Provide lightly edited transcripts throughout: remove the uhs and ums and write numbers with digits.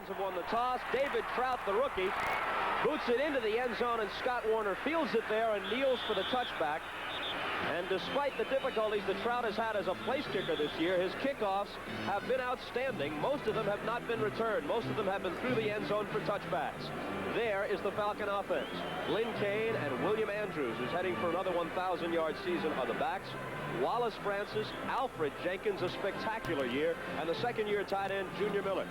Falcons have won the toss. David Trout, the rookie, boots it into the end zone, and Scott Warner fields it there and kneels for the touchback. And despite the difficulties that Trout has had as a place kicker this year, his kickoffs have been outstanding. Most of them have not been returned. Most of them have been through the end zone for touchbacks. There is the Falcon offense. Lynn Kane and William Andrews, who's heading for another 1,000-yard season, are the backs. Wallace Francis, Alfred Jenkins, a spectacular year, and the second-year tight end, Junior Miller.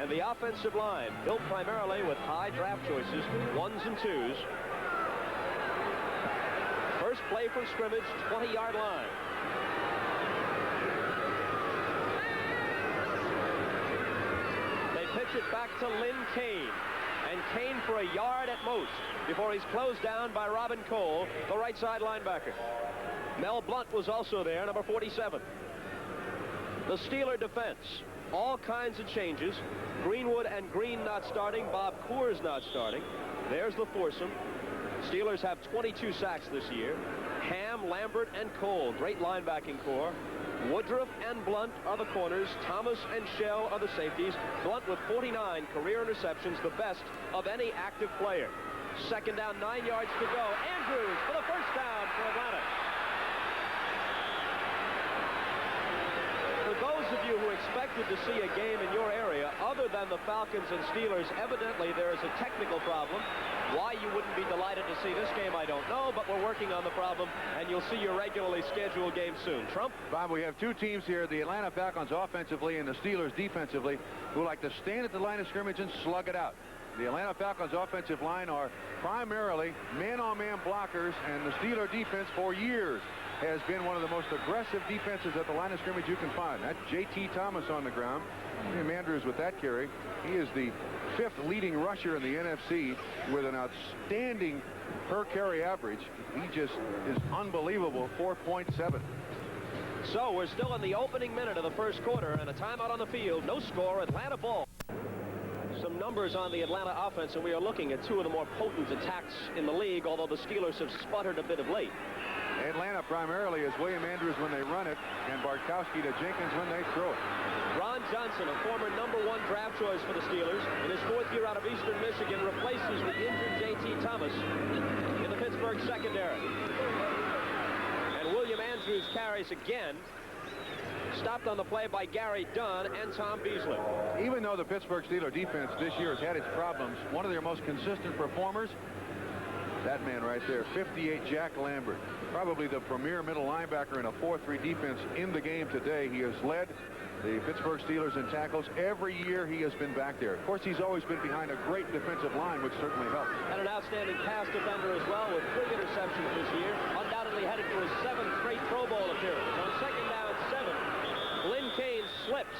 And the offensive line, built primarily with high draft choices, 1s and 2s. First play from scrimmage, 20-yard line. They pitch it back to Lynn Kane. And Kane for a yard at most before he's closed down by Robin Cole, the right side linebacker. Mel Blunt was also there, number 47. The Steeler defense, all kinds of changes. Greenwood and Green not starting. Bob Coors not starting. There's the foursome. Steelers have 22 sacks this year. Ham, Lambert, and Cole, great linebacking core. Woodruff and Blunt are the corners. Thomas and Shell are the safeties. Blunt with 49 career interceptions, the best of any active player. Second down, 9 yards to go. Andrews for the first down for Atlanta. For those of you who expected to see a game in your area other than the Falcons and Steelers, evidently there is a technical problem. Why you wouldn't be delighted to see this game, I don't know, but we're working on the problem, and you'll see your regularly scheduled game soon. Trump? Bob, we have two teams here, the Atlanta Falcons offensively and the Steelers defensively, who like to stand at the line of scrimmage and slug it out. The Atlanta Falcons offensive line are primarily man-on-man blockers, and the Steeler defense for years has been one of the most aggressive defenses at the line of scrimmage you can find. That's J.T. Thomas on the ground. William Andrews with that carry. He is the 5th leading rusher in the NFC with an outstanding per carry average. He just is unbelievable, 4.7. So we're still in the opening minute of the first quarter, and a timeout on the field. No score, Atlanta ball. Some numbers on the Atlanta offense, and we are looking at two of the more potent attacks in the league, although the Steelers have sputtered a bit of late. Atlanta primarily is William Andrews when they run it, and Bartkowski to Jenkins when they throw it. Ron Johnson, a former #1 draft choice for the Steelers, in his 4th year out of Eastern Michigan, replaces the injured J.T. Thomas in the Pittsburgh secondary. And William Andrews carries again. Stopped on the play by Gary Dunn and Tom Beasley. Even though the Pittsburgh Steelers defense this year has had its problems, one of their most consistent performers, that man right there, 58, Jack Lambert. Probably the premier middle linebacker in a 4-3 defense in the game today. He has led the Pittsburgh Steelers in tackles. Every year he has been back there. Of course, he's always been behind a great defensive line, which certainly helps. And an outstanding pass defender as well, with 3 interceptions this year. Undoubtedly headed for his 7th straight Pro Bowl appearance. On second down, 7. Lynn Kane slips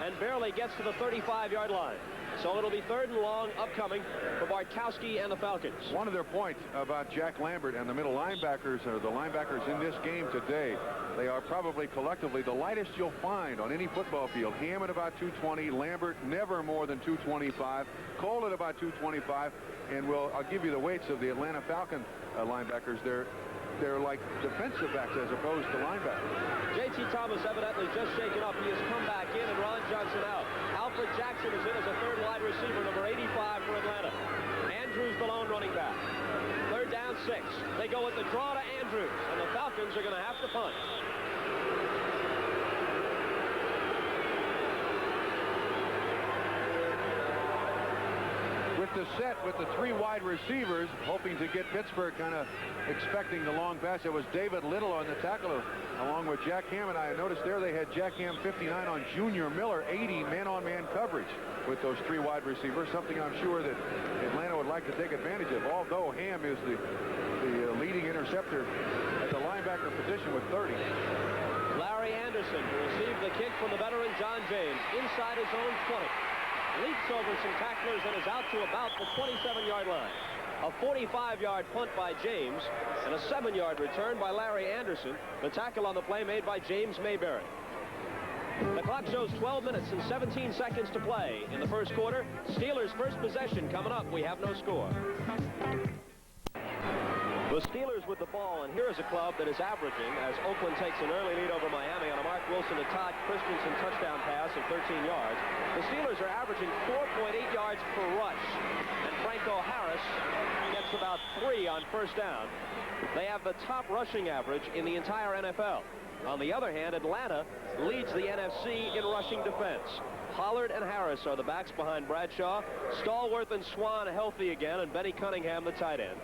and barely gets to the 35-yard line. So it'll be 3rd and long upcoming for Bartkowski and the Falcons. One of their points about Jack Lambert and the middle linebackers, or the linebackers in this game today, they are probably collectively the lightest you'll find on any football field. Ham at about 220, Lambert never more than 225, Cole at about 225, and I'll give you the weights of the Atlanta Falcon linebackers. They're like defensive backs as opposed to linebackers. J.T. Thomas evidently just shaken up. He has come back in, and Ron Johnson out. Alfred Jackson is in as a 3rd wide receiver, number 85 for Atlanta. Andrews the lone running back. 3rd down, 6. They go with the draw to Andrews, and the Falcons are going to have to punt. With the set with the 3 wide receivers, hoping to get Pittsburgh kind of expecting the long pass. It was David Little on the tackle along with Jack Ham, and I noticed there they had Jack Ham 59 on Junior Miller, 80 man-on-man coverage with those 3 wide receivers, something I'm sure that Atlanta would like to take advantage of, although Ham is the leading interceptor at the linebacker position with 30. Larry Anderson to receive the kick from the veteran John James inside his own 20. Leaps over some tacklers and is out to about the 27-yard line. A 45-yard punt by James and a 7-yard return by Larry Anderson. The tackle on the play made by James Mayberry. The clock shows 12 minutes and 17 seconds to play in the first quarter. Steelers' first possession coming up. We have no score. The Steelers with the ball, and here is a club that is averaging, as Oakland takes an early lead over Miami on a Mark Wilson to Todd Christensen touchdown pass of 13 yards. The Steelers are averaging 4.8 yards per rush, and Franco Harris gets about 3 on first down. They have the top rushing average in the entire NFL. On the other hand, Atlanta leads the NFC in rushing defense. Pollard and Harris are the backs behind Bradshaw. Stallworth and Swan healthy again, and Benny Cunningham the tight end.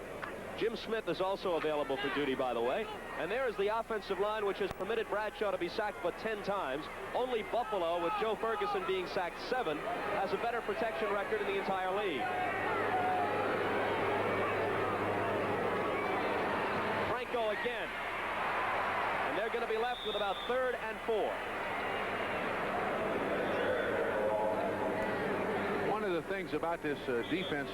Jim Smith is also available for duty, by the way. And there is the offensive line, which has permitted Bradshaw to be sacked but 10 times. Only Buffalo, with Joe Ferguson being sacked 7, has a better protection record in the entire league. Franco again. And they're going to be left with about 3rd and 4. One of the things about this defense,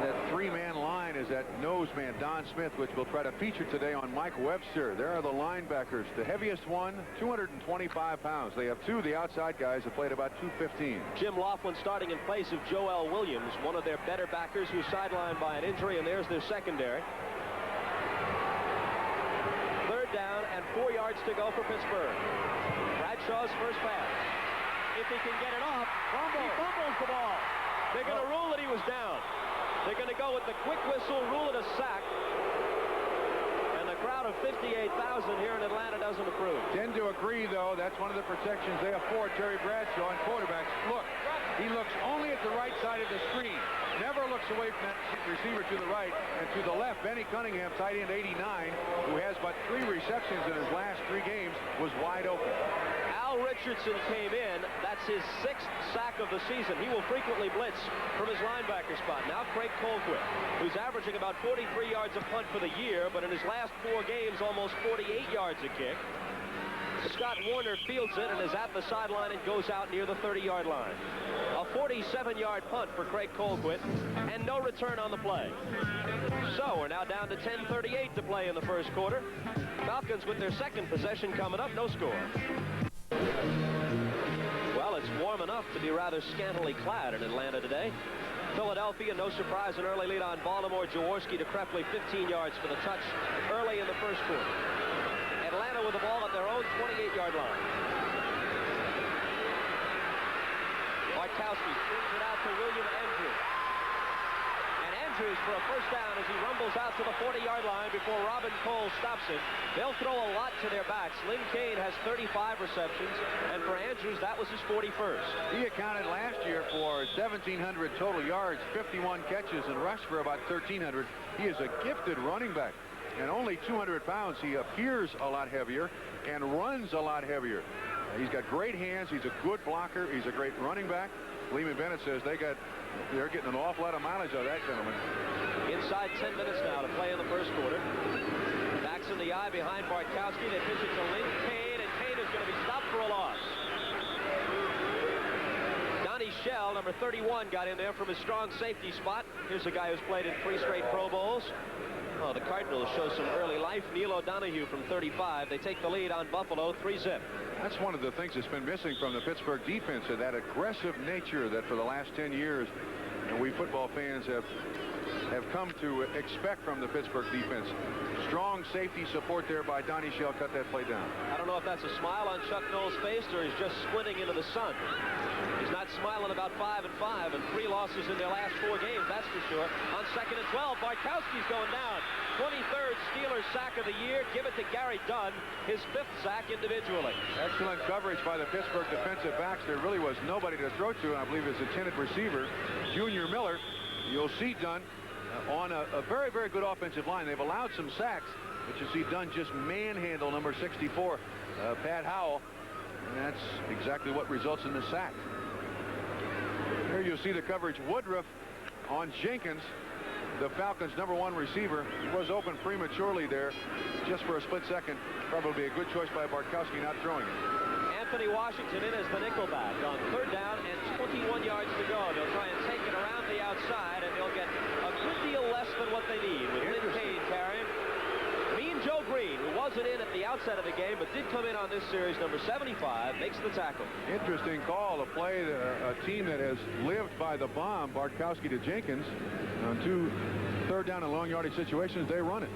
that 3-man line, is that nose man, Don Smith, which we'll try to feature today on Mike Webster. There are the linebackers. The heaviest one, 225 pounds. They have 2 of the outside guys that played about 215. Jim Laughlin starting in place of Joel Williams, one of their better backers who's sidelined by an injury, and there's their secondary. 3rd down and 4 yards to go for Pittsburgh. Bradshaw's first pass. If he can get it off, he fumbles the ball. They're going to rule that he was down. They're going to go with the quick whistle, rule it a sack. And the crowd of 58,000 here in Atlanta doesn't approve. Tend to agree, though. That's one of the protections they afford Terry Bradshaw and quarterbacks. Look, he looks only at the right side of the screen. Never looks away from that receiver to the right. And to the left, Benny Cunningham, tight end 89, who has but 3 receptions in his last 3 games, was wide open. Al Richardson came in. That's his 6th sack of the season. He will frequently blitz from his linebacker spot. Now Craig Colquitt, who's averaging about 43 yards a punt for the year, but in his last 4 games, almost 48 yards a kick. Scott Warner fields it and is at the sideline and goes out near the 30-yard line. A 47-yard punt for Craig Colquitt, and no return on the play. So we're now down to 10:38 to play in the first quarter. Falcons with their second possession coming up, no score. Well, it's warm enough to be rather scantily clad in Atlanta today. Philadelphia, no surprise, an early lead on Baltimore. Jaworski to Krepley, 15 yards for the touch early in the first quarter. Atlanta with the ball at their own 28-yard line. Bartkowski swings it out to William Andrews. And Andrews for a first down as he rumbles out to the 40-yard line before Robin Cole stops him. They'll throw a lot to their backs. Lynn Kane has 35 receptions, and for Andrews, that was his 41st. He accounted last year for 1,700 total yards, 51 catches, and rushed for about 1,300. He is a gifted running back. And only 200 pounds, he appears a lot heavier and runs a lot heavier. He's got great hands. He's a good blocker. He's a great running back. Lehman Bennett says they're getting an awful lot of mileage out of that gentleman. Inside 10 minutes now to play in the first quarter. Backs in the eye behind Bartkowski. They pitch it to Lynn Kane, and Kane is going to be stopped for a loss. Donnie Shell, number 31, got in there from his strong safety spot. Here's a guy who's played in 3 straight Pro Bowls. Oh, the Cardinals show some early life. Neil O'Donoghue from 35. They take the lead on Buffalo, 3-zip. That's one of the things that's been missing from the Pittsburgh defense, that aggressive nature that for the last 10 years we football fans have come to expect from the Pittsburgh defense. Strong safety support there by Donnie Shell cut that play down. I don't know if that's a smile on Chuck Noll's face or he's just squinting into the sun. He's not smiling about 5-5 and 3 losses in their last 4 games, that's for sure. On 2nd and 12, Bartkowski's going down. 23rd Steelers sack of the year. Give it to Gary Dunn, his 5th sack individually. Excellent coverage by the Pittsburgh defensive backs. There really was nobody to throw to, and I believe his intended receiver, Junior Miller. You'll see Dunn on a very, very good offensive line. They've allowed some sacks, but you see Dunn just manhandle number 64, Pat Howell, and that's exactly what results in the sack. Here you'll see the coverage. Woodruff on Jenkins, the Falcons' #1 receiver. He was open prematurely there just for a split second. Probably a good choice by Bartkowski not throwing it. Anthony Washington in as the nickelback on 3rd down and 21 yards to go. They'll try and take it around the outside, and they'll get a good deal less than what they need with Lynn Kane carrying. Mean Joe Green, who wasn't in at the outset of the game but did come in on this series, number 75, makes the tackle. Interesting call to play a team that has lived by the bomb. Bartkowski to Jenkins on 2 third down and long yardage situations. They run it.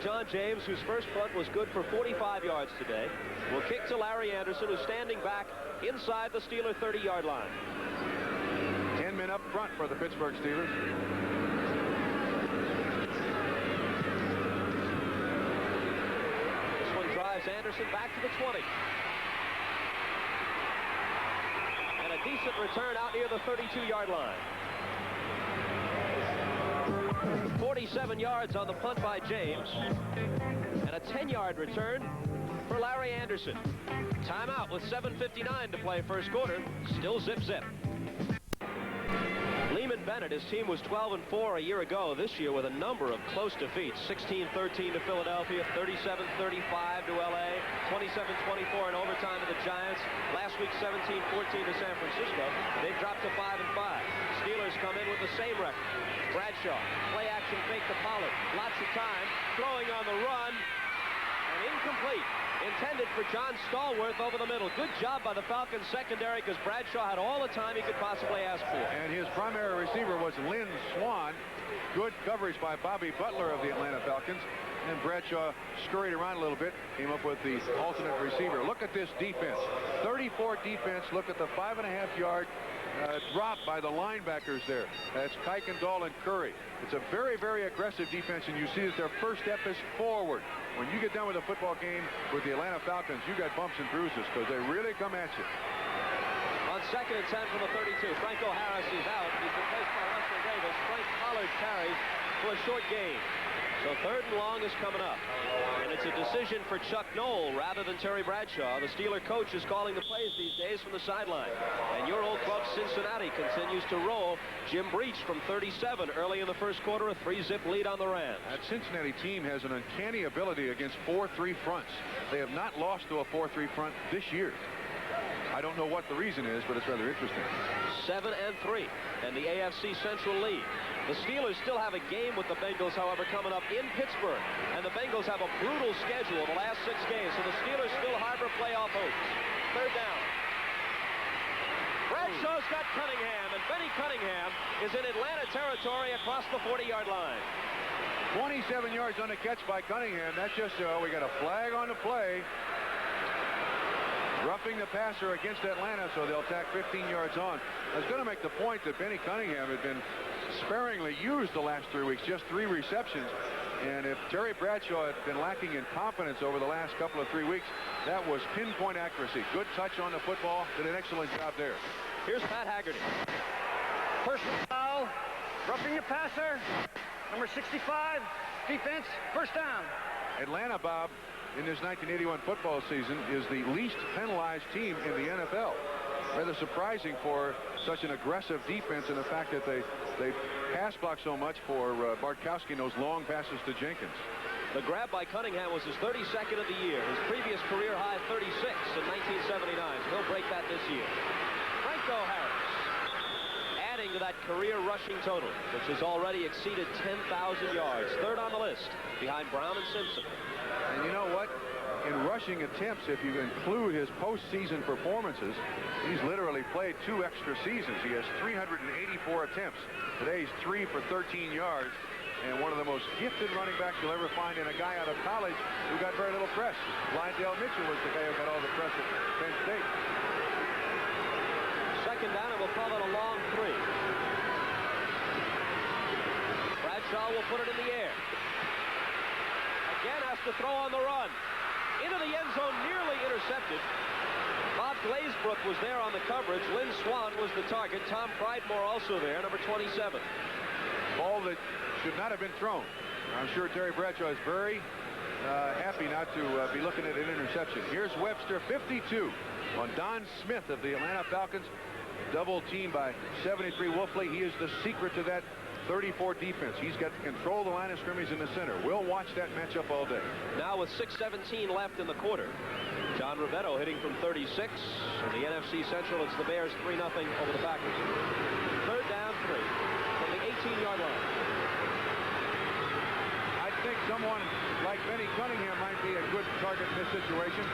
John James, whose first punt was good for 45 yards today, will kick to Larry Anderson, who's standing back inside the Steeler 30-yard line. 10 men up front for the Pittsburgh Steelers. This one drives Anderson back to the 20. And a decent return out near the 32-yard line. 47 yards on the punt by James, and a 10-yard return for Larry Anderson. Timeout with 7:59 to play first quarter. Still zip-zip. Lehman Bennett, his team was 12-4 a year ago. This year with a number of close defeats. 16-13 to Philadelphia, 37-35 to LA, 27-24 in overtime to the Giants. Last week 17-14 to San Francisco. They've dropped to 5-5. Steelers come in with the same record. Bradshaw, play action fake to Pollard. Lots of time, throwing on the run, and incomplete. Intended for John Stallworth over the middle. Good job by the Falcons secondary, because Bradshaw had all the time he could possibly ask for. And his primary receiver was Lynn Swann. Good coverage by Bobby Butler of the Atlanta Falcons. And Bradshaw scurried around a little bit, came up with the alternate receiver. Look at this defense. 34 defense. Look at the 5.5-yard drop by the linebackers there. That's Kuykendall and Curry. It's a very, very aggressive defense, and you see that their first step is forward. When you get done with a football game with the Atlanta Falcons, you got bumps and bruises, because they really come at you. On 2nd and 10 from the 32, Franco Harris is out. He's replaced by Russell Davis. Frank Pollard carries for a short gain. So 3rd and long is coming up. And it's a decision for Chuck Noll rather than Terry Bradshaw. The Steeler coach is calling the plays these days from the sideline. And your old club Cincinnati continues to roll. Jim Breach from 37 early in the first quarter, a 3-zip lead on the Rams. That Cincinnati team has an uncanny ability against 4-3 fronts. They have not lost to a 4-3 front this year. I don't know what the reason is, but it's rather interesting. 7-3, and the AFC Central lead. The Steelers still have a game with the Bengals, however, coming up in Pittsburgh. And the Bengals have a brutal schedule the last 6 games, so the Steelers still harbor playoff hopes. 3rd down. Bradshaw's got Cunningham, and Benny Cunningham is in Atlanta territory across the 40-yard line. 27 yards on the catch by Cunningham. That's just, we got a flag on the play. Roughing the passer against Atlanta, so they'll tack 15 yards on. I was going to make the point that Benny Cunningham had been sparingly used the last 3 weeks, just 3 receptions. And if Terry Bradshaw had been lacking in confidence over the last couple of 3 weeks, that was pinpoint accuracy. Good touch on the football. Did an excellent job there. Here's Pat Haggerty. Personal foul, roughing the passer, number 65, defense, 1st down. Atlanta, Bob, in this 1981 football season, is the least penalized team in the NFL. Rather surprising for such an aggressive defense, and the fact that they pass block so much for Bartkowski and those long passes to Jenkins. The grab by Cunningham was his 32nd of the year. His previous career high 36 in 1979. So he'll break that this year. Franco Harris adding to that career rushing total, which has already exceeded 10,000 yards. 3rd on the list behind Brown and Simpson. And you know what? In rushing attempts, if you include his postseason performances, he's literally played 2 extra seasons. He has 384 attempts. Today he's 3 for 13 yards. And one of the most gifted running backs you'll ever find in a guy out of college who got very little press. Lydell Mitchell was the guy who got all the press at Penn State. 2nd down, and we'll call it a long 3. Bradshaw will put it in the air. Again has to throw on the run. Into the end zone, nearly intercepted. Bob Glazebrook was there on the coverage. Lynn Swann was the target. Tom Pridemore also there, number 27. Ball that should not have been thrown. I'm sure Terry Bradshaw is very happy not to be looking at an interception. Here's Webster, 52, on Don Smith of the Atlanta Falcons. Double team by 73 Wolfley. He is the secret to that 34 defense. He's got to control the line of scrimmage in the center. We'll watch that matchup all day. Now with 6:17 left in the quarter, John Rivetto hitting from 36. In the NFC Central, it's the Bears 3-0 over the Packers. 3rd down, 3 from the 18-yard line. I think someone like Benny Cunningham might be a good target in this situation.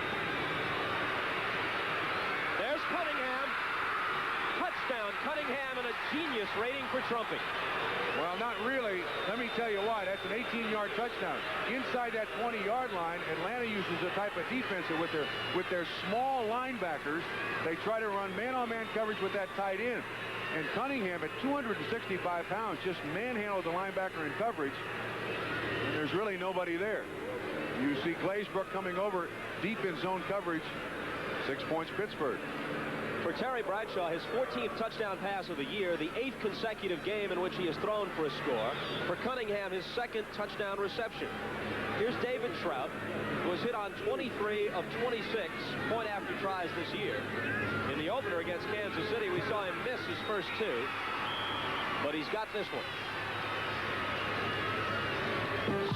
There's Cunningham. Touchdown, Cunningham, and a genius rating for trumping. Well, not really. Let me tell you why. That's an 18-yard touchdown. Inside that 20-yard line, Atlanta uses a type of defense with their small linebackers. They try to run man-on-man coverage with that tight end. And Cunningham, at 265 pounds, just manhandled the linebacker in coverage. And there's really nobody there. You see Glazebrook coming over deep in zone coverage. 6 points Pittsburgh. For Terry Bradshaw, his 14th touchdown pass of the year, the 8th consecutive game in which he has thrown for a score. For Cunningham, his 2nd touchdown reception. Here's David Trout, who has hit on 23 of 26 point-after tries this year. In the opener against Kansas City, we saw him miss his first 2, but he's got this one.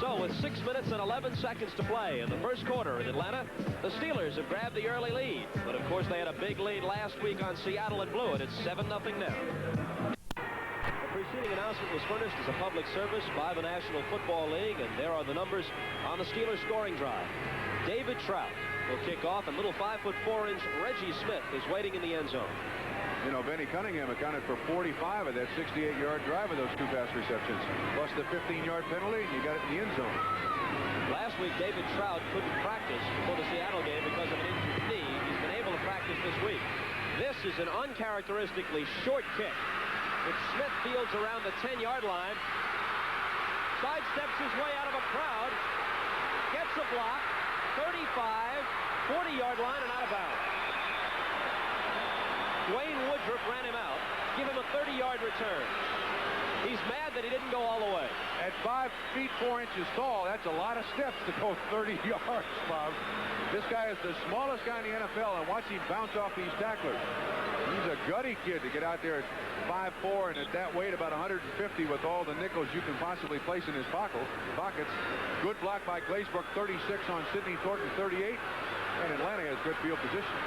So with 6 minutes and 11 seconds to play in the first quarter in Atlanta, the Steelers have grabbed the early lead. But of course, they had a big lead last week on Seattle and blew it. It's 7-0 now. The preceding announcement was furnished as a public service by the National Football League, and there are the numbers on the Steelers scoring drive. David Trout will kick off, and little 5'4" Reggie Smith is waiting in the end zone. You know, Benny Cunningham accounted for 45 of that 68-yard drive of those 2 pass receptions, plus the 15-yard penalty, and you got it in the end zone. Last week, David Trout couldn't practice before the Seattle game because of an injured knee. He's been able to practice this week. This is an uncharacteristically short kick, which Smith fields around the 10-yard line, sidesteps his way out of a crowd, gets a block, 35, 40-yard line, and out of bounds. Dwayne Woodruff ran him out, give him a 30-yard return. He's mad that he didn't go all the way. At 5 feet 4 inches tall, that's a lot of steps to go 30 yards, Bob. This guy is the smallest guy in the NFL, and watch him bounce off these tacklers. He's a gutty kid to get out there at 5'4", and at that weight, about 150 with all the nickels you can possibly place in his pockets. Good block by Glazebrook, 36 on Sidney Thornton, 38, and Atlanta has good field position.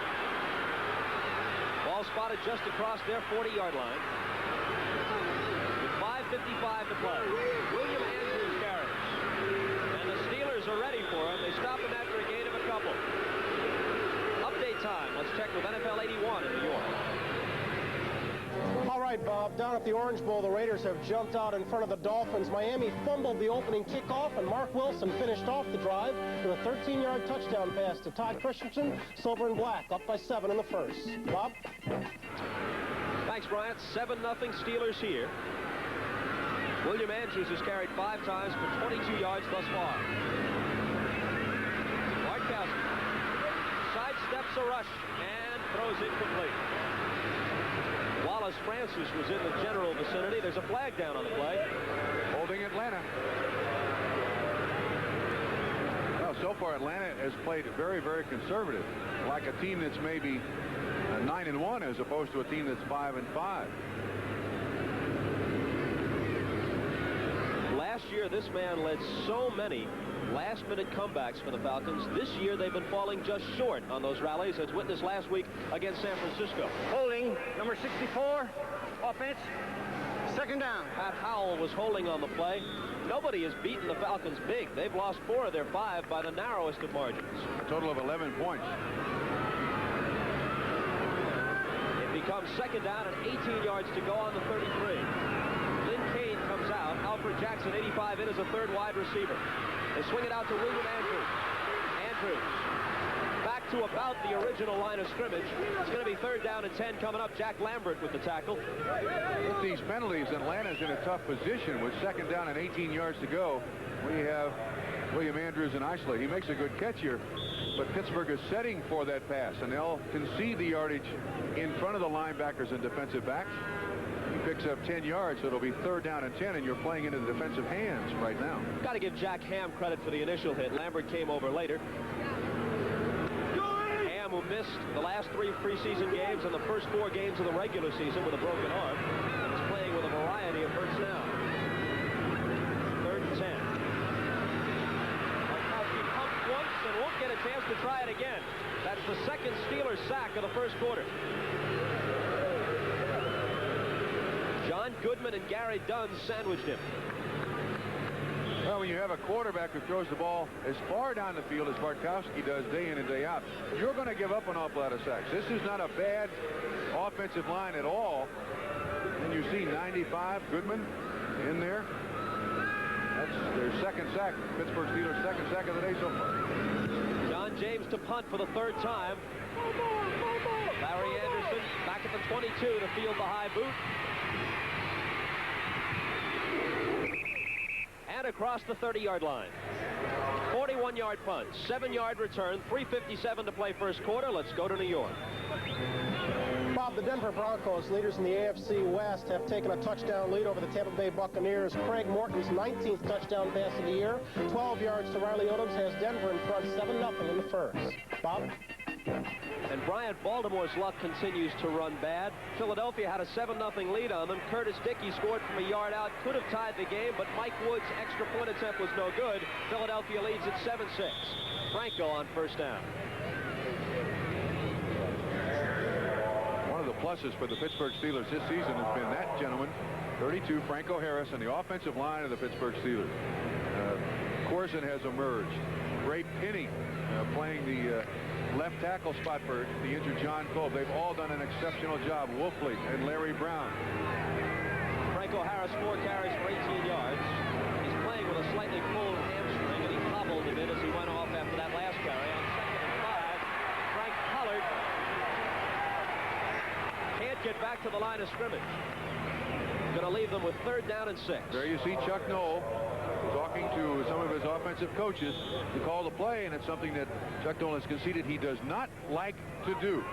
Ball spotted just across their 40-yard line. With 5:55 to play. William Andrews carries. And the Steelers are ready for him. They stop him after a gain of a couple. Update time. Let's check with NFL 81 in New York. All right, Bob. Down at the Orange Bowl, the Raiders have jumped out in front of the Dolphins. Miami fumbled the opening kickoff, and Mark Wilson finished off the drive with a 13-yard touchdown pass to Todd Christensen. Silver and black, up by 7 in the first. Bob? Thanks, Bryant. 7-0 Steelers here. William Andrews has carried 5 times for 22 yards thus far. Bartkowski sidesteps a rush and throws it complete. Wallace Francis was in the general vicinity. There's a flag down on the play. Holding Atlanta. Well, so far Atlanta has played very, very conservative, like a team that's maybe 9-1 as opposed to a team that's 5-5. Last year, this man led so many last-minute comebacks for the Falcons. This year, they've been falling just short on those rallies, as witnessed last week against San Francisco. Holding, number 64, offense, 2nd down. Pat Howell was holding on the play. Nobody has beaten the Falcons big. They've lost 4 of their 5 by the narrowest of margins. A total of 11 points. It becomes 2nd down and 18 yards to go on the 33. Lynn Kane comes out. Alfred Jackson, 85, in as a 3rd wide receiver. They swing it out to William Andrews. Andrews back to about the original line of scrimmage. It's going to be 3rd down and 10 coming up. Jack Lambert with the tackle. With these penalties, Atlanta's in a tough position with 2nd down and 18 yards to go. We have William Andrews in isolate. He makes a good catch here, but Pittsburgh is setting for that pass, and they'll concede the yardage in front of the linebackers and defensive backs. He picks up 10 yards, so it'll be 3rd down and 10, and you're playing into the defensive hands right now. Got to give Jack Ham credit for the initial hit. Lambert came over later. Ham, who missed the last 3 preseason games and the first 4 games of the regular season with a broken arm, and is playing with a variety of hurts now. 3rd and 10. Bartkowski pumped once and won't get a chance to try it again. That's the 2nd Steelers sack of the first quarter. John Goodman and Gary Dunn sandwiched him. Well, when you have a quarterback who throws the ball as far down the field as Bartkowski does day in and day out, you're going to give up an awful lot of sacks. This is not a bad offensive line at all. And you see 95, Goodman in there. That's their second sack. Pittsburgh Steelers' second sack of the day so far. John James to punt for the third time. Larry Anderson back at the 22 to field the high boot. And across the 30-yard line. 41-yard punt, 7-yard return, 3:57 to play first quarter. Let's go to New York. Bob, the Denver Broncos, leaders in the AFC West, have taken a touchdown lead over the Tampa Bay Buccaneers. Craig Morton's 19th touchdown pass of the year, 12 yards to Riley Odoms, has Denver in front 7-0 in the first. Bob? And Brian, Baltimore's luck continues to run bad. Philadelphia had a 7-0 lead on them. Curtis Dickey scored from a yard out, could have tied the game, but Mike Wood's extra point attempt was no good. Philadelphia leads at 7-6. Franco on first down. One of the pluses for the Pittsburgh Steelers this season has been that gentleman, 32, Franco Harris, and the offensive line of the Pittsburgh Steelers. Corson has emerged. Ray Penny playing the left tackle spot for the injured John Kolb. They've all done an exceptional job. Wolfley and Larry Brown. Franco Harris, 4 carries for 18 yards. He's playing with a slightly pulled hamstring, and he hobbled a bit as he went off after that last carry. On 2nd and 5, Frank Pollard can't get back to the line of scrimmage. Going to leave them with 3rd down and 6. There you see Chuck Noll talking to some of his offensive coaches to call the play, and it's something that Chuck Noll has conceded he does not like to do.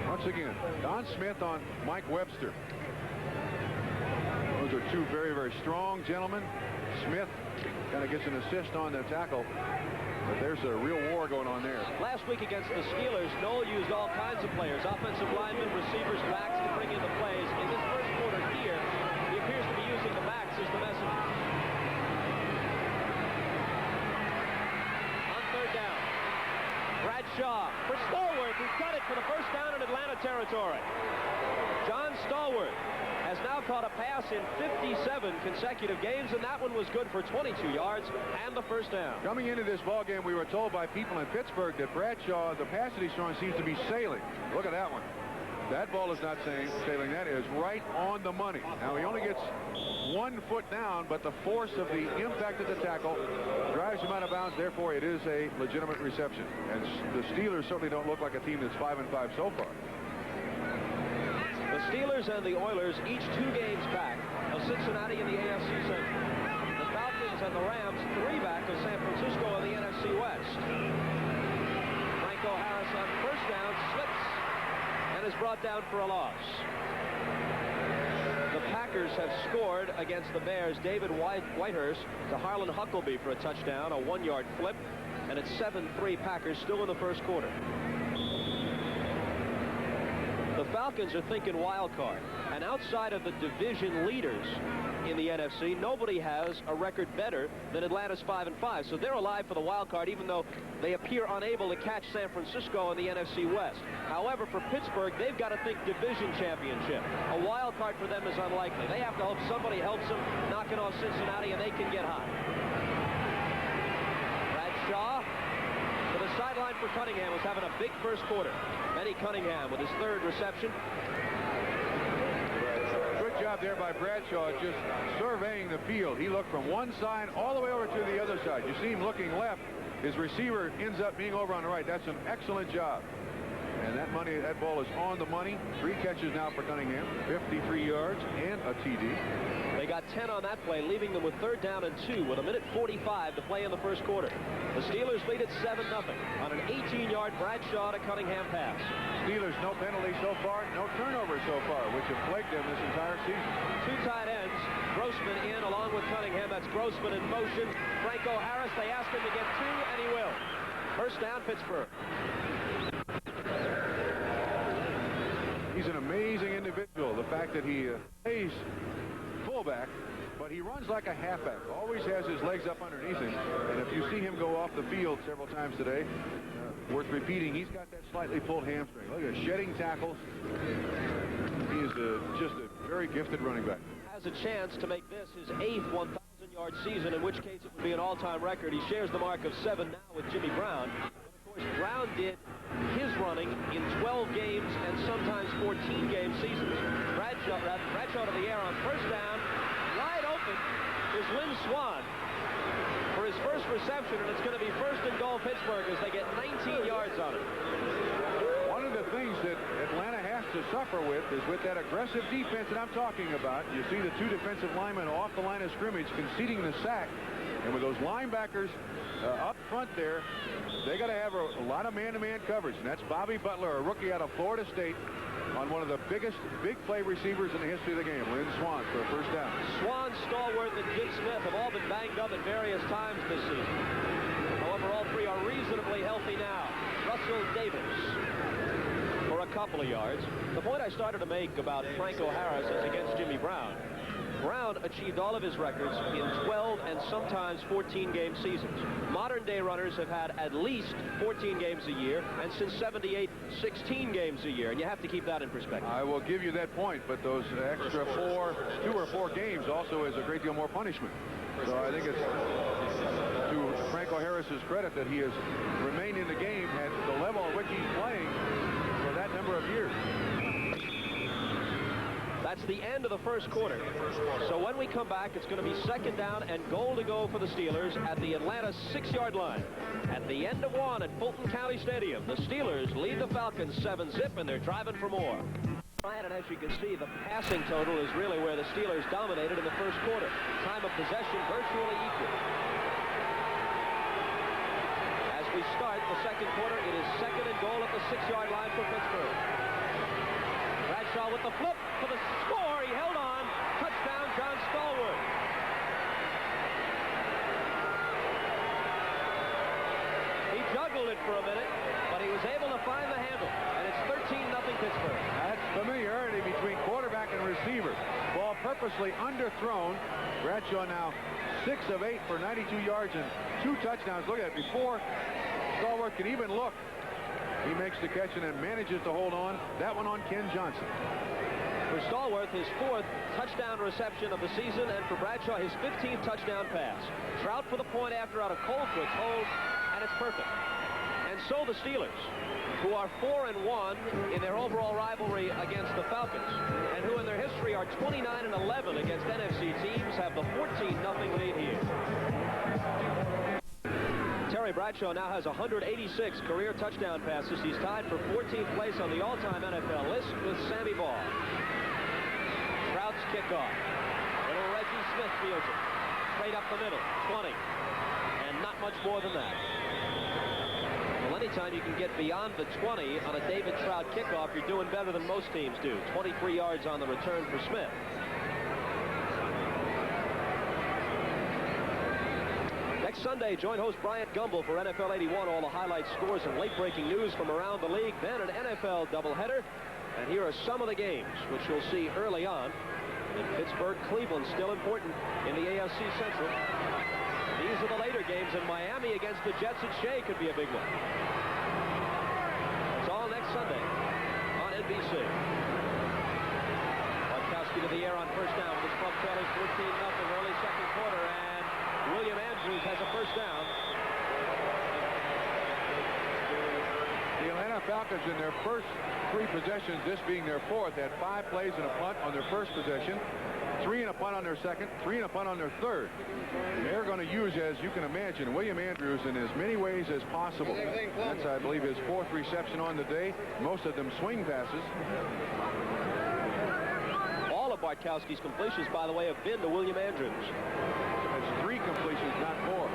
Once again, Don Smith on Mike Webster. Those are two very, very strong gentlemen. Smith kind of gets an assist on the tackle, but there's a real war going on there. Last week against the Steelers, Noll used all kinds of players, offensive linemen, receivers, backs to bring in the plays. In this first quarter here, he appears to be using the backs as the messenger. On 3rd down, Bradshaw for Stallworth, who cut it for the first down in Atlanta territory. John Stallworth has now caught a pass in 57 consecutive games, and that one was good for 22 yards and the first down. Coming into this ball game, we were told by people in Pittsburgh that Bradshaw, the pass that he's throwing, seems to be sailing. Look at that one. That ball is not sailing. That is right on the money. Now, he only gets 1 foot down, but the force of the impact of the tackle drives him out of bounds. Therefore, it is a legitimate reception. And the Steelers certainly don't look like a team that's 5-5 so far. The Steelers and the Oilers, each 2 games back of Cincinnati in the AFC Central. The Falcons and the Rams, 3 back of San Francisco in the NFC West. Franco Harris on first down, slips, and is brought down for a loss. The Packers have scored against the Bears. David Whitehurst to Harlan Huckabee for a touchdown, a 1-yard flip, and it's 7-3 Packers still in the first quarter. The Falcons are thinking wild card, and outside of the division leaders in the NFC, nobody has a record better than Atlanta's 5-5, so they're alive for the wild card, even though they appear unable to catch San Francisco in the NFC West. However, for Pittsburgh, they've got to think division championship. A wild card for them is unlikely. They have to hope somebody helps them knocking off Cincinnati, and they can get hot. Bradshaw to the sideline for Cunningham, was having a big first quarter. Benny Cunningham with his 3rd reception. Good job there by Bradshaw, just surveying the field. He looked from one side all the way over to the other side. You see him looking left. His receiver ends up being over on the right. That's an excellent job. And that ball is on the money. 3 catches now for Cunningham, 53 yards and a TD. They got 10 on that play, leaving them with 3rd down and 2 with 1:45 to play in the first quarter. The Steelers lead at 7-0 on an 18-yard Bradshaw to Cunningham pass. Steelers, no penalties so far, no turnovers so far, which have plagued them this entire season. 2 tight ends, Grossman in along with Cunningham. That's Grossman in motion. Franco Harris, they ask him to get 2, and he will. First down, Pittsburgh. He's an amazing individual. The fact that he plays fullback, but he runs like a halfback. Always has his legs up underneath him. And if you see him go off the field several times today, worth repeating, he's got that slightly pulled hamstring. Look at shedding tackles. He is just a very gifted running back. Has a chance to make this his 8th 1,000-yard season, in which case it would be an all-time record. He shares the mark of 7 now with Jimmy Brown. Of course, Brown did his running in 12 games and sometimes 14-game seasons. Bradshaw Bradshaw to the air on first down. Wide open is Lynn Swann for his first reception, and it's going to be first and goal Pittsburgh as they get 19 yards on it. One of the things that Atlanta has to suffer with is with that aggressive defense that I'm talking about. You see the two defensive linemen off the line of scrimmage conceding the sack. And with those linebackers up front there, they got to have a lot of man-to-man coverage. And that's Bobby Butler, a rookie out of Florida State, on one of the biggest big play receivers in the history of the game, Lynn Swann, for a first down. Swann, Stallworth, and Jim Smith have all been banged up at various times this season. However, all three are reasonably healthy now. Russell Davis for a couple of yards. The point I started to make about Franco Harris as against Jimmy Brown. Brown achieved all of his records in 12 and sometimes 14-game seasons. Modern-day runners have had at least 14 games a year, and since 78, 16 games a year, and you have to keep that in perspective. I will give you that point, but those extra 2 or 4 games also is a great deal more punishment. So I think it's to Franco Harris's credit that he has remained in the game at the level at which he's playing for that number of years. That's the end of the first quarter. So when we come back, it's going to be second down and goal to go for the Steelers at the Atlanta 6-yard line. At the end of one at Fulton County Stadium, the Steelers lead the Falcons 7-zip, and they're driving for more. And as you can see, the passing total is really where the Steelers dominated in the first quarter. Time of possession virtually equal. As we start the second quarter, it is second and goal at the 6-yard line for Pittsburgh. Bradshaw with the flip for the score. He held on. Touchdown, John Stallworth. He juggled it for a minute, but he was able to find the handle. And it's 13-0 Pittsburgh. That's familiarity between quarterback and receiver. Ball purposely underthrown. Bradshaw now 6 of 8 for 92 yards and 2 touchdowns. Look at it. Before Stallworth can even look, he makes the catch and then manages to hold on. That one on Ken Johnson. For Stallworth, his 4th touchdown reception of the season, and for Bradshaw, his 15th touchdown pass. Trout for the point after out of Colquitt's hold, and it's perfect. And so the Steelers, who are 4-1 in their overall rivalry against the Falcons, and who in their history are 29-11 against NFC teams, have the 14-0 lead here. Terry Bradshaw now has 186 career touchdown passes. He's tied for 14th place on the all-time NFL list with Sammy Baugh. Trout's kickoff. Little Reggie Smith fields it. Straight up the middle. 20. And not much more than that. Well, anytime you can get beyond the 20 on a David Trout kickoff, you're doing better than most teams do. 23 yards on the return for Smith. Next Sunday, join host Bryant Gumbel for NFL 81. All the highlights, scores, and late-breaking news from around the league. Then an NFL doubleheader. And here are some of the games, which you'll see early on. In Pittsburgh, Cleveland, still important in the AFC Central. These are the later games, and Miami against the Jets at Shea could be a big one. It's all next Sunday on NBC. Bartkowski to the air on first down with his club trailers 14-0 early second quarter, and William Andrews has a first down. The Atlanta Falcons in their first 3 possessions, this being their 4th, had 5 plays and a punt on their first possession, 3 and a punt on their second, 3 and a punt on their third. They're going to use, as you can imagine, William Andrews in as many ways as possible. That's, I believe, his 4th reception on the day, most of them swing passes. All of Bartkowski's completions, by the way, have been to William Andrews. That's 3 completions, not 4.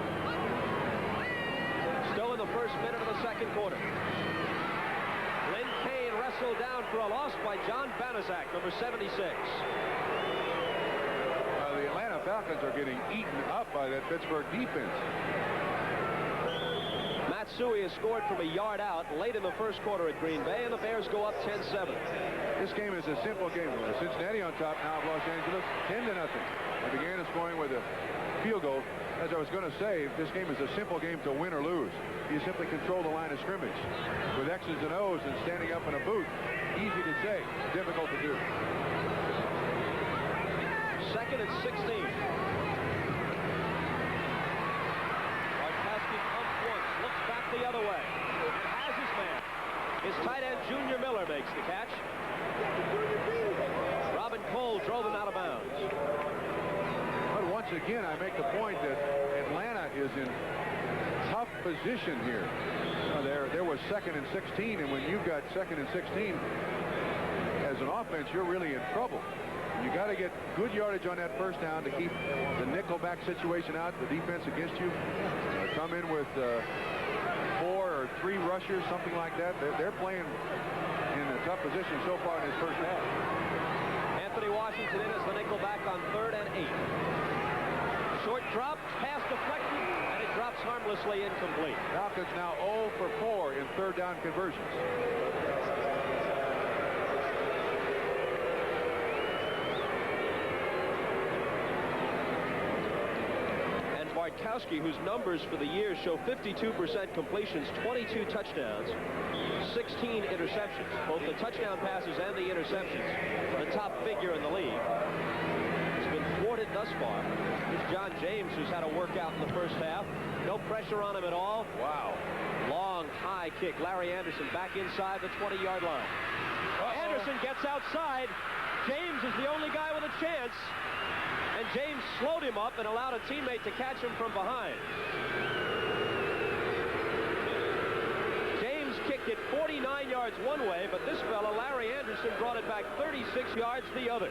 Still in the first minute of the second quarter. Lynn Kane wrestled down for a loss by John Banaszak, number 76. The Atlanta Falcons are getting eaten up by that Pittsburgh defense. Matsui has scored from a yard out late in the first quarter at Green Bay, and the Bears go up 10-7. This game is a simple game. Cincinnati on top now of Los Angeles, 10-0. They began the scoring with a field goal. As I was going to say, this game is a simple game to win or lose. You simply control the line of scrimmage. With X's and O's and standing up in a booth, easy to say, difficult to do. Second and 16. Bartkowski pumps once, looks back the other way, and has his man. His tight end, Junior Miller, makes the catch. Robin Cole drove him again, I make the point that Atlanta is in tough position here. There was 2nd and 16, and when you've got 2nd and 16 as an offense, you're really in trouble. You got to get good yardage on that first down to keep the nickelback situation out, the defense against you. Come in with 4 or 3 rushers, something like that. They're playing in a tough position so far in this first half. Anthony Washington in as the nickelback on 3rd and 8. Short drop, pass deflected, and it drops harmlessly incomplete. Falcons now 0 for 4 in 3rd down conversions. Bartkowski, whose numbers for the year show 52% completions, 22 touchdowns, 16 interceptions. Both the touchdown passes and the interceptions, the top figure in the league. It's been thwarted thus far. Here's John James, who's had a workout in the first half. No pressure on him at all. Wow. Long, high kick. Larry Anderson back inside the 20-yard line. Anderson gets outside. James is the only guy with a chance. And James slowed him up and allowed a teammate to catch him from behind. James kicked it 49 yards one way, but this fella, Larry Anderson, brought it back 36 yards the other.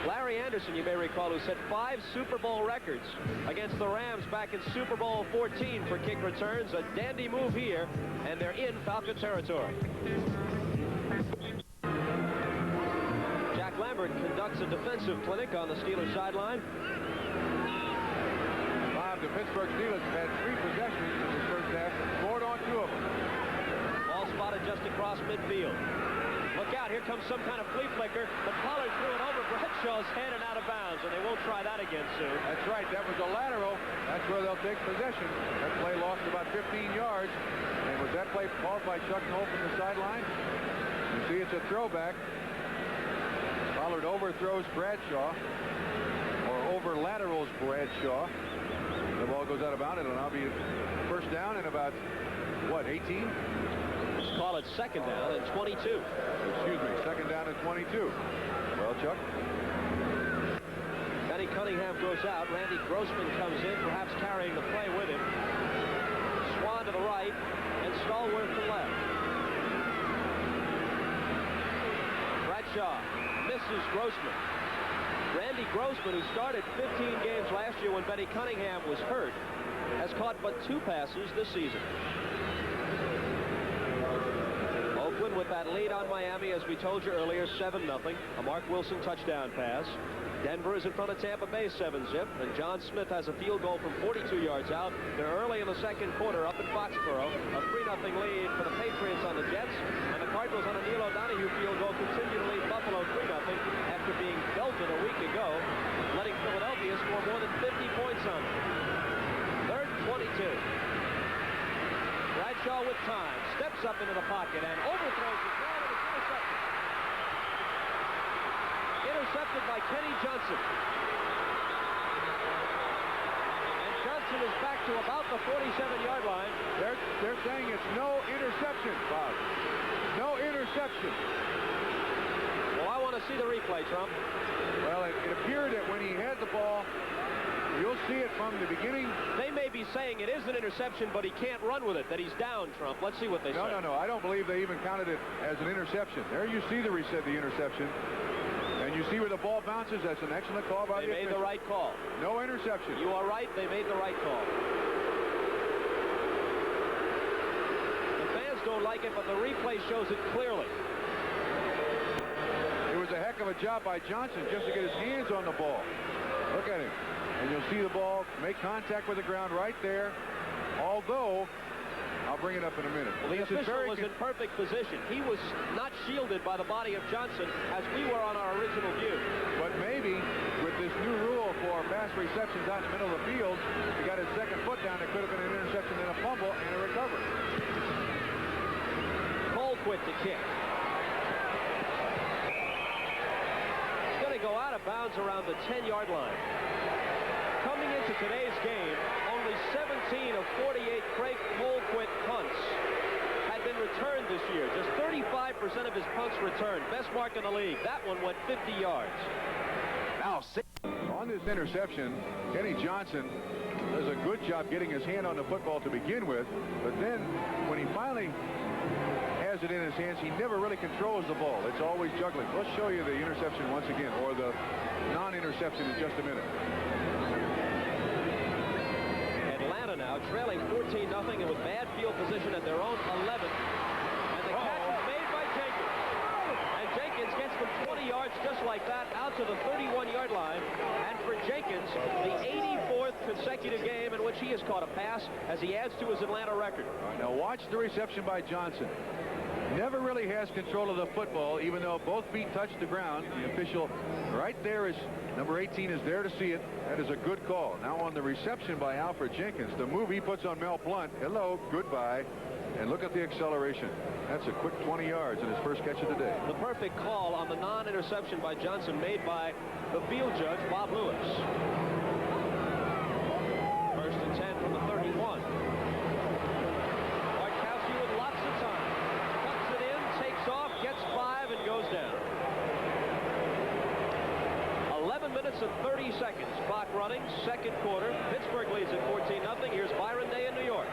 Larry Anderson, you may recall, who set 5 Super Bowl records against the Rams back in Super Bowl 14 for kick returns. A dandy move here, and they're in Falcon territory. Lambert conducts a defensive clinic on the Steelers sideline. The Pittsburgh Steelers have had 3 possessions in this first half, scored on 2 of them. Ball spotted just across midfield. Look out, here comes some kind of flea flicker, but Pollard threw it over Bradshaw's head and out of bounds, and they won't try that again soon. That's right, that was a lateral. That's where they'll take possession. That play lost about 15 yards, and was that play called by Chuck Noll from the sideline? You see it's a throwback. Pollard overthrows Bradshaw, or over laterals Bradshaw. The ball goes out of bounds. It'll now be first down in about, what, 18? Let's call it second down and 22. Excuse me, second down and 22. Well, Chuck. Benny Cunningham goes out. Randy Grossman comes in, perhaps carrying the play with him. Swan to the right, and Stallworth to left. Bradshaw misses Grossman. Randy Grossman, who started 15 games last year when Benny Cunningham was hurt, has caught but 2 passes this season. Oakland with that lead on Miami, as we told you earlier, 7-0. A Mark Wilson touchdown pass. Denver is in front of Tampa Bay 7-zip, and John Smith has a field goal from 42 yards out. They're early in the second quarter up in Foxborough. A 3-0 lead for the Patriots on the Jets, and the Cardinals on a Neil O'Donoghue field goal continue to lead Buffalo 3-0 after being belted a week ago, letting Philadelphia score more than 50 points on them. Third 22. Bradshaw with time, steps up into the pocket and overthrows the ball, and it's intercepted. Intercepted by Kenny Johnson. And Johnson is back to about the 47-yard line. They're saying it's no interception, Bob. No interception. Well, I want to see the replay, Trump. Well, it appeared that when he had the ball, you'll see it from the beginning. They may be saying it is an interception, but he can't run with it, that he's down, Trump. Let's see what they say. No. I don't believe they even counted it as an interception. There you see the interception. And you see where the ball bounces. That's an excellent call by the official. They made the right call. No interception. You are right. They made the right call. The fans don't like it, but the replay shows it clearly. It was a heck of a job by Johnson just to get his hands on the ball. Look at him. And you'll see the ball make contact with the ground right there. Although, I'll bring it up in a minute. Well, the official was in perfect position. He was not shielded by the body of Johnson as we were on our original view. But maybe with this new rule for pass receptions out in the middle of the field, he got his second foot down. It could have been an interception and a fumble and a recovery. Colquitt to kick. It's going to go out of bounds around the 10-yard line. Coming into today's game, only 17 of 48 Craig Colquitt punts had been returned this year. Just 35% of his punts returned. Best mark in the league. That one went 50 yards. Now, on On this interception, Kenny Johnson does a good job getting his hand on the football to begin with, but then when he finally has it in his hands, he never really controls the ball. It's always juggling. Let's show you the interception once again, or the non-interception in just a minute. Atlanta now trailing 14-0 and with bad field position at their own 11. And the catch is made by Jenkins. And Jenkins gets them 20 yards just like that out to the 31-yard line. And for Jenkins, the 84th consecutive game in which he has caught a pass as he adds to his Atlanta record. All right, now watch the reception by Johnson. Never really has control of the football, even though both feet touch the ground. The official right there is number 18 is there to see it. That is a good call. Now on the reception by Alfred Jenkins, the move he puts on Mel Blount. Hello, goodbye. And look at the acceleration. That's a quick 20 yards in his first catch of the day. The perfect call on the non-interception by Johnson made by the field judge, Bob Lewis. First and 10 from the 31. Bartkowski with lots of time. Cuts it in, takes off, gets 5, and goes down. 11 minutes and 30 seconds. Clock running, second quarter. Pittsburgh leads at 14-0. Here's Byron Day in New York.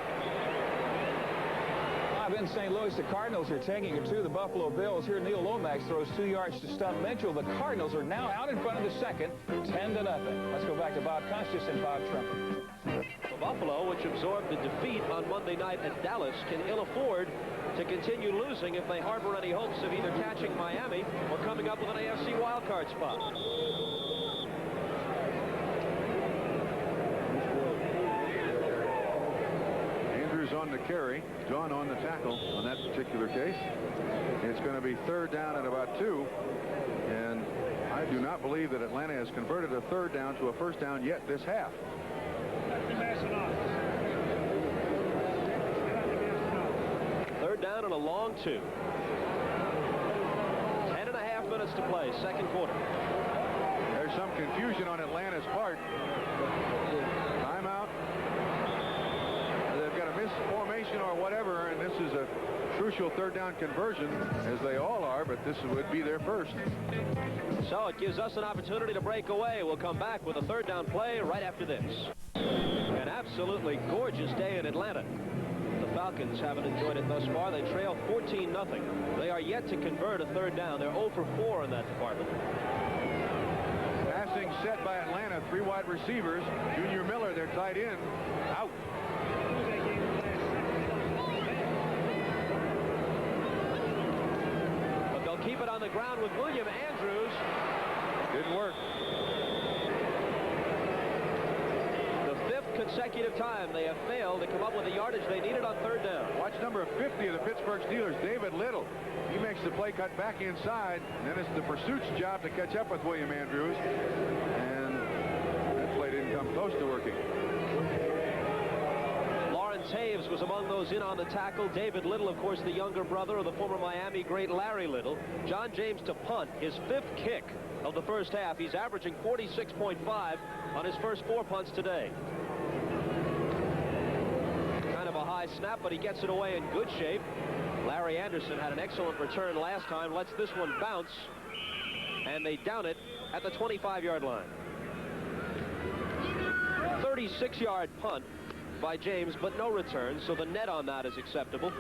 In St. Louis, the Cardinals are taking it to the Buffalo Bills. Here, Neil Lomax throws 2 yards to stump Mitchell. The Cardinals are now out in front of the second, 10-0. Let's go back to Bob Costas and Bob Trump. Buffalo, which absorbed the defeat on Monday night at Dallas, can ill afford to continue losing if they harbor any hopes of either catching Miami or coming up with an AFC wildcard spot. On the carry, John on the tackle on that particular case. It's going to be third down at about 2, and I do not believe that Atlanta has converted a third down to a first down yet this half. Third down and a long 2. 10.5 minutes to play, second quarter. There's some confusion on Atlanta's part. Timeout. They've got a misformation or whatever, and this is a crucial third down conversion, as they all are, but this would be their first. So it gives us an opportunity to break away. We'll come back with a third down play right after this. An absolutely gorgeous day in Atlanta. The Falcons haven't enjoyed it thus far. They trail 14-0. They are yet to convert a third down. They're 0 for 4 in that department. Passing set by Atlanta, 3 wide receivers. Junior Miller, their tight end, out. But they'll keep it on the ground with William Andrews. Didn't work. The 5th consecutive time they have failed to come up with the yardage they needed on third down. Watch number 50 of the Pittsburgh Steelers, David Little. He makes the play cut back inside, and then it's the pursuit's job to catch up with William Andrews. And that play didn't come close to working. Lawrence Haves was among those in on the tackle. David Little, of course, the younger brother of the former Miami great Larry Little. John James to punt, his 5th kick of the first half. He's averaging 46.5 on his first 4 punts today. Kind of a high snap, but he gets it away in good shape. Larry Anderson had an excellent return last time. Lets this one bounce, and they down it at the 25-yard line. 36-yard punt by James, but no return, so the net on that is acceptable.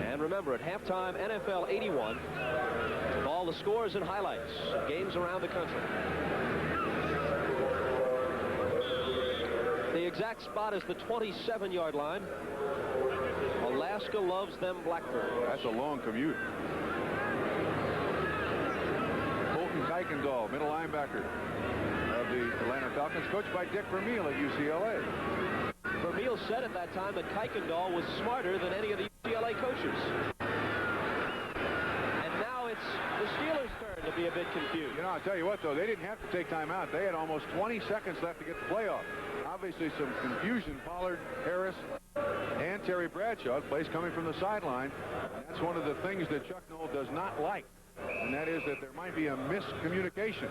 And remember, at halftime, NFL 81, all the scores and highlights of games around the country. The exact spot is the 27-yard line. Alaska loves them Blackbirds. That's a long commute. Colton Kuykendall, middle linebacker of the Atlanta Falcons, coached by Dick Vermeil at UCLA. Vermeil said at that time that Kuykendall was smarter than any of the UCLA coaches. And now it's the Steelers' turn to be a bit confused. You know, I'll tell you what, though, they didn't have to take time out. They had almost 20 seconds left to get the play off. Obviously some confusion. Pollard, Harris, and Terry Bradshaw, plays coming from the sideline. That's one of the things that Chuck Noll does not like, and that is that there might be a miscommunication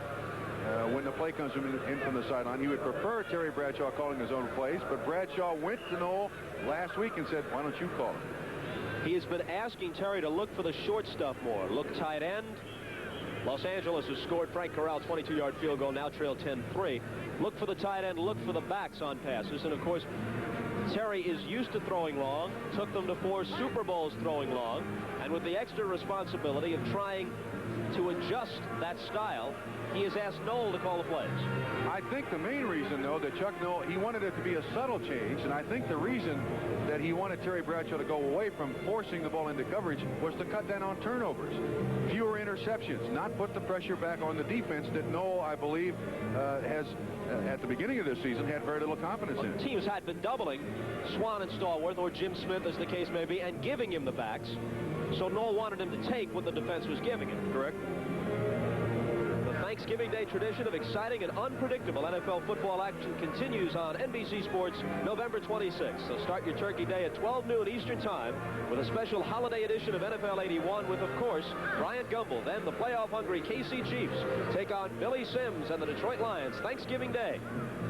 when the play comes in from the sideline. He would prefer Terry Bradshaw calling his own plays, but Bradshaw went to Noll last week and said, why don't you call it? He has been asking Terry to look for the short stuff more. Look tight end, Los Angeles has scored. Frank Corral, 22-yard field goal, now trail 10-3. Look for the tight end, look for the backs on passes. And, of course, Terry is used to throwing long, took them to 4 Super Bowls throwing long, and with the extra responsibility of trying to adjust that style, he has asked Noel to call the plays. I think the main reason, though, that Chuck Noll, he wanted it to be a subtle change, and I think the reason that he wanted Terry Bradshaw to go away from forcing the ball into coverage was to cut down on turnovers, fewer interceptions, not put the pressure back on the defense that Noel, I believe, has, at the beginning of this season, had very little confidence in. Teams had been doubling Swan and Stallworth, or Jim Smith, as the case may be, and giving him the backs. So Noel wanted him to take what the defense was giving him. Correct. The Thanksgiving Day tradition of exciting and unpredictable NFL football action continues on NBC Sports November 26th. So start your turkey day at 12 noon Eastern Time with a special holiday edition of NFL 81 with, of course, Bryant Gumbel. Then the playoff-hungry KC Chiefs take on Billy Sims and the Detroit Lions Thanksgiving Day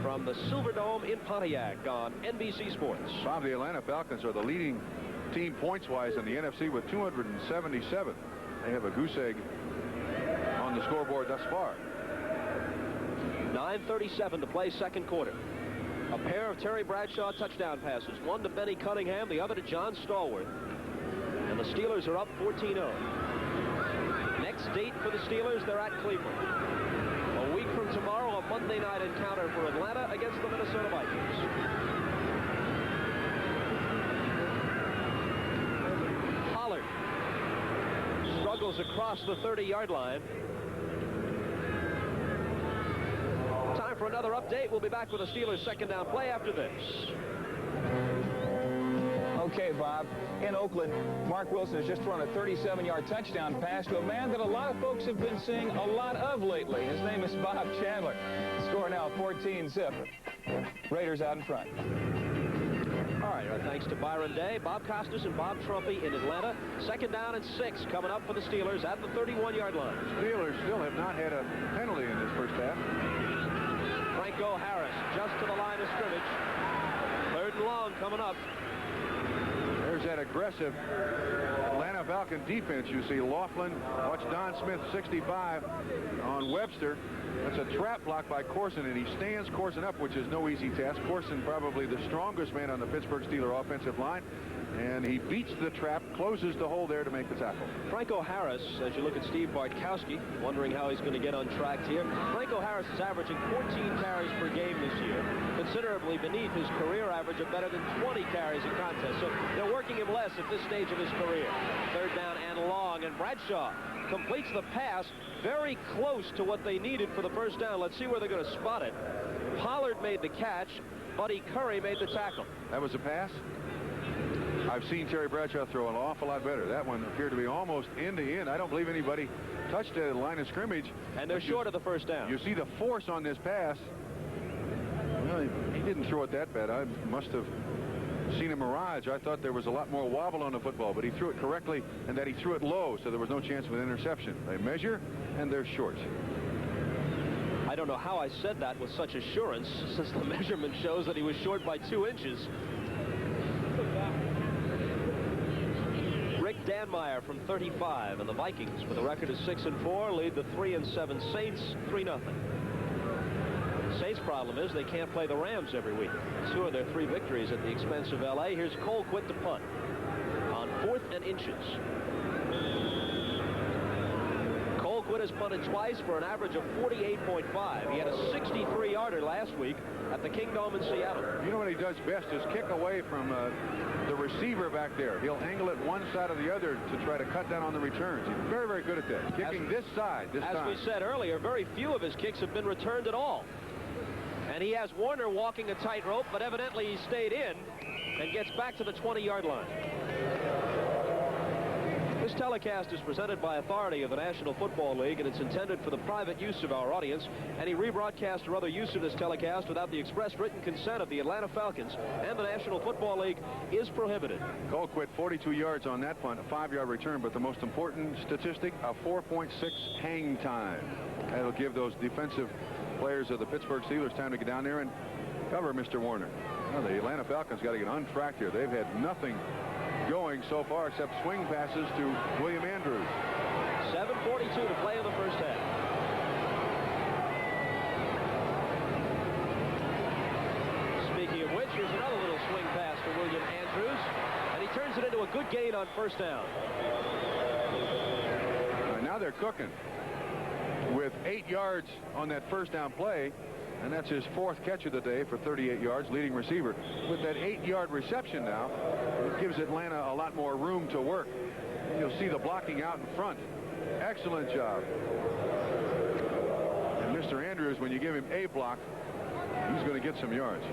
from the Silverdome in Pontiac on NBC Sports. Bob, the Atlanta Falcons are the leading team points-wise in the NFC with 277. They have a goose egg on the scoreboard thus far. 9:37 to play second quarter. A pair of Terry Bradshaw touchdown passes, one to Benny Cunningham, the other to John Stallworth. And the Steelers are up 14-0. Next date for the Steelers, they're at Cleveland. A week from tomorrow, a Monday night encounter for Atlanta against the Minnesota Vikings. Struggles across the 30-yard line. Time for another update. We'll be back with a Steelers second down play after this. Okay, Bob. In Oakland, Mark Wilson has just run a 37-yard touchdown pass to a man that a lot of folks have been seeing a lot of lately. His name is Bob Chandler. The score now 14-zip. Raiders out in front. All right, thanks to Byron Day, Bob Costas, and Bob Trumpy in Atlanta. Second down and 6 coming up for the Steelers at the 31-yard line. Steelers still have not had a penalty in this first half. Franco Harris just to the line of scrimmage. Third and long coming up. There's that aggressive Atlanta Falcon defense. You see Laughlin, watch Don Smith, 65 on Webster. That's a trap block by Corson, and he stands Corson up, which is no easy task. Corson probably the strongest man on the Pittsburgh Steelers offensive line, and he beats the trap, closes the hole there to make the tackle. Franco Harris, as you look at Steve Bartkowski, wondering how he's going to get on track here. Franco Harris is averaging 14 carries per game this year, considerably beneath his career average of better than 20 carries in contests. So they're working him less at this stage of his career. Third down and long, and Bradshaw completes the pass very close to what they needed for the first down. Let's see where they're going to spot it. Pollard made the catch. Buddy Curry made the tackle. That was a pass? I've seen Terry Bradshaw throw an awful lot better. That one appeared to be almost end to end. I don't believe anybody touched the line of scrimmage. And they're short of the first down. You see the force on this pass. Well, he didn't throw it that bad. I must have seen a mirage. I thought there was a lot more wobble on the football, but he threw it correctly, and that he threw it low, so there was no chance of an interception. They measure, and they're short. I don't know how I said that with such assurance, since the measurement shows that he was short by 2 inches. Rick Danmeyer from 35, and the Vikings, with a record of 6-4, lead the 3-7 Saints 3-0. Saints' problem is they can't play the Rams every week. 2 of their 3 victories at the expense of L.A. Here's Colquitt to punt on 4th and inches. Colquitt has punted twice for an average of 48.5. He had a 63-yarder last week at the Kingdome in Seattle. You know what he does best is kick away from the receiver back there. He'll angle it one side or the other to try to cut down on the returns. He's very, very good at that. Kicking this side this time. As we said earlier, very few of his kicks have been returned at all. And he has Warner walking a tightrope, but evidently he stayed in and gets back to the 20-yard line. This telecast is presented by authority of the National Football League, and it's intended for the private use of our audience. Any rebroadcast or other use of this telecast without the express written consent of the Atlanta Falcons and the National Football League is prohibited. Colquitt 42 yards on that punt, a 5-yard return, but the most important statistic, a 4.6 hang time. That'll give those defensive players of the Pittsburgh Steelers time to get down there and cover Mr. Warner. Well, the Atlanta Falcons got to get on track here. They've had nothing going so far except swing passes to William Andrews. 7:14 2:22 to play in the first half. Speaking of which, here's another little swing pass to William Andrews, and he turns it into a good gain on first down. Now they're cooking with 8 yards on that first down play, and that's his 4th catch of the day for 38 yards, leading receiver. With that 8-yard reception now, it gives Atlanta a lot more room to work. You'll see the blocking out in front. Excellent job. And Mr. Andrews, when you give him a block, he's going to get some yards.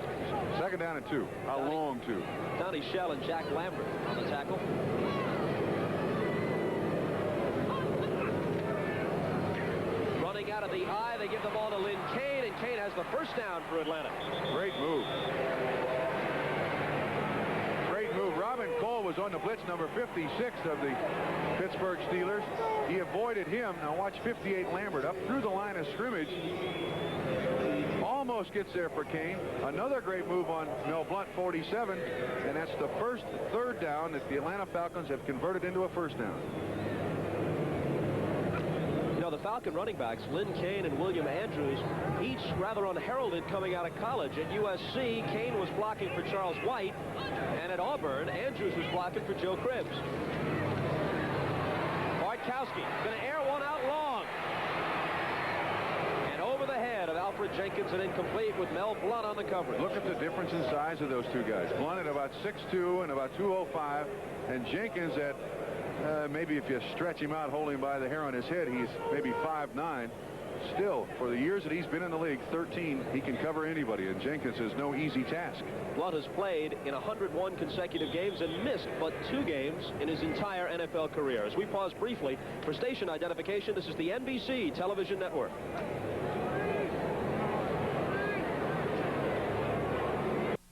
Second down and 2. A long 2. Donnie Shell and Jack Lambert on the tackle. Running out of the eye, they give the ball to Lynn Kane, and Kane has the first down for Atlanta. Great move. Great move. Robin Cole was on the blitz, number 56 of the Pittsburgh Steelers. He avoided him. Now watch 58 Lambert up through the line of scrimmage. Almost gets there for Kane. Another great move on Mel Blount, 47, and that's the first third down that the Atlanta Falcons have converted into a first down. You know, the Falcon running backs, Lynn Kane and William Andrews, each rather unheralded coming out of college. At USC, Kane was blocking for Charles White, and at Auburn, Andrews was blocking for Joe Cribbs. Bartkowski going to air one out long. And over the head of Alfred Jenkins and incomplete with Mel Blount on the coverage. Look at the difference in size of those two guys. Blount at about 6'2" and about 205, and Jenkins at maybe if you stretch him out, hold him by the hair on his head, he's maybe 5'9". Still, for the years that he's been in the league, 13, he can cover anybody, and Jenkins is no easy task. Blount has played in 101 consecutive games and missed but 2 games in his entire NFL career. As we pause briefly for station identification, this is the NBC television network.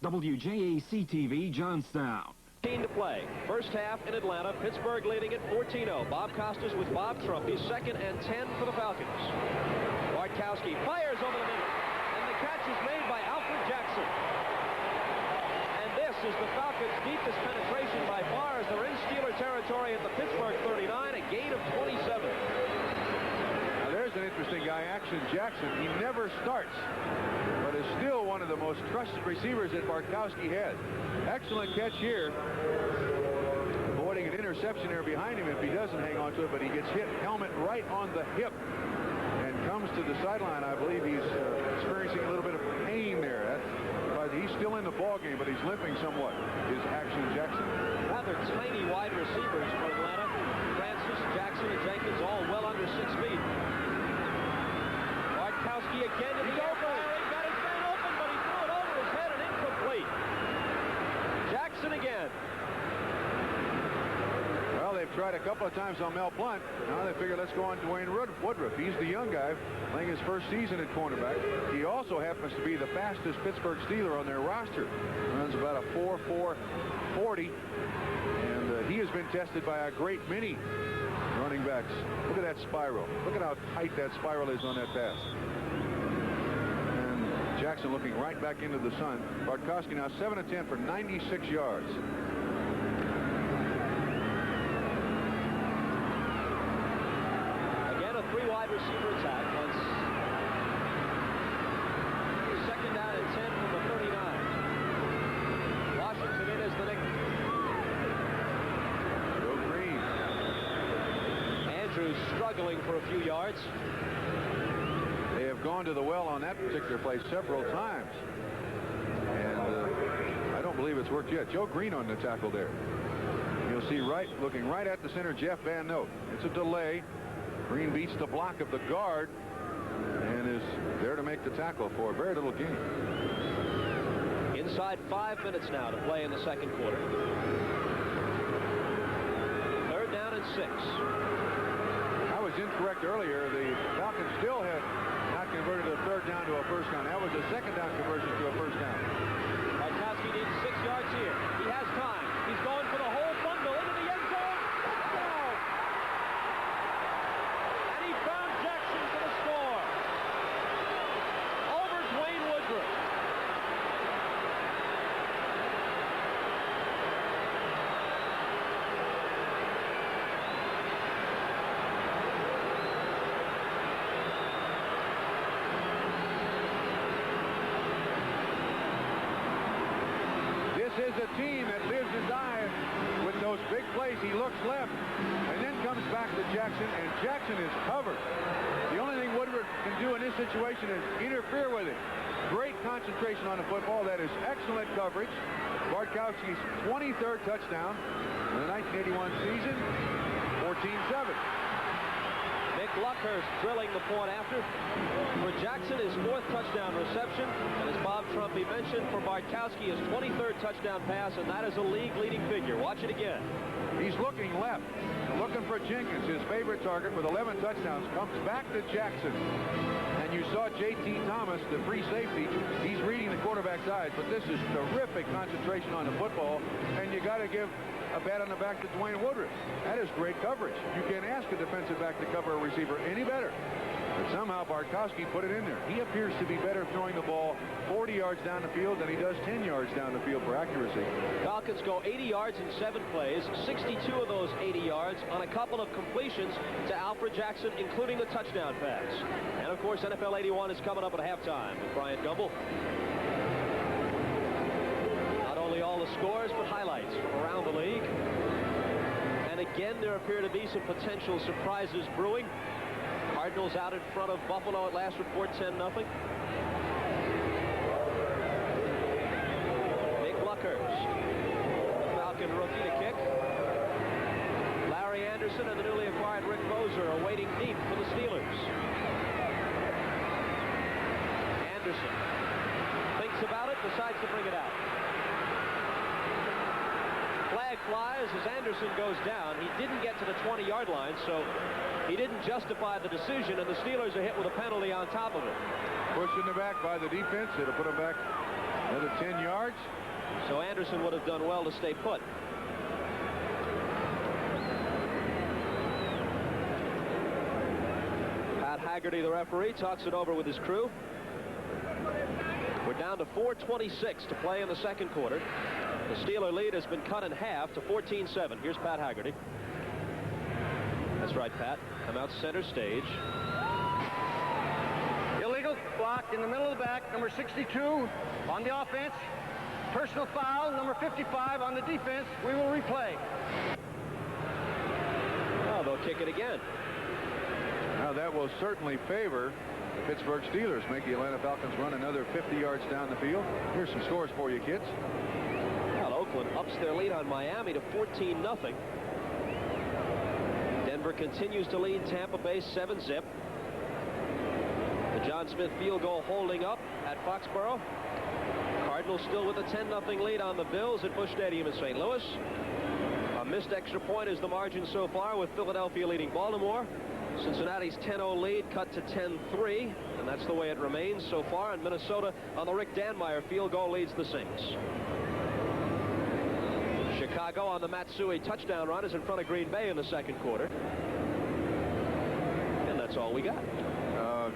WJAC-TV, Johnstown. To play. First half in Atlanta, Pittsburgh leading at 14-0. Bob Costas with Bob Trumpy, 2nd and 10 for the Falcons. Bartkowski fires over the middle, and the catch is made by Alfred Jackson. And this is the Falcons' deepest penetration by far as they're in Steeler territory at the Pittsburgh 39, a gain of 27. Now there's an interesting guy, Action Jackson. He never starts, but is still one of the most trusted receivers that Bartkowski had. Excellent catch here. Avoiding an interception there behind him if he doesn't hang on to it, but he gets hit helmet right on the hip and comes to the sideline. I believe he's experiencing a little bit of pain there. He's still in the ball game, but he's limping somewhat. Is Action Jackson. Rather tiny wide receivers for Atlanta. Francis, Jackson, and Jenkins all well under 6 feet. Bartkowski again to the open. He got his man open, but he threw it over his head and incomplete. Jackson again. Well, they've tried a couple of times on Mel Blount. Now they figure let's go on Dwayne Woodruff. He's the young guy playing his first season at cornerback. He also happens to be the fastest Pittsburgh Steeler on their roster. Runs about a 4.4 40, and he has been tested by a great many running backs. Look at that spiral. Look at how tight that spiral is on that pass. And Jackson looking right back into the sun. Bartkowski now 7 of 10 for 96 yards. Again, a 3-wide receiver attack. Once 2nd down and 10 from the 39. Washington in as the nickel. Joe Green. Andrews struggling for a few yards. They have gone to the well on that particular play several times. And I don't believe it's worked yet. Joe Green on the tackle there. You'll see looking right at the center, Jeff Van Note. It's a delay. Green beats the block of the guard and is there to make the tackle for a very little gain. Inside 5 minutes now to play in the second quarter. 3rd down and 6. I was incorrect earlier. The Falcons still had not converted a 3rd down to a 1st down. That was a 2nd down conversion to a 1st down. Bartkowski needs 6 yards here. He has time. He's going for the whole bundle into the end zone. Touchdown! And he found Jackson for the score. Over Dwayne Woodruff. team that lives and dies with those big plays. He looks left and then comes back to Jackson, and Jackson is covered. The only thing Woodward can do in this situation is interfere with it. Great concentration on the football. That is excellent coverage. Bartkowski's 23rd touchdown in the 1981 season, 14-7. Mick Luckhurst drilling the point after. For Jackson, his 4th touchdown reception. And as Bob Trumpy mentioned, for Bartkowski, his 23rd touchdown pass, and that is a league-leading figure. Watch it again. He's looking left, looking for Jenkins, his favorite target with 11 touchdowns, comes back to Jackson. And you saw J.T. Thomas, the free safety. He's reading the quarterback's eyes, but this is terrific concentration on the football, and you got to give a pat on the back to Dwayne Woodruff. That is great coverage. You can't ask a defensive back to cover a receiver any better. But somehow Bartkowski put it in there. He appears to be better throwing the ball 40 yards down the field than he does 10 yards down the field for accuracy. Falcons go 80 yards in 7 plays, 62 of those 80 yards on a couple of completions to Alfred Jackson, including the touchdown pass. And of course, NFL 81 is coming up at halftime with Bryant Gumbel. Not only all the scores, but highlights from around the league. And again, there appear to be some potential surprises brewing. Cardinals out in front of Buffalo at last report 10-0. Mick Luckhurst, the Falcon rookie to kick. Larry Anderson and the newly acquired Rick Moser are waiting deep for the Steelers. Anderson thinks about it, decides to bring it out. Flag flies as Anderson goes down. He didn't get to the 20-yard line, so he didn't justify the decision, and the Steelers are hit with a penalty on top of it. Pushed in the back by the defense. It'll put him back another 10 yards. So Anderson would have done well to stay put. Pat Haggerty, the referee, talks it over with his crew. We're down to 4:26 to play in the second quarter. The Steeler lead has been cut in half to 14-7. Here's Pat Haggerty. That's right, Pat. Come out center stage. Illegal block in the middle of the back, number 62 on the offense. Personal foul, number 55 on the defense. We will replay. Oh, they'll kick it again. Now that will certainly favor the Pittsburgh Steelers. Make the Atlanta Falcons run another 50 yards down the field. Here's some scores for you, kids. Well, Oakland ups their lead on Miami to 14-0. Denver continues to lead Tampa Bay 7-zip. The John Smith field goal holding up at Foxborough. Cardinals still with a 10-0 lead on the Bills at Busch Stadium in St. Louis. A missed extra point is the margin so far, with Philadelphia leading Baltimore. Cincinnati's 10-0 lead cut to 10-3, and that's the way it remains so far. And Minnesota on the Rick Danmeyer field goal leads the Saints. Chicago on the Matsui touchdown run is in front of Green Bay in the second quarter. And that's all we got.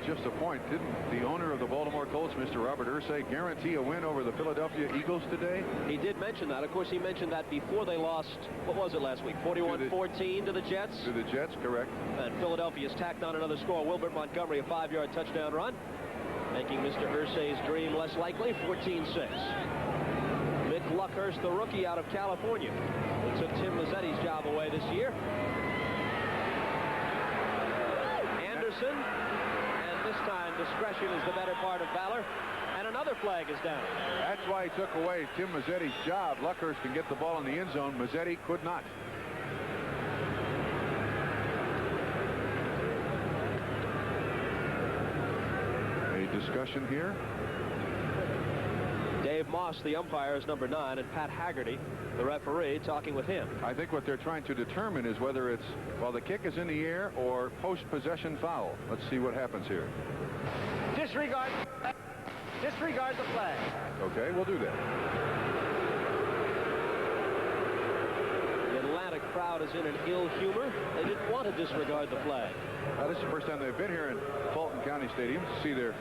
Just a point. Didn't the owner of the Baltimore Colts, Mr. Robert Irsay, guarantee a win over the Philadelphia Eagles today? He did mention that. Of course, he mentioned that before they lost, what was it last week, 41-14 to the Jets? To the Jets, correct. And Philadelphia's tacked on another score. Wilbert Montgomery, a 5-yard touchdown run, making Mr. Irsay's dream less likely, 14-6. Mick Luckhurst, the rookie out of California, who took Tim Mazzetti's job away this year. Anderson, and this time discretion is the better part of valor, and another flag is down. That's why he took away Tim Mazzetti's job. Luckhurst can get the ball in the end zone. Mazzetti could not. A discussion here. Dave Moss, the umpire, is number 9, and Pat Haggerty, the referee, talking with him. I think what they're trying to determine is whether it's while the kick is in the air or post-possession foul. Let's see what happens here. Disregard the flag. Okay, we'll do that. The Atlanta crowd is in an ill humor. They didn't want to disregard the flag. This is the first time they've been here in Fulton County Stadium to see their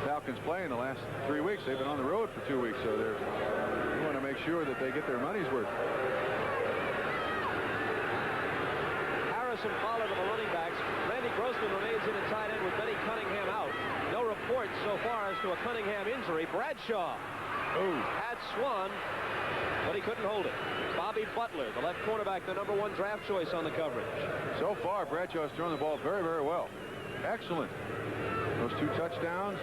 Falcons play in the last 3 weeks. They've been on the road for 2 weeks, so they want to make sure that they get their money's worth. Harrison Pollard of the running backs. Randy Grossman remains in at tight end with Benny Cunningham out. No reports so far as to a Cunningham injury. Bradshaw. Oh. Pat Swan but he couldn't hold it. Bobby Butler, the left cornerback, the #1 draft choice on the coverage. So far, Bradshaw's thrown the ball very, very well. Excellent. Those 2 touchdowns,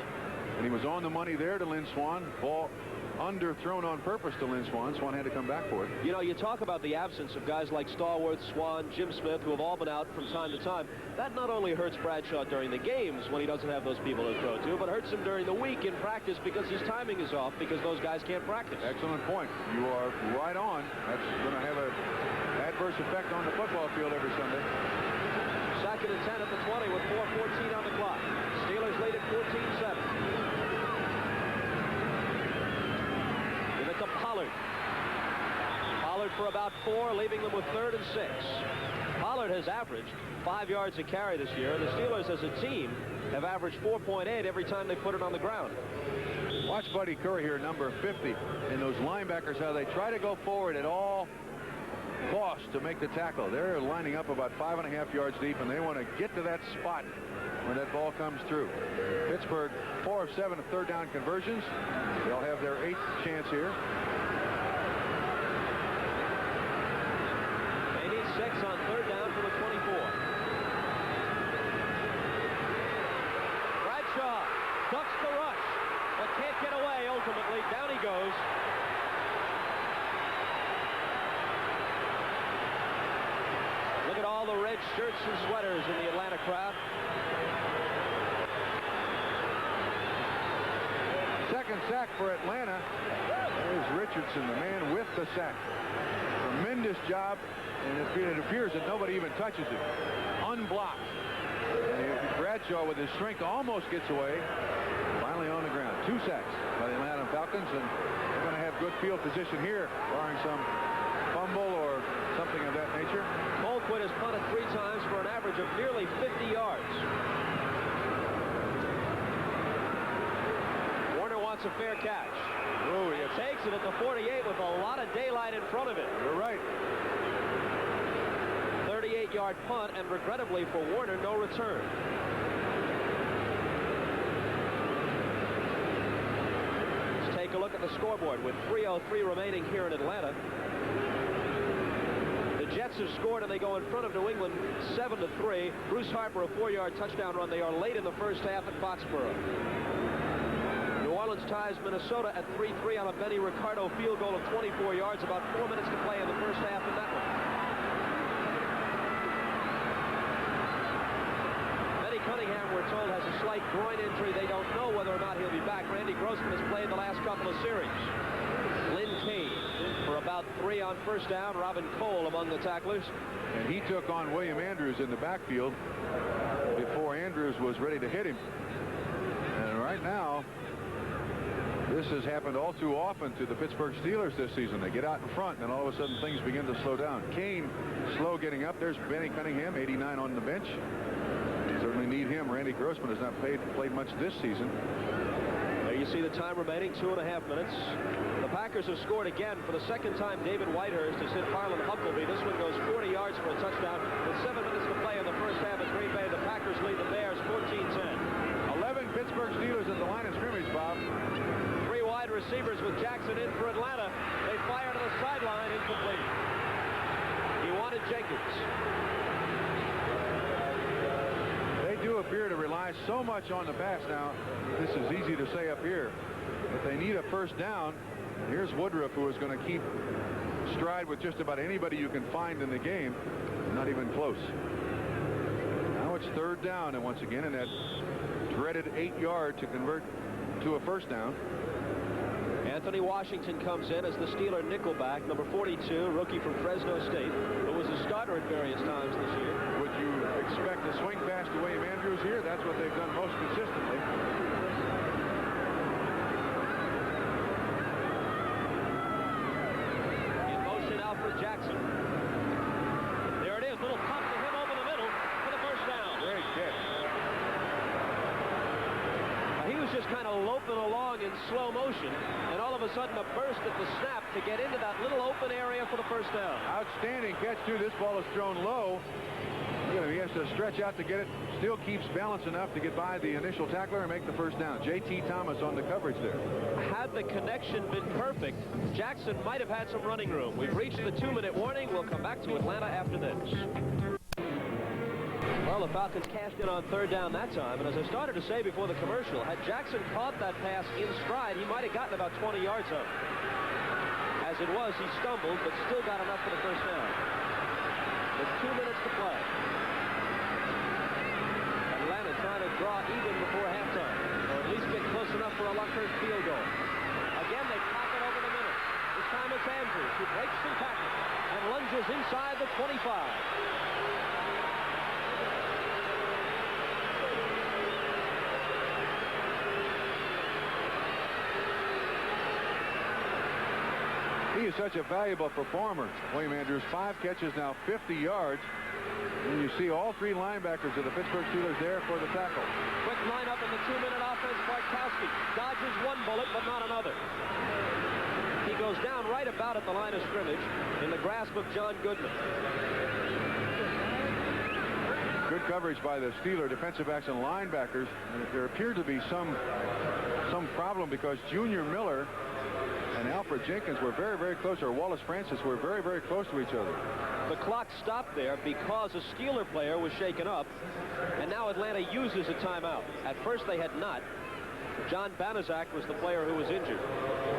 and he was on the money there to Lynn Swann. Ball underthrown on purpose to Lynn Swann. Swann had to come back for it. You know, you talk about the absence of guys like Stallworth, Swann, Jim Smith, who have all been out from time to time. That not only hurts Bradshaw during the games when he doesn't have those people to throw to, but hurts him during the week in practice because his timing is off because those guys can't practice. Excellent point. You are right on. That's going to have an adverse effect on the football field every Sunday. 2nd and 10 at the 20 with 4:14 on the clock. Steelers lead at 14-7. Give it to Pollard. Pollard for about 4, leaving them with 3rd and 6. Pollard has averaged 5 yards a carry this year, and the Steelers as a team have averaged 4.8 every time they put it on the ground. Watch Buddy Curry here, number 50, and those linebackers, how they try to go forward at all costs to make the tackle. They're lining up about 5.5 yards deep, and they want to get to that spot when that ball comes through. Pittsburgh 4 of 7 of 3rd down conversions. They'll have their 8th chance here. They need 6 on 3rd down for the 24. Bradshaw ducks the rush, but can't get away ultimately. Down he goes. Look at all the red shirts and sweaters in the Atlanta crowd. Second sack for Atlanta. There's Richardson, the man with the sack. Tremendous job, and it appears that nobody even touches it. Unblocked. And Bradshaw, with his strength, almost gets away. Finally on the ground. 2 sacks by the Atlanta Falcons, and they're going to have good field position here, barring some fumble or something of that nature. Colquitt has punted 3 times for an average of nearly 50 yards. Warner wants a fair catch. Oh, he Takes it at the 48 with a lot of daylight in front of it. You're right. 38-yard punt, and regrettably for Warner, no return. Let's take a look at the scoreboard with 3:03 remaining here in Atlanta. The Jets have scored, and they go in front of New England 7-3. Bruce Harper, a 4-yard touchdown run. They are late in the first half at Foxborough. New Orleans ties Minnesota at 3-3 on a Benny Ricardo field goal of 24 yards. About 4 minutes to play in the first half in that one. Benny Cunningham, we're told, has a slight groin injury. They don't know whether or not he'll be back. Randy Grossman has played the last couple of series. Lynn Kane for about 3 on first down. Robin Cole among the tacklers. And he took on William Andrews in the backfield before Andrews was ready to hit him. And right now, this has happened all too often to the Pittsburgh Steelers this season. They get out in front, and all of a sudden things begin to slow down. Kane slow getting up. There's Benny Cunningham, 89 on the bench. Certainly need him. Randy Grossman has not played much this season. There you see the time remaining, 2.5 minutes. The Packers have scored again. For the second time, David Whitehurst has hit Harlan Huckleby. This one goes 40 yards for a touchdown. With 7 minutes to play in the first half at Green Bay, the Packers lead the Bears 14-10. 11 Pittsburgh Steelers at the line of scrimmage, Bob. 3 wide receivers with Jackson in for Atlanta. They fire to the sideline, incomplete. He wanted Jenkins. They do appear to rely so much on the pass now. This is easy to say up here. If they need a first down, here's Woodruff, who is going to keep stride with just about anybody you can find in the game. Not even close. Now it's 3rd down, and once again in that dreaded 8-yard to convert to a first down. Anthony Washington comes in as the Steeler nickelback, number 42, rookie from Fresno State, who was a starter at various times this year. Would you expect a swing pass to William Andrews here? That's what they've done most consistently. In motion, Alfred Jackson. There it is, little pop to him over the middle for the first down. Great catch. He was just kind of loping along in slow motion, and all of a sudden a burst at the snap to get into that little open area for the first down. Outstanding catch, too. This ball is thrown low. Look at him. He has to stretch out to get it. Still keeps balance enough to get by the initial tackler and make the first down. J.T. Thomas on the coverage there. Had the connection been perfect, Jackson might have had some running room. We've reached the 2-minute warning. We'll come back to Atlanta after this. Well, the Falcons cashed in on third down that time, and as I started to say before the commercial, had Jackson caught that pass in stride, he might have gotten about 20 yards of it. As it was, he stumbled, but still got enough for the first down. With 2 minutes to play. Atlanta trying to draw even before halftime, or at least get close enough for a Luckhurst field goal. Again, they pop it over the middle. This time it's Andrews, who breaks through tackle and lunges inside the 25. He is such a valuable performer, William Andrews. 5 catches, now 50 yards. And you see all 3 linebackers of the Pittsburgh Steelers there for the tackle. Quick lineup in the 2-minute offense. Bartkowski dodges one bullet, but not another. He goes down right about at the line of scrimmage in the grasp of John Goodman. Good coverage by the Steeler defensive backs and linebackers. And there appeared to be some problem because Junior Miller and Alfred Jenkins were very, very close, or Wallace Francis were very, very close to each other. The clock stopped there because a Steeler player was shaken up, and now Atlanta uses a timeout. At first they had not. John Banaszak was the player who was injured.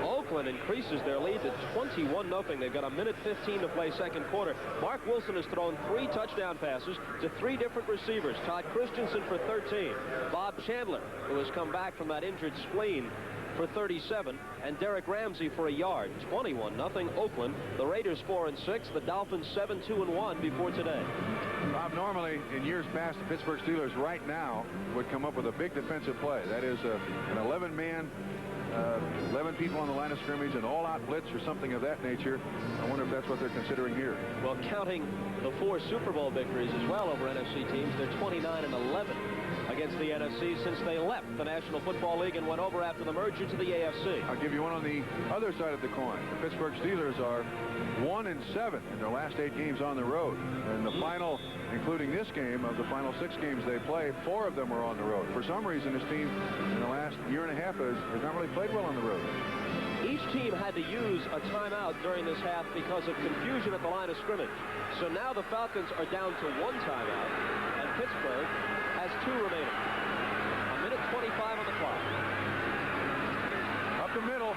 Oakland increases their lead to 21-0. They've got a minute 15 to play second quarter. Mark Wilson has thrown 3 touchdown passes to 3 different receivers. Todd Christensen for 13. Bob Chandler, who has come back from that injured spleen, for 37, and Derek Ramsey for a yard. 21-0 Oakland. The Raiders 4-6. The Dolphins 7-2-1 before today. Bob, normally in years past, the Pittsburgh Steelers right now would come up with a big defensive play. That is an 11-man, 11 people on the line of scrimmage, an all-out blitz or something of that nature. I wonder if that's what they're considering here. Well, counting the 4 Super Bowl victories as well over NFC teams, they're 29-11 against the NFC since they left the National Football League and went over after the merger to the AFC. I'll give you one on the other side of the coin. The Pittsburgh Steelers are 1-7 in their last 8 games on the road. And the final, including this game, of the final 6 games they play, 4 of them are on the road. For some reason, this team in the last year and a half has not really played well on the road. Each team had to use a timeout during this half because of confusion at the line of scrimmage. So now the Falcons are down to 1 timeout, and Pittsburgh has 2 remaining. A minute 25 on the clock. Up the middle.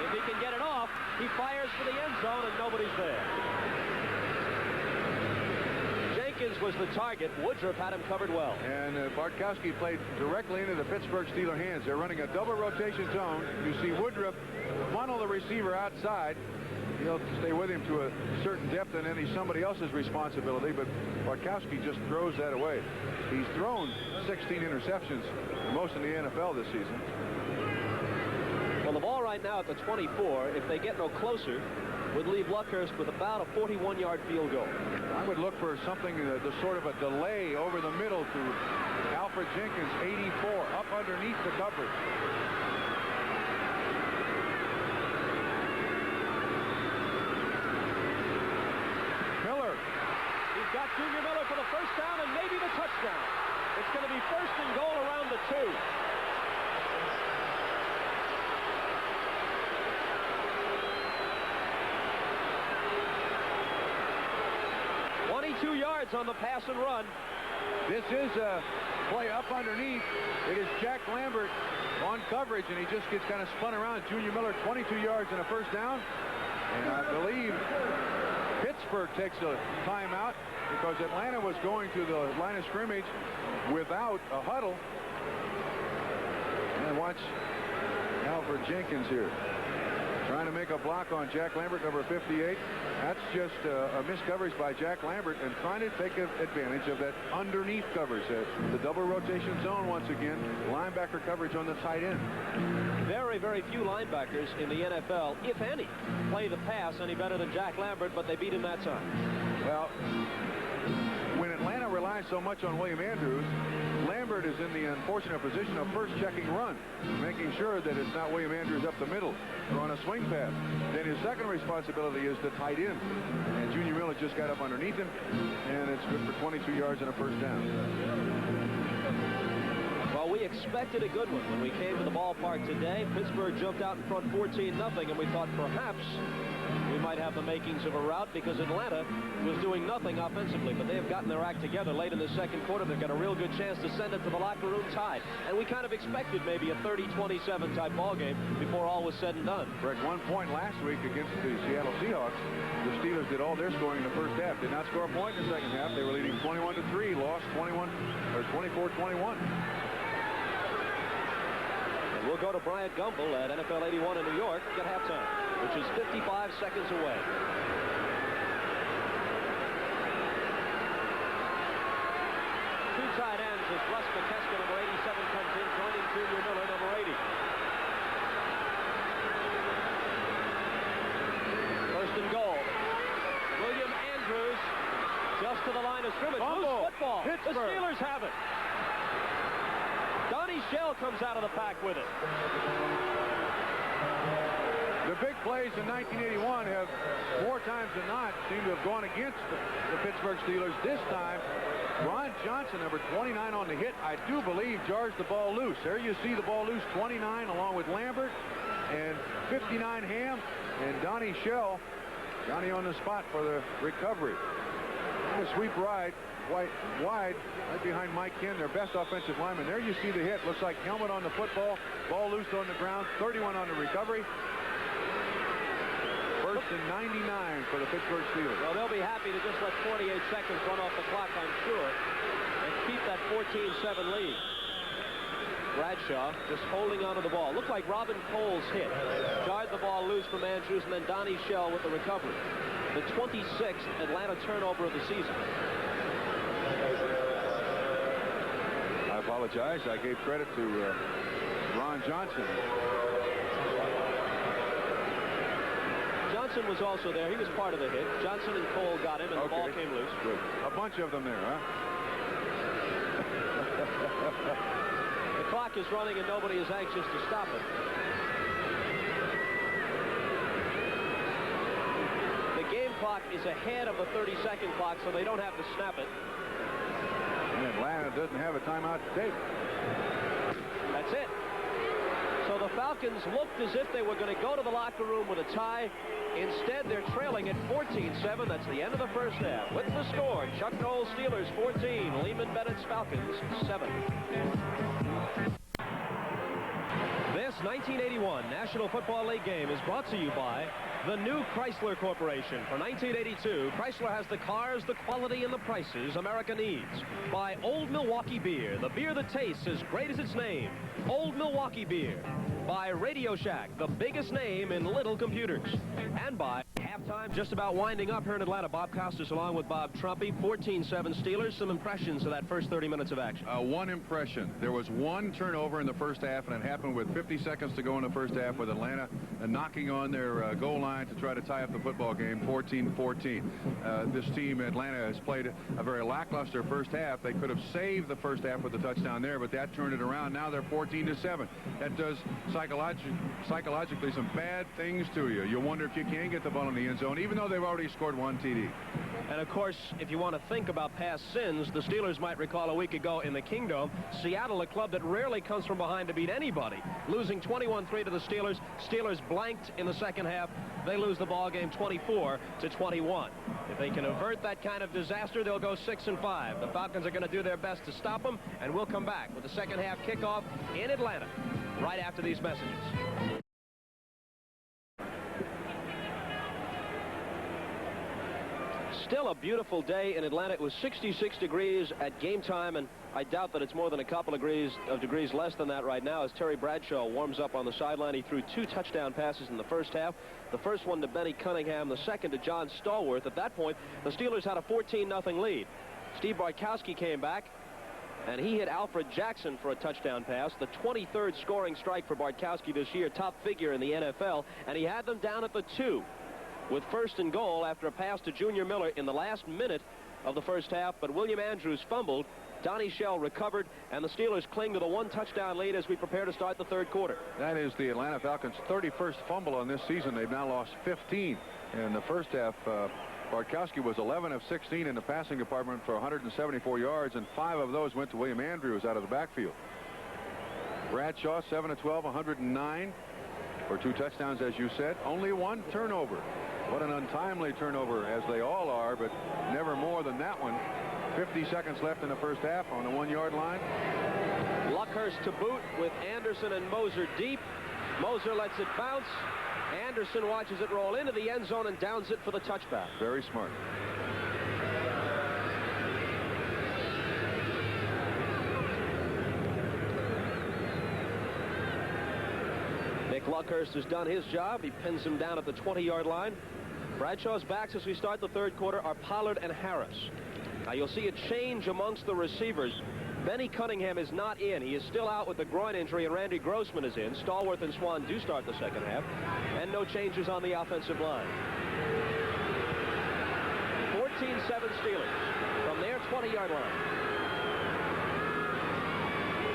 If he can get it off, he fires for the end zone, and nobody's there. Jenkins was the target. Woodruff had him covered well. And Bartkowski played directly into the Pittsburgh Steeler hands. They're running a double rotation zone. You see Woodruff funnel the receiver outside. He'll stay with him to a certain depth, and then he's somebody else's responsibility, but Bartkowski just throws that away. He's thrown 16 interceptions, most in the NFL this season. Well, the ball right now at the 24, if they get no closer, would leave Luckhurst with about a 41-yard field goal. I would look for something, the sort of a delay over the middle to Alfred Jenkins, 84, up underneath the coverage. Got Junior Miller for the first down and maybe the touchdown. It's going to be first and goal around the 2. Yards on the pass and run. This is a play up underneath. It is Jack Lambert on coverage, and he just gets kind of spun around. Junior Miller, 22 yards and a first down. And I believe Pittsburgh takes a timeout because Atlanta was going to the line of scrimmage without a huddle. And watch Alfred Jenkins here, trying to make a block on Jack Lambert, number 58. That's just a missed coverage by Jack Lambert and trying to take advantage of that underneath coverage. The double rotation zone once again. Linebacker coverage on the tight end. Very, very few linebackers in the NFL, if any, play the pass any better than Jack Lambert, but they beat him that time. Well, when Atlanta relies so much on William Andrews, Lambert is in the unfortunate position of first checking run, making sure that it's not William Andrews up the middle or on a swing pass. Then his second responsibility is the tight end. And Junior Miller just got up underneath him, and it's good for 22 yards and a first down. Well, we expected a good one when we came to the ballpark today. Pittsburgh jumped out in front 14-0, and we thought perhaps we might have the makings of a rout because Atlanta was doing nothing offensively, but they have gotten their act together late in the second quarter. They've got a real good chance to send it to the locker room tied. And we kind of expected maybe a 30-27 type ball game before all was said and done. Greg, 1 point last week against the Seattle Seahawks. The Steelers did all their scoring in the first half. Did not score a point in the second half. They were leading 21-3, lost 24-21. We'll go to Bryant Gumbel at NFL 81 in New York at halftime, which is 55 seconds away. Two tight ends as Russ McKeska, number 87, comes in, joining Junior Miller, number 80. First and goal. William Andrews just to the line of scrimmage. Loose football. Pittsburgh. The Steelers have it. Donnie Shell comes out of the pack with it. The big plays in 1981 have more times than not seemed to have gone against the Pittsburgh Steelers. This time, Ron Johnson, number 29 on the hit, I do believe jars the ball loose. There you see the ball loose, 29 along with Lambert and 59 Ham and Donnie Shell. Johnny on the spot for the recovery. And a sweep wide right behind Mike Ken, their best offensive lineman. There you see the hit. Looks like helmet on the football, ball loose on the ground, 31 on the recovery. First and 99 for the Pittsburgh Steelers. Well, they'll be happy to just let 48 seconds run off the clock, I'm sure, and keep that 14-7 lead. Bradshaw just holding onto the ball. Looked like Robin Cole's hit. Jarred the ball loose from Andrews, and then Donnie Shell with the recovery. The 26th Atlanta turnover of the season. I apologize. I gave credit to Ron Johnson. Johnson was also there. He was part of the hit. Johnson and Cole got him, and the ball came loose. Good. A bunch of them there, huh? The clock is running, and nobody is anxious to stop it. The game clock is ahead of the 30-second clock, so they don't have to snap it. And Atlanta doesn't have a timeout to take. That's it. So the Falcons looked as if they were going to go to the locker room with a tie. Instead, they're trailing at 14-7. That's the end of the first half. With the score, Chuck Noll Steelers 14, Lehman Bennett's Falcons 7. This 1981 National Football League game is brought to you by the new Chrysler Corporation. For 1982, Chrysler has the cars, the quality, and the prices America needs. By Old Milwaukee Beer, the beer that tastes as great as its name. Old Milwaukee Beer. By Radio Shack, the biggest name in little computers. And by halftime, just about winding up here in Atlanta. Bob Costas along with Bob Trumpy. 14-7 Steelers. Some impressions of that first 30 minutes of action. One impression. There was one turnover in the first half, and it happened with 50 seconds to go in the first half with Atlanta knocking on their goal line to try to tie up the football game, 14-14. This team, Atlanta, has played a very lackluster first half. They could have saved the first half with a touchdown there, but that turned it around. Now they're 14-7. That does psychologically some bad things to you. You wonder if you can get the ball in the end zone, even though they've already scored one TD. And, of course, if you want to think about past sins, the Steelers might recall a week ago in the Kingdome, Seattle, a club that rarely comes from behind to beat anybody, losing 21-3 to the Steelers. Steelers blanked in the second half. They lose the ball game 24-21. If they can avert that kind of disaster, they'll go 6-5. The Falcons are going to do their best to stop them, and we'll come back with the second half kickoff in Atlanta right after these messages. Still a beautiful day in Atlanta. It was 66 degrees at game time, and I doubt that it's more than a couple of degrees less than that right now as Terry Bradshaw warms up on the sideline. He threw 2 touchdown passes in the first half. The first one to Benny Cunningham, the second to John Stallworth. At that point, the Steelers had a 14-0 lead. Steve Bartkowski came back, and he hit Alfred Jackson for a touchdown pass, the 23rd scoring strike for Bartkowski this year, top figure in the NFL, and he had them down at the 2. With first and goal after a pass to Junior Miller in the last minute of the first half, but William Andrews fumbled. Donnie Shell recovered, and the Steelers cling to the 1-touchdown lead as we prepare to start the third quarter. That is the Atlanta Falcons' 31st fumble on this season. They've now lost 15 in the first half. Bartkowski was 11 of 16 in the passing department for 174 yards, and 5 of those went to William Andrews out of the backfield. Bradshaw, 7 of 12, 109 for 2 touchdowns, as you said. Only 1 turnover. What an untimely turnover, as they all are, but never more than that one. 50 seconds left in the first half on the 1-yard line. Luckhurst to boot with Anderson and Moser deep. Moser lets it bounce. Anderson watches it roll into the end zone and downs it for the touchback. Very smart. Nick Luckhurst has done his job. He pins him down at the 20-yard line. Bradshaw's backs as we start the third quarter are Pollard and Harris. Now you'll see a change amongst the receivers. Benny Cunningham is not in. He is still out with the groin injury, and Randy Grossman is in. Stallworth and Swan do start the second half. And no changes on the offensive line. 14-7 Steelers from their 20-yard line.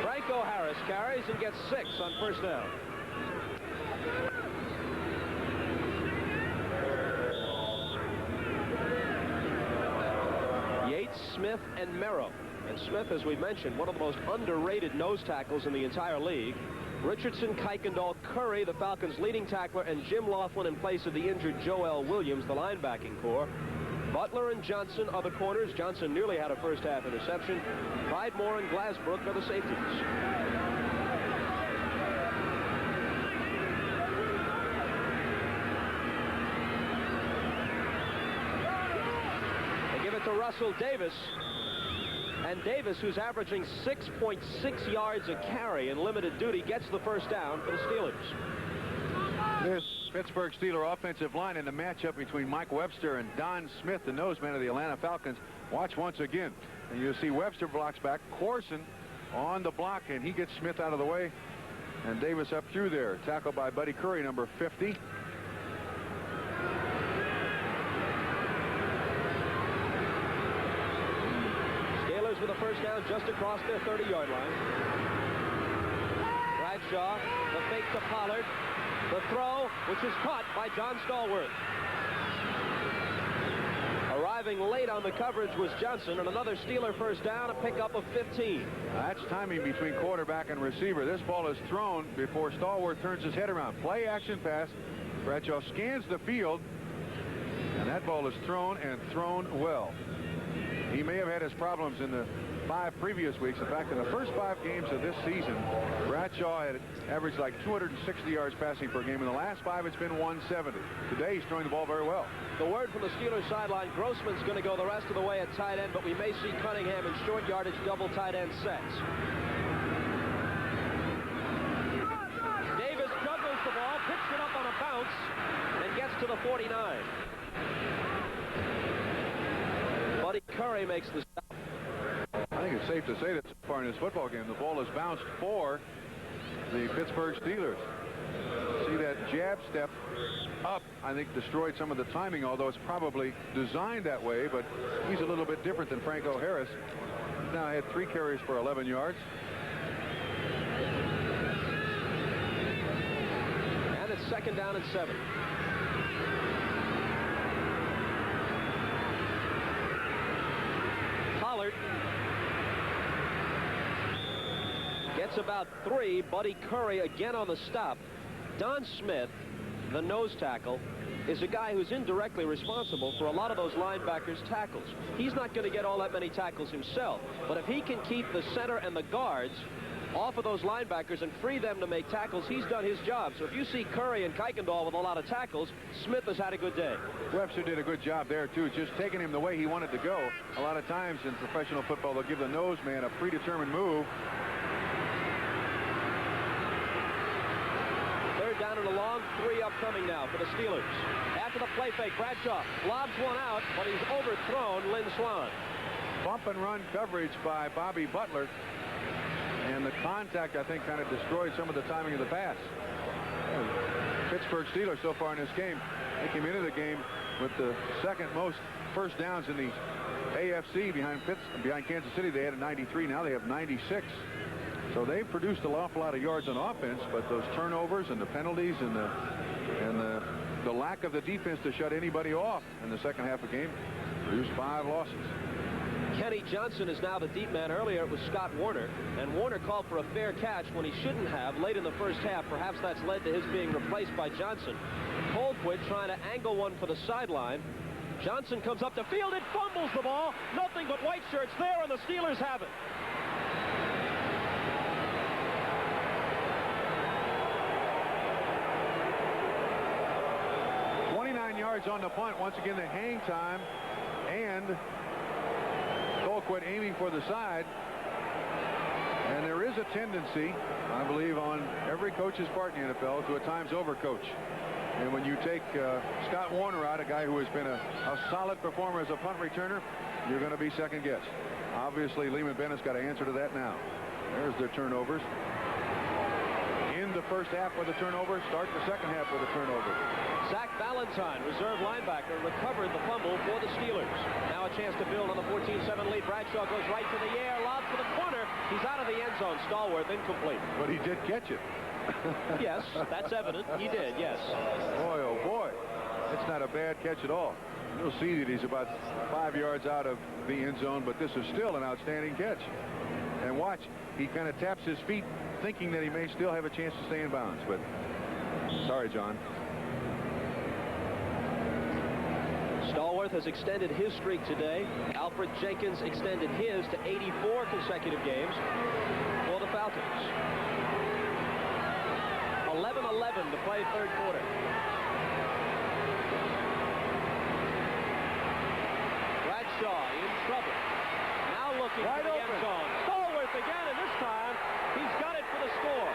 Franco Harris carries and gets 6 on first down. Smith and Merrow. And Smith, as we mentioned, one of the most underrated nose tackles in the entire league. Richardson, Kuykendall, Curry, the Falcons' leading tackler, and Jim Laughlin in place of the injured Joel Williams, the linebacking core. Butler and Johnson are the corners. Johnson nearly had a first-half interception. Pridemore and Glasbrook are the safeties. To Russell Davis, and Davis, who's averaging 6.6 yards a carry in limited duty, gets the first down for the Steelers. This Pittsburgh Steeler offensive line in the matchup between Mike Webster and Don Smith, the noseman of the Atlanta Falcons. Watch once again, and you'll see Webster blocks back. Corson on the block, and he gets Smith out of the way, and Davis up through there, tackled by Buddy Curry, number 50. With a first down just across their 30-yard line. Bradshaw, the fake to Pollard, the throw, which is caught by John Stallworth. Arriving late on the coverage was Johnson, and another Steeler first down, a pickup of 15. That's timing between quarterback and receiver. This ball is thrown before Stallworth turns his head around. Play action pass. Bradshaw scans the field, and that ball is thrown, and thrown well. He may have had his problems in the 5 previous weeks. In fact, in the first 5 games of this season, Bradshaw had averaged like 260 yards passing per game. In the last 5, it's been 170. Today, he's throwing the ball very well. The word from the Steelers sideline, Grossman's going to go the rest of the way at tight end, but we may see Cunningham in short yardage double tight end sets. Davis juggles the ball, picks it up on a bounce, and gets to the 49. Buddy Curry makes the stop. I think it's safe to say that so far in this football game, the ball has bounced for the Pittsburgh Steelers. See that jab step up, I think, destroyed some of the timing, although it's probably designed that way, but he's a little bit different than Franco Harris. He's now had 3 carries for 11 yards. And it's second down and 7. Pollard gets about 3. Buddy Curry again on the stop. Don Smith, the nose tackle, is a guy who's indirectly responsible for a lot of those linebackers' tackles. He's not going to get all that many tackles himself, but if he can keep the center and the guards off of those linebackers and free them to make tackles, he's done his job. So if you see Curry and Kuykendall with a lot of tackles, Smith has had a good day. Webster did a good job there, too, just taking him the way he wanted to go. A lot of times in professional football, they'll give the nose man a predetermined move. Third down and a long 3 upcoming now for the Steelers. After the play fake, Bradshaw lobs one out, but he's overthrown Lynn Swan. Bump and run coverage by Bobby Butler. And the contact, I think, kind of destroyed some of the timing of the pass. Pittsburgh Steelers so far in this game, they came into the game with the second most first downs in the AFC behind Kansas City, they had a 93. Now they have 96. So they've produced an awful lot of yards on offense, but those turnovers and the penalties and the lack of the defense to shut anybody off in the second half of the game produced 5 losses. Kenny Johnson is now the deep man. Earlier it was Scott Warner, and Warner called for a fair catch when he shouldn't have late in the first half. Perhaps that's led to his being replaced by Johnson. Colquitt trying to angle one for the sideline. Johnson comes up the field and fumbles the ball. Nothing but white shirts there, and the Steelers have it. Yards on the punt. Once again, the hang time, and Colquitt aiming for the side. And there is a tendency, I believe, on every coach's part in the NFL to at times overcoach. And when you take Scott Warner out, a guy who has been a solid performer as a punt returner, you're going to be second guessed. Obviously, Lehman Bennett's got to answer to that now. There's their turnovers. In the first half with a turnover, start the second half with a turnover. Zach Valentine, reserve linebacker, recovered the fumble for the Steelers. Now a chance to build on the 14-7 lead. Bradshaw goes right to the air, lobs to the corner. He's out of the end zone. Stallworth incomplete. But he did catch it. Yes, that's evident. He did, yes. Boy, oh boy. It's not a bad catch at all. You'll see that he's about 5 yards out of the end zone, but this is still an outstanding catch. And watch, he kind of taps his feet, thinking that he may still have a chance to stay in bounds. But sorry, John. Stallworth has extended his streak today. Alfred Jenkins extended his to 84 consecutive games for the Falcons. 11-11 to play third quarter. Bradshaw in trouble. Now looking for the end zone. Stallworth again, and this time he's got it for the score.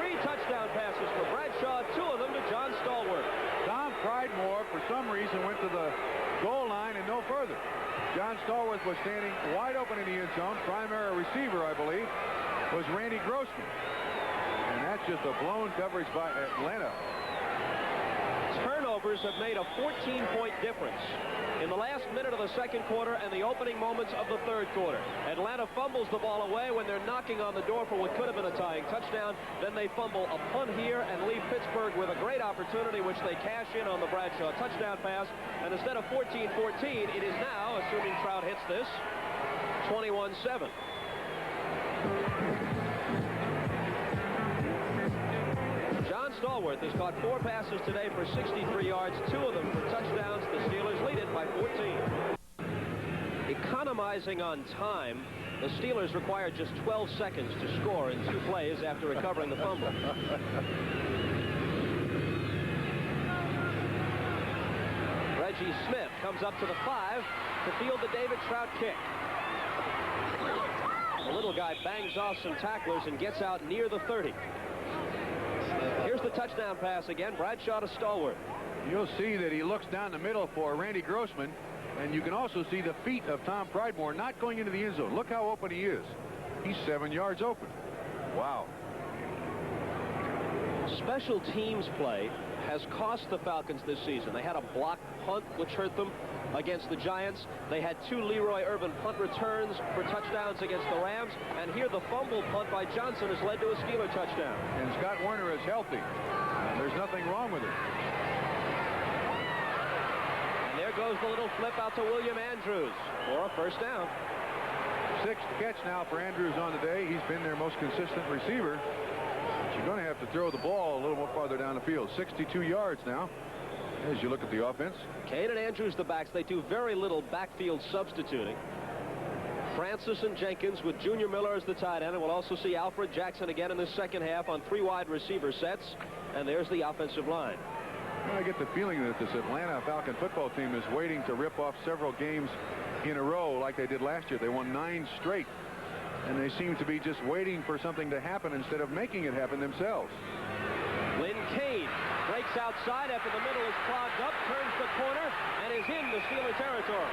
3 touchdown passes for Bradshaw, 2 of them to John Stallworth. Tom Pridemore, for some reason, went to the goal line and no further. John Stallworth was standing wide open in the end zone. Primary receiver, I believe, was Randy Grossman. And that's just a blown coverage by Atlanta. Turnovers have made a 14-point difference in the last minute of the second quarter and the opening moments of the third quarter. Atlanta fumbles the ball away when they're knocking on the door for what could have been a tying touchdown. Then they fumble a punt here and leave Pittsburgh with a great opportunity, which they cash in on the Bradshaw touchdown pass. And instead of 14-14, it is now, assuming Trout hits this, 21-7. John Stallworth has caught 4 passes today for 63 yards, 2 of them for touchdowns. The Steelers lead it by 14. Economizing on time, the Steelers required just 12 seconds to score in 2 plays after recovering the fumble. Reggie Smith comes up to the 5 to field the David Trout kick. The little guy bangs off some tacklers and gets out near the 30. Here's the touchdown pass again. Bradshaw to Stallworth. You'll see that he looks down the middle for Randy Grossman, and you can also see the feet of Tom Pridemore not going into the end zone. Look how open he is. He's 7 yards open. Wow. Special teams play has cost the Falcons this season. They had a blocked punt, which hurt them against the Giants. They had 2 Leroy Urban punt returns for touchdowns against the Rams. And here the fumble punt by Johnson has led to a Steeler touchdown. And Scott Warner is healthy. There's nothing wrong with it. And there goes the little flip out to William Andrews for a first down. 6th catch now for Andrews on the day. He's been their most consistent receiver. But you're going to have to throw the ball a little more farther down the field. 62 yards now as you look at the offense. Kane and Andrews the backs. They do very little backfield substituting. Francis and Jenkins with Junior Miller as the tight end. And we'll also see Alfred Jackson again in the second half on 3 wide receiver sets. And there's the offensive line. I get the feeling that this Atlanta Falcon football team is waiting to rip off several games in a row like they did last year. They won 9 straight. And they seem to be just waiting for something to happen instead of making it happen themselves. Lynn Kane breaks outside after the middle is clogged up, turns the corner, and is in the Steeler territory.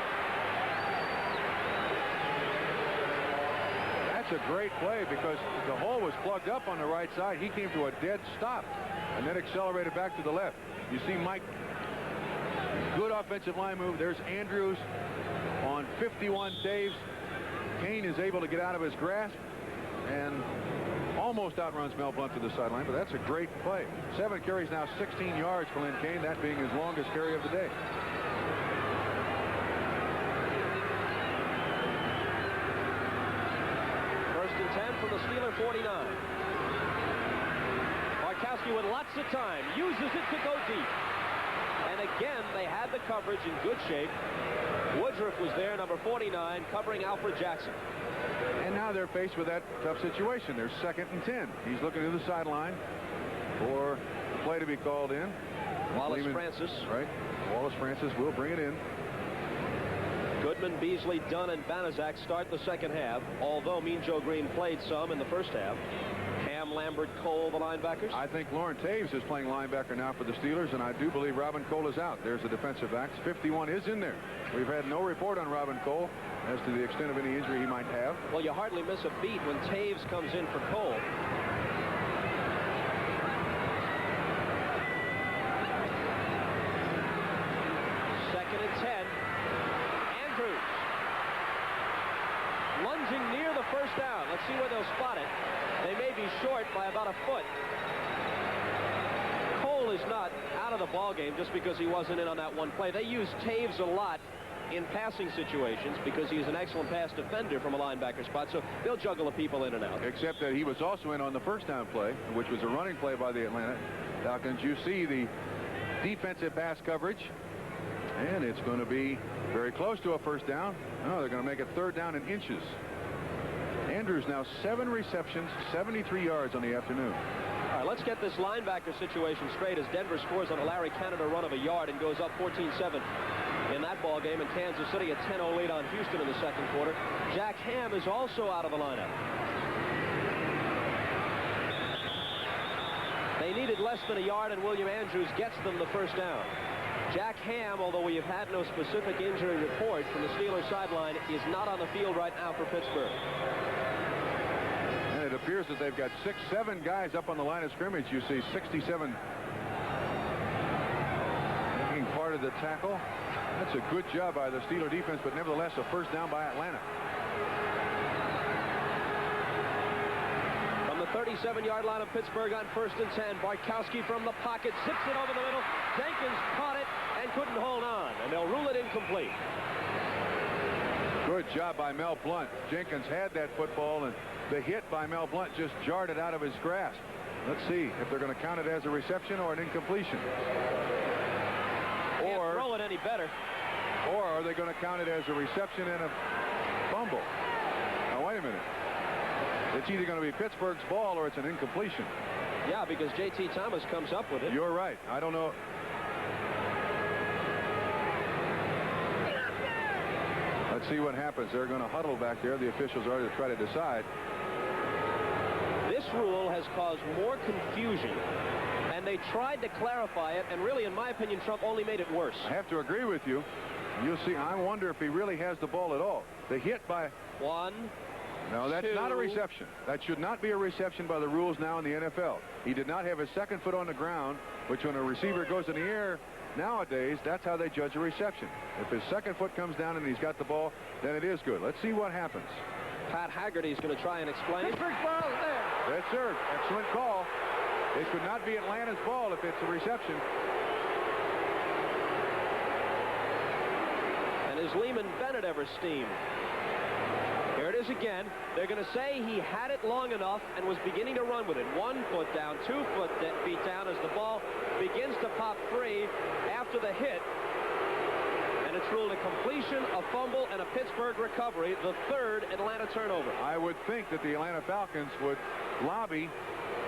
That's a great play because the hole was plugged up on the right side. He came to a dead stop and then accelerated back to the left. You see Mike, good offensive line move. There's Andrews 51 Taves. Kane is able to get out of his grasp and almost outruns Mel Blount to the sideline, but that's a great play. 7 carries now, 16 yards for Lynn Kane, that being his longest carry of the day. First and 10 from the Steeler 49. Barkowski with lots of time uses it to go deep. And again, they had the coverage in good shape. Woodruff was there, number 49, covering Alfred Jackson. And now they're faced with that tough situation. They're 2nd and 10. He's looking to the sideline for the play to be called in. Wallace Francis. Right. Wallace Francis will bring it in. Goodman, Beasley, Dunn, and Banaszak start the second half, although Mean Joe Green played some in the first half. Ham, Lambert, Cole, the linebackers. I think Lauren Taves is playing linebacker now for the Steelers, and I do believe Robin Cole is out. There's the defensive backs. 51 is in there. We've had no report on Robin Cole as to the extent of any injury he might have. Well, you hardly miss a beat when Taves comes in for Cole. Second and 10. Andrews. Lunging near the first down. Let's see where they'll spot it. They may be short by about a foot. Cole is not out of the ballgame just because he wasn't in on that one play. They use Taves a lot in passing situations because he's an excellent pass defender from a linebacker spot, so they'll juggle the people in and out. Except that he was also in on the first down play, which was a running play by the Atlanta Falcons. You see the defensive pass coverage, and it's going to be very close to a first down. No, they're going to make it 3rd down in inches. Andrews now 7 receptions, 73 yards on the afternoon. All right, let's get this linebacker situation straight as Denver scores on a Larry Canada run of a yard and goes up 14-7 in that ball game, and Kansas City a 10-0 lead on Houston in the second quarter. Jack Ham is also out of the lineup. They needed less than a yard, and William Andrews gets them the first down. Jack Ham, although we have had no specific injury report from the Steelers sideline, is not on the field right now for Pittsburgh. And it appears that they've got 6-7 guys up on the line of scrimmage. You see 67 making part of the tackle. That's a good job by the Steeler defense, but nevertheless a first down by Atlanta. From the 37-yard line of Pittsburgh on 1st and 10, Barkowski from the pocket zips it over the middle. Jenkins caught it and couldn't hold on, and they'll rule it incomplete. Good job by Mel Blount. Jenkins had that football, and the hit by Mel Blount just jarred it out of his grasp. Let's see if they're going to count it as a reception or an incompletion. Can't throw it any better. Or are they going to count it as a reception and a fumble? Now, wait a minute. It's either going to be Pittsburgh's ball or it's an incompletion. Yeah, because J.T. Thomas comes up with it. You're right. I don't know. Let's see what happens. They're going to huddle back there. The officials are to try to decide. This rule has caused more confusion, and they tried to clarify it, and really, in my opinion, Trump only made it worse. I have to agree with you. You'll see. I wonder if he really has the ball at all. The hit by... 1, No, that's 2. not a reception. That should not be a reception by the rules now in the NFL. He did not have his second foot on the ground, which when a receiver goes in the air, nowadays, that's how they judge a reception. If his second foot comes down and he's got the ball, then it is good. Let's see what happens. Pat Haggerty is going to try and explain. Pittsburgh's ball is there. Yes, sir. Excellent call. It could not be Atlanta's ball if it's a reception. And is Lehman Bennett ever steamed? Here it is again. They're going to say he had it long enough and was beginning to run with it. 1 foot down, 2 feet down as the ball begins to pop free after the hit. And it's ruled a completion, a fumble, and a Pittsburgh recovery, the 3rd Atlanta turnover. I would think that the Atlanta Falcons would lobby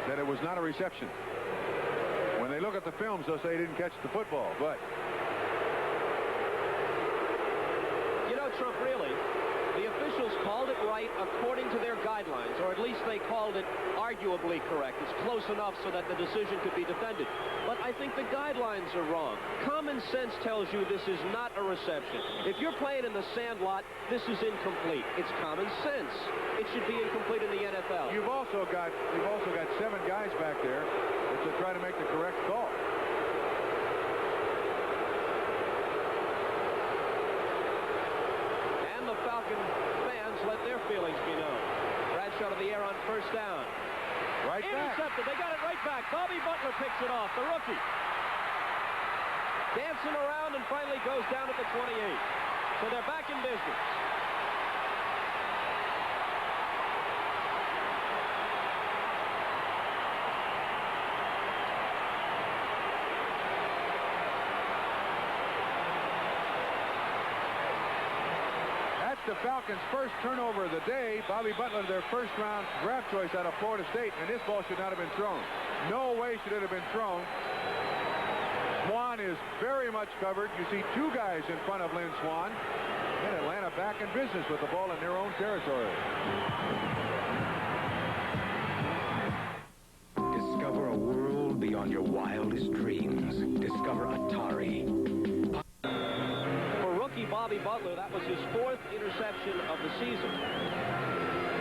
that it was not a reception. When they look at the films, they'll say he didn't catch the football, but... You know, Trump, really, the officials called it right according to their guidelines, or at least they called it arguably correct. It's close enough so that the decision could be defended. But I think the guidelines are wrong. Common sense tells you this is not a reception. If you're playing in the sandlot, this is incomplete. It's common sense. It should be incomplete in the NFL. You've also got 7 guys back there to try to make the correct call. of the air on first down. Right back. Intercepted. They got it right back. Bobby Butler picks it off, the rookie. Dancing around and finally goes down at the 28. So they're back in business. The Falcons' first turnover of the day. Bobby Butler, their first-round draft choice out of Florida State, and this ball should not have been thrown. No way should it have been thrown. Swan is very much covered. You see two guys in front of Lynn Swan. And Atlanta back in business with the ball in their own territory. Discover a world beyond your wildest dreams. Discover Atari. Bobby Butler, that was his 4th interception of the season.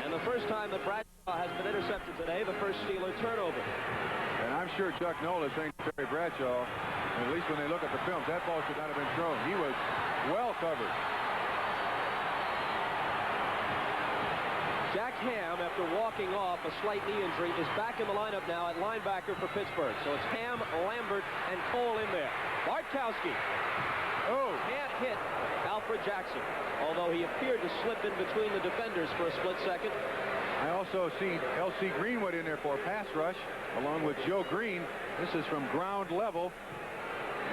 And the first time that Bradshaw has been intercepted today, the first Steeler turnover. And I'm sure Chuck Noll is saying to Terry Bradshaw, at least when they look at the films, that ball should not have been thrown. He was well covered. Jack Ham, after walking off a slight knee injury, is back in the lineup now at linebacker for Pittsburgh. So it's Ham, Lambert, and Cole in there. Bartkowski. Oh, can't hit Alfred Jackson, although he appeared to slip in between the defenders for a split second. I also see L.C. Greenwood in there for a pass rush, along with Joe Green. This is from ground level.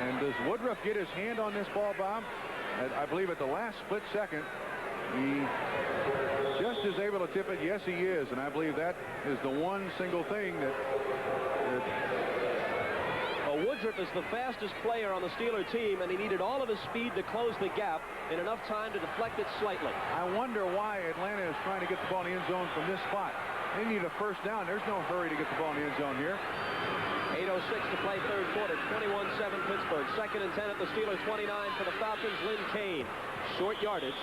And does Woodruff get his hand on this ball, Bob? I believe at the last split second, he just is able to tip it. Yes, he is. And I believe that is the one single thing that Woodruff is the fastest player on the Steeler team, and he needed all of his speed to close the gap in enough time to deflect it slightly. I wonder why Atlanta is trying to get the ball in the end zone from this spot. They need a first down. There's no hurry to get the ball in the end zone here. 8:06 to play third quarter. 21-7 Pittsburgh. 2nd and 10 at the Steelers 29 for the Falcons. Lynn Kane. Short yardage.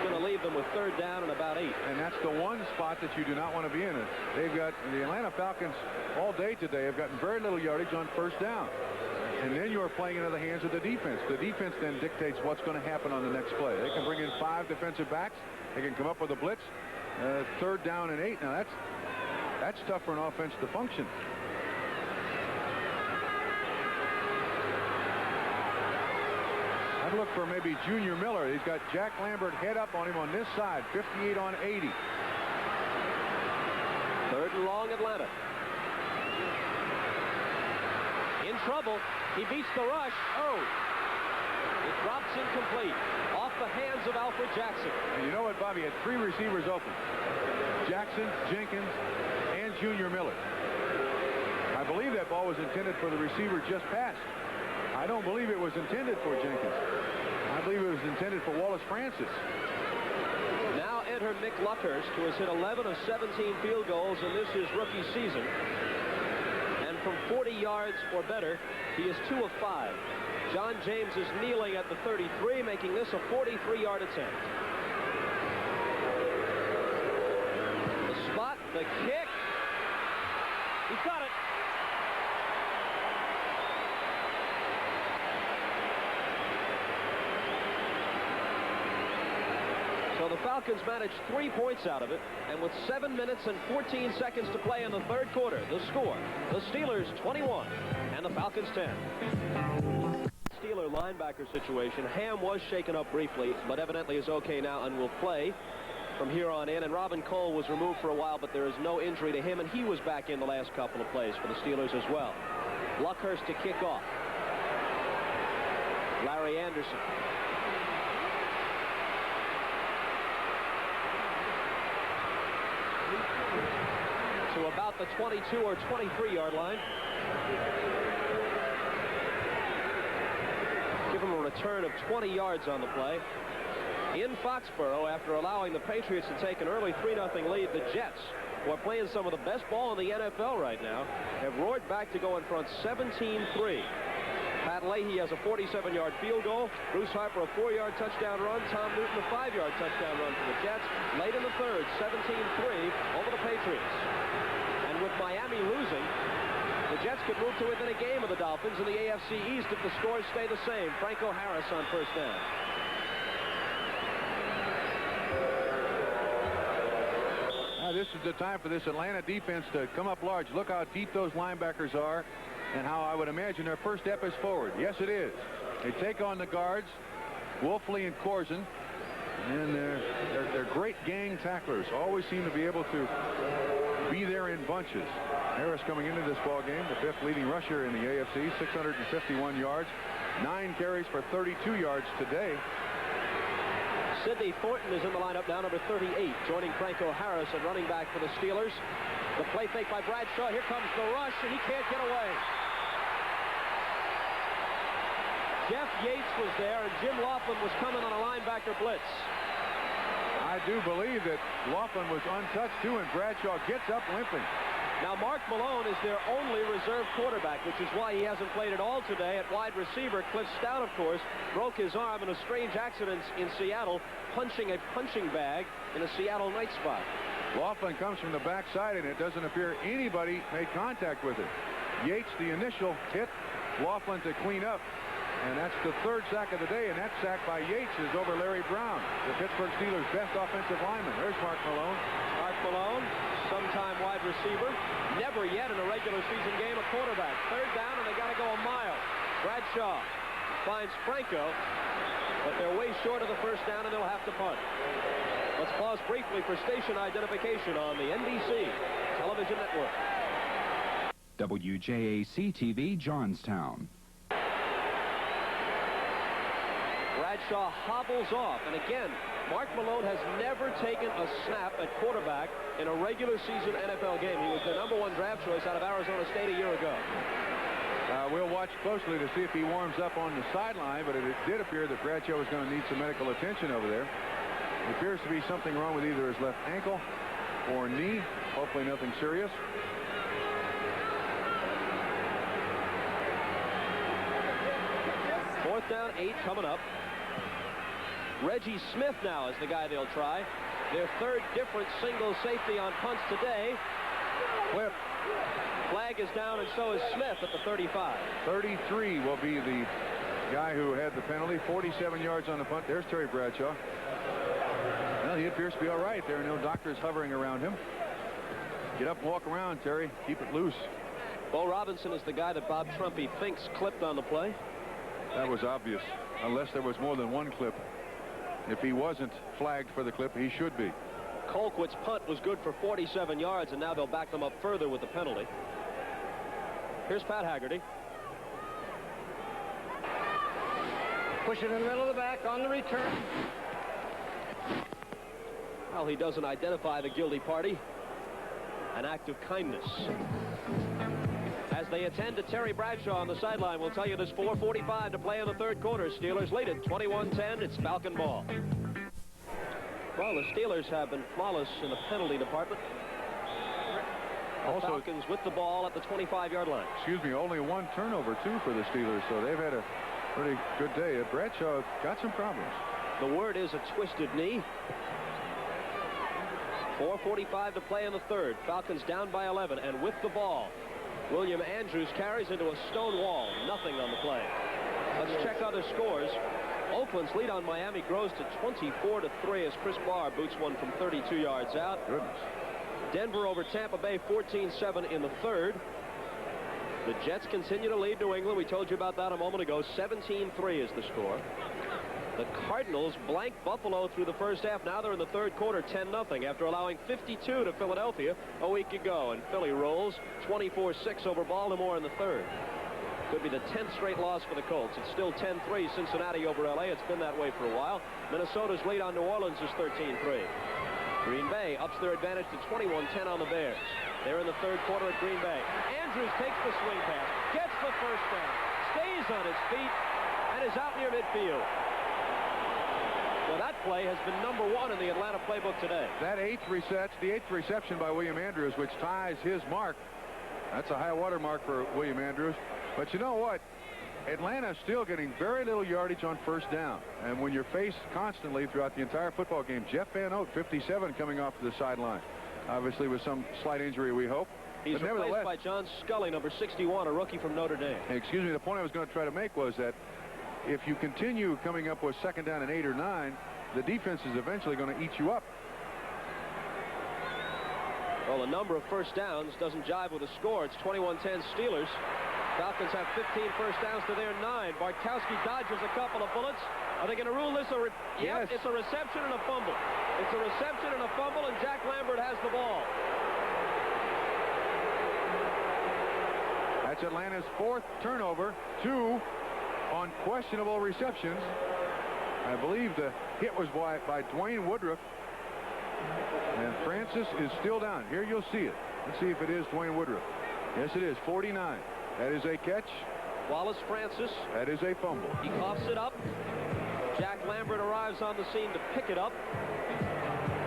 Going to leave them with 3rd down and about 8. And that's the one spot that you do not want to be in. They've got the Atlanta Falcons all day today have gotten very little yardage on first down. And then you're playing into the hands of the defense. The defense then dictates what's going to happen on the next play. They can bring in 5 defensive backs. They can come up with a blitz. 3rd down and 8. Now that's tough for an offense to function. I'd look for maybe Junior Miller. He's got Jack Lambert head up on him on this side. 58 on 80. 3rd and long, Atlanta. In trouble. He beats the rush. Oh! It drops incomplete. Off the hands of Alfred Jackson. And you know what, Bobby? He had 3 receivers open. Jackson, Jenkins, and Junior Miller. I believe that ball was intended for the receiver just passed. I don't believe it was intended for Jenkins. I believe it was intended for Wallace Francis. Now enter Mick Luckhurst, who has hit 11 of 17 field goals in this his rookie season. And from 40 yards or better, he is 2 of 5. John James is kneeling at the 33, making this a 43-yard attempt. The spot, the kick. He's got it. So the Falcons managed 3 points out of it, and with 7 minutes and 14 seconds to play in the third quarter, the score, the Steelers 21 and the Falcons 10. Steeler linebacker situation. Ham was shaken up briefly, but evidently is okay now and will play from here on in. And Robin Cole was removed for a while, but there is no injury to him, and he was back in the last couple of plays for the Steelers as well. Luckhurst to kick off. Larry Anderson. To about the 22 or 23-yard line. Give him a return of 20 yards on the play. In Foxborough, after allowing the Patriots to take an early 3-0 lead, the Jets, who are playing some of the best ball in the NFL right now, have roared back to go in front 17-3. Pat Leahy has a 47-yard field goal. Bruce Harper a 4-yard touchdown run. Tom Newton a 5-yard touchdown run for the Jets. Late in the third, 17-3 over the Patriots. And with Miami losing, the Jets could move to within a game of the Dolphins in the AFC East if the scores stay the same. Franco Harris on first down. this is the time for this Atlanta defense to come up large. Look how deep those linebackers are and how I would imagine their first step is forward. Yes, it is. They take on the guards, Wolfley and Corzin, and they're great gang tacklers. Always seem to be able to be there in bunches. Harris coming into this ball game, the 5th leading rusher in the AFC, 651 yards, 9 carries for 32 yards today. Sidney Thornton is in the lineup now, number 38, joining Franco Harris at running back for the Steelers. The play fake by Bradshaw. Here comes the rush, and he can't get away. Jeff Yates was there, and Jim Laughlin was coming on a linebacker blitz. I do believe that Laughlin was untouched, too, and Bradshaw gets up limping. Now, Mark Malone is their only reserve quarterback, which is why he hasn't played at all today. At wide receiver, Cliff Stout, of course, broke his arm in a strange accident in Seattle, punching a punching bag in a Seattle night spot. Laughlin comes from the backside, and it doesn't appear anybody made contact with it. Yates, the initial hit, Laughlin to clean up. And that's the 3rd sack of the day, and that sack by Yates is over Larry Brown, the Pittsburgh Steelers' best offensive lineman. There's Mark Malone. Mark Malone, sometime wide receiver. Never yet in a regular season game a quarterback. 3rd down, and they got to go a mile. Bradshaw finds Franco, but they're way short of the 1st down, and they'll have to punt. Let's pause briefly for station identification on the NBC television network. WJAC-TV, Johnstown. Bradshaw hobbles off, and again, Mark Malone has never taken a snap at quarterback in a regular season NFL game. He was the #1 draft choice out of Arizona State a year ago. We'll watch closely to see if he warms up on the sideline, but it did appear that Bradshaw was going to need some medical attention over there. It appears to be something wrong with either his left ankle or knee. Hopefully nothing serious. Fourth down, 8 coming up. Reggie Smith now is the guy they'll try. Their 3rd different single safety on punts today. Clip. Flag is down, and so is Smith at the 35. 33 will be the guy who had the penalty. 47 yards on the punt. There's Terry Bradshaw. Well, he appears to be all right. There are no doctors hovering around him. Get up and walk around, Terry. Keep it loose. Bo Robinson is the guy that Bob Trumpy thinks clipped on the play. That was obvious, unless there was more than one clip. If he wasn't flagged for the clip, he should be. Colquitt's punt was good for 47 yards, and now they'll back them up further with the penalty. Here's Pat Haggerty. Push it in the middle of the back on the return. Well, he doesn't identify the guilty party. An act of kindness. As they attend to Terry Bradshaw on the sideline, we'll tell you there's 4:45 to play in the 3rd quarter. Steelers lead it 21-10. It's Falcon ball. Well, the Steelers have been flawless in the penalty department. The Falcons with the ball at the 25-yard line. Excuse me, only 1 turnover, too, for the Steelers, so they've had a pretty good day. Bradshaw got some problems. The word is a twisted knee. 4:45 to play in the 3rd. Falcons down by 11, and with the ball, William Andrews carries into a stone wall. Nothing on the play. Let's check other scores. Oakland's lead on Miami grows to 24-3 as Chris Barr boots one from 32 yards out. Goodness. Denver over Tampa Bay 14-7 in the 3rd. The Jets continue to lead New England. We told you about that a moment ago. 17-3 is the score. The Cardinals blank Buffalo through the 1st half. Now they're in the 3rd quarter, 10-0 after allowing 52 to Philadelphia a week ago. And Philly rolls 24-6 over Baltimore in the 3rd. Could be the 10th straight loss for the Colts. It's still 10-3 Cincinnati over LA. It's been that way for a while. Minnesota's lead on New Orleans is 13-3. Green Bay ups their advantage to 21-10 on the Bears. They're in the 3rd quarter at Green Bay. Andrews takes the swing pass, gets the 1st down, stays on his feet, and is out near midfield. Well, that play has been #1 in the Atlanta playbook today. That the 8th reception by William Andrews, which ties his mark. That's a high water mark for William Andrews. But you know what? Atlanta's still getting very little yardage on 1st down. And when you're faced constantly throughout the entire football game, Jeff Van Oat, 57, coming off the sideline. Obviously with some slight injury, we hope. He's but replaced by John Scully, number 61, a rookie from Notre Dame. Excuse me, the point I was going to try to make was that if you continue coming up with 2nd down and 8 or 9, the defense is eventually going to eat you up. Well, the number of first downs doesn't jive with the score. It's 21-10 Steelers. Falcons have 15 first downs to their 9. Bartkowski dodges a couple of bullets. Are they going to rule this a Yes. It's a reception and a fumble. It's a reception and a fumble, and Jack Lambert has the ball. That's Atlanta's 4th turnover. 2 on questionable receptions. I believe the hit was by Dwayne Woodruff. And Francis is still down. Here you'll see it. Let's see if it is Dwayne Woodruff. Yes, it is. 49. That is a catch. Wallace Francis. That is a fumble. He coughs it up. Jack Lambert arrives on the scene to pick it up.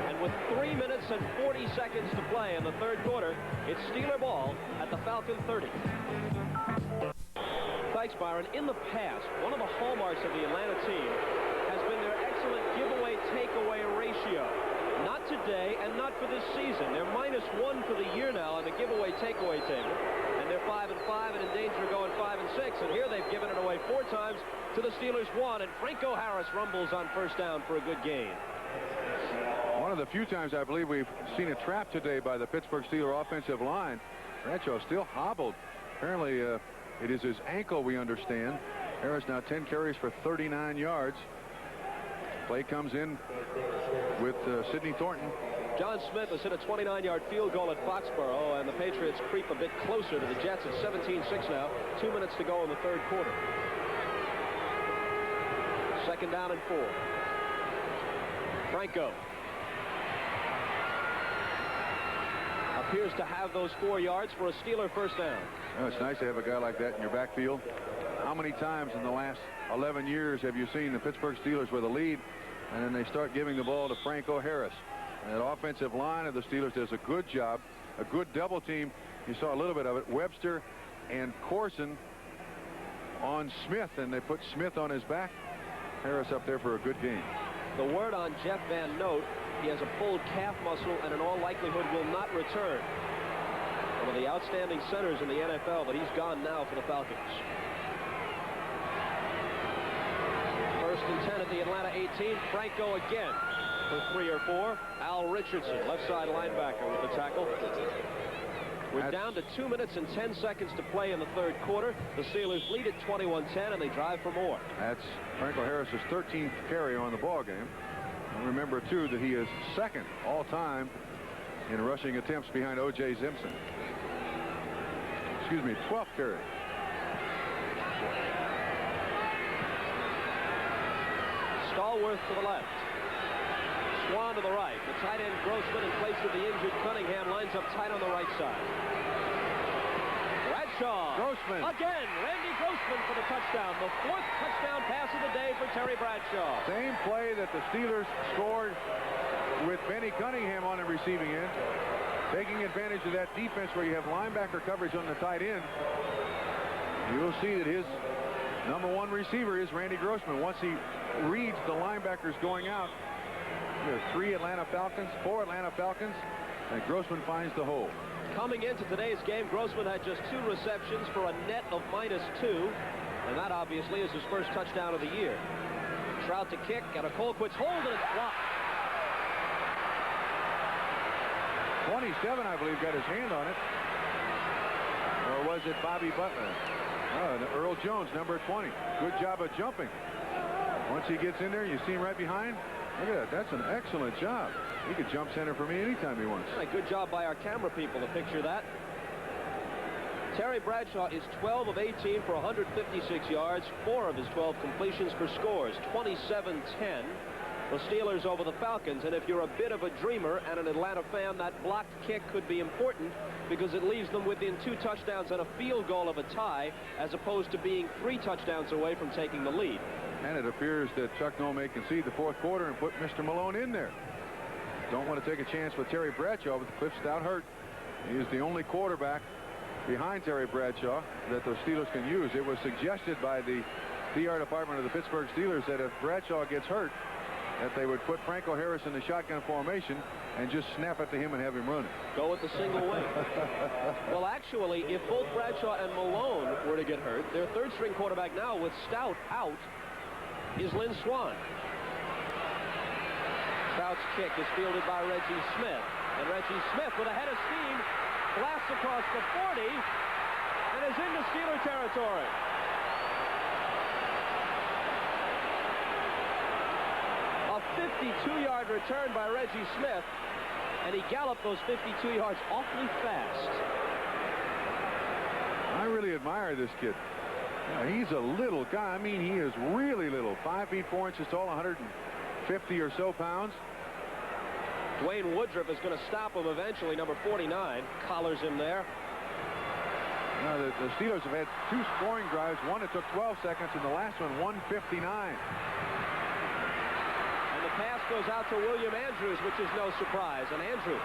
And with 3 minutes and 40 seconds to play in the third quarter, it's Steeler ball at the Falcon 30. Thanks, Byron. In the past, one of the hallmarks of the Atlanta team has been their excellent giveaway-takeaway ratio. Not today and not for this season. They're -1 for the year now on the giveaway-takeaway table. And they're 5-5 and in danger of going 5-6. And here they've given it away 4 times to the Steelers 1. And Franco Harris rumbles on first down for a good gain. One of the few times I believe we've seen a trap today by the Pittsburgh Steelers offensive line. Bradshaw still hobbled. Apparently it is his ankle, we understand. Harris now 10 carries for 39 yards. Play comes in with Sidney Thornton. John Smith has hit a 29-yard field goal at Foxborough, and the Patriots creep a bit closer to the Jets at 17-6 now. 2 minutes to go in the third quarter. 2nd down and 4. Franco appears to have those 4 yards for a Steeler first down. Oh, it's nice to have a guy like that in your backfield. How many times in the last 11 years have you seen the Pittsburgh Steelers with a lead, and then they start giving the ball to Franco Harris? And that offensive line of the Steelers does a good job, a good double team. You saw a little bit of it. Webster and Corson on Smith, and they put Smith on his back. Harris up there for a good game. The word on Jeff Van Note, he has a pulled calf muscle and in all likelihood will not return. One of the outstanding centers in the NFL, but he's gone now for the Falcons. 1st and 10 at the Atlanta 18. Franco again for 3 or 4. Al Richardson, left side linebacker, with the tackle. We're down to 2 minutes and 10 seconds to play in the third quarter. The Steelers lead at 21-10, and they drive for more. That's Franco Harris's 13th carry on the ball game. And remember, too, that he is 2nd all-time in rushing attempts behind O.J. Simpson. Excuse me, 12th carry. Stallworth to the left. Swan to the right. The tight end Grossman in place of the injured Cunningham lines up tight on the right side. Bradshaw. Grossman. Again, Randy Grossman for the touchdown. The 4th touchdown pass of the day for Terry Bradshaw. Same play that the Steelers scored with Benny Cunningham on the receiving end. Taking advantage of that defense where you have linebacker coverage on the tight end. You'll see that his #1 receiver is Randy Grossman. Once he reads the linebackers going out, there are 3 Atlanta Falcons, 4 Atlanta Falcons, and Grossman finds the hole. Coming into today's game, Grossman had just 2 receptions for a net of -2, and that obviously is his first touchdown of the year. Trout to kick, and a Colquitt's hold, and it's blocked. 27, I believe, got his hand on it. Or was it Bobby Butler? Oh, Earl Jones, number 20. Good job of jumping. Once he gets in there, you see him right behind. Look at that. That's an excellent job. He could jump center for me anytime he wants. A good job by our camera people to picture that. Terry Bradshaw is 12 of 18 for 156 yards, 4 of his 12 completions for scores, 27-10. The Steelers over the Falcons, and if you're a bit of a dreamer and an Atlanta fan, that blocked kick could be important because it leaves them within 2 touchdowns and a field goal of a tie, as opposed to being 3 touchdowns away from taking the lead. And it appears that Chuck Noll may concede the 4th quarter and put Mr. Malone in there. Don't want to take a chance with Terry Bradshaw, but Cliff Stout hurt. He is the only quarterback behind Terry Bradshaw that the Steelers can use. It was suggested by the PR department of the Pittsburgh Steelers that if Bradshaw gets hurt, that they would put Franco Harris in the shotgun formation and just snap it to him and have him run it. Go with the single wing. Well, actually, if both Bradshaw and Malone were to get hurt, their 3rd-string quarterback now with Stout out is Lynn Swan. Stout's kick is fielded by Reggie Smith. And Reggie Smith with a head of steam blasts across the 40 and is into Steeler territory. A 52-yard return by Reggie Smith, and he galloped those 52 yards awfully fast. I really admire this kid. He's a little guy. I mean, he is really little. 5 feet 4 inches tall, 150 or so pounds. Dwayne Woodruff is going to stop him eventually. Number 49 collars him there. Now, the Steelers have had 2 scoring drives. One that took 12 seconds, and the last one, 1:59. And the pass goes out to William Andrews, which is no surprise. And Andrews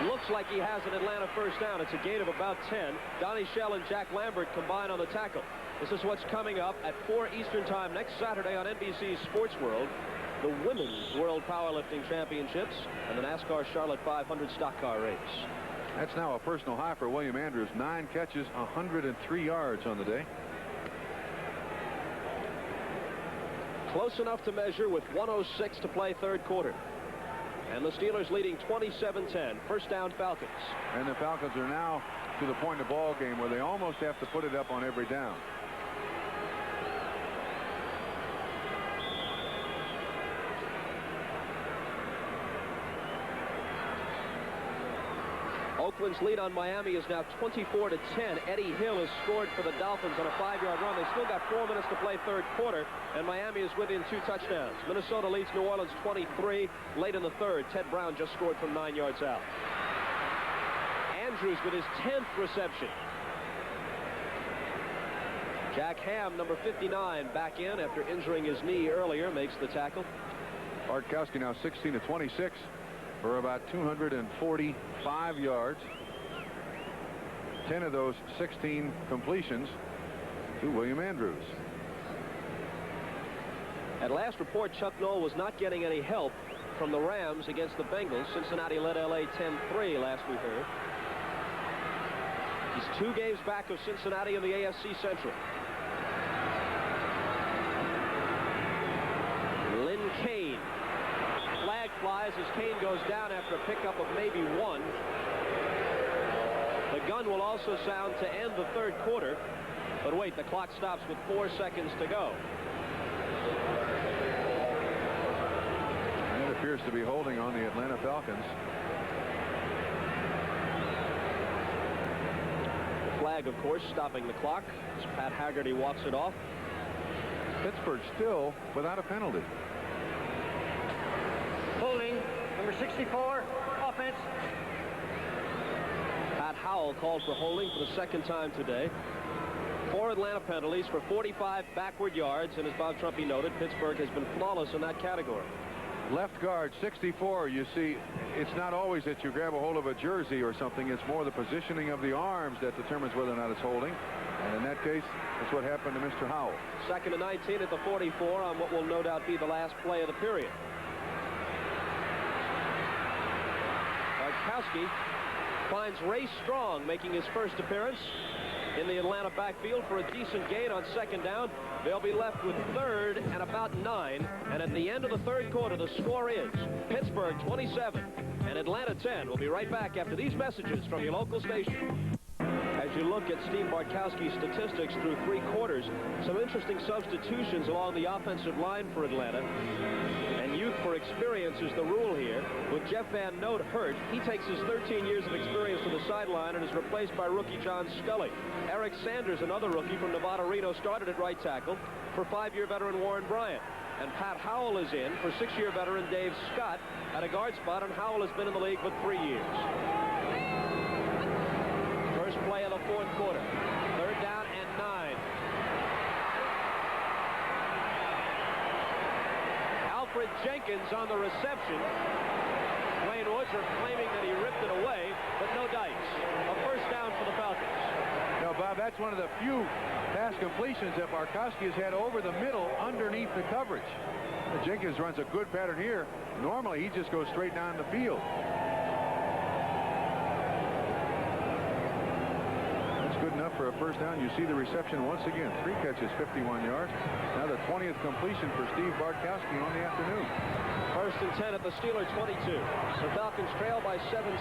looks like he has an Atlanta first down. It's a gain of about 10. Donnie Shell and Jack Lambert combine on the tackle. This is what's coming up at 4 Eastern Time next Saturday on NBC's Sports World. The Women's World Powerlifting Championships and the NASCAR Charlotte 500 stock car race. That's now a personal high for William Andrews. 9 catches, 103 yards on the day. Close enough to measure with 1:06 to play third quarter. And the Steelers leading 27-10. First down, Falcons. And the Falcons are now to the point of the ball game where they almost have to put it up on every down. Oakland's lead on Miami is now 24-10. Eddie Hill has scored for the Dolphins on a 5-yard run. They still got 4 minutes to play third quarter, and Miami is within 2 touchdowns. Minnesota leads New Orleans 23 late in the third. Ted Brown just scored from 9 yards out. Andrews with his 10th reception. Jack Ham, number 59, back in after injuring his knee earlier, makes the tackle. Bartkowski now 16-26 for about 245 yards. 10 of those 16 completions to William Andrews. At last report, Chuck Noll was not getting any help from the Rams against the Bengals. Cincinnati led LA 10-3 last we heard. He's 2 games back of Cincinnati in the AFC Central. Lynn Kane. Flag flies as Kane goes down after a pickup of maybe 1. The gun will also sound to end the third quarter. But wait, the clock stops with 4 seconds to go. And it appears to be holding on the Atlanta Falcons. The flag, of course, stopping the clock as Pat Haggerty walks it off. Pittsburgh still without a penalty. Holding, number 64, offense. Pat Howell called for holding for the second time today. 4 Atlanta penalties for 45 backward yards, and as Bob Trumpy noted, Pittsburgh has been flawless in that category. Left guard 64. You see, it's not always that you grab a hold of a jersey or something. It's more the positioning of the arms that determines whether or not it's holding. And in that case, that's what happened to Mr. Howell. 2nd and 19 at the 44 on what will no doubt be the last play of the period. Bartkowski finds Ray Strong making his first appearance in the Atlanta backfield for a decent gain on 2nd down. They'll be left with 3rd and about 9. And at the end of the third quarter, the score is Pittsburgh 27 and Atlanta 10. We'll be right back after these messages from your local station. As you look at Steve Bartkowski's statistics through 3 quarters, some interesting substitutions along the offensive line for Atlanta. And youth for experience is the rule here. With Jeff Van Note hurt, he takes his 13 years of experience to the sideline and is replaced by rookie John Scully. Eric Sanders, another rookie from Nevada Reno, started at right tackle for 5-year veteran Warren Bryant. And Pat Howell is in for 6-year veteran Dave Scott at a guard spot, and Howell has been in the league for 3 years. First play of the fourth quarter. 3rd down and 9. Alfred Jenkins on the reception. Dwayne Woodruff claiming that he ripped it away, but no dice. A first down for the Falcons. Now, Bob, that's one of the few pass completions that Bartkowski has had over the middle underneath the coverage. Jenkins runs a good pattern here. Normally, he just goes straight down the field. Good enough for a first down. You see the reception once again. 3 catches, 51 yards. Now the 20th completion for Steve Bartkowski on the afternoon. First and 10 at the Steeler 22. The Falcons trail by 17.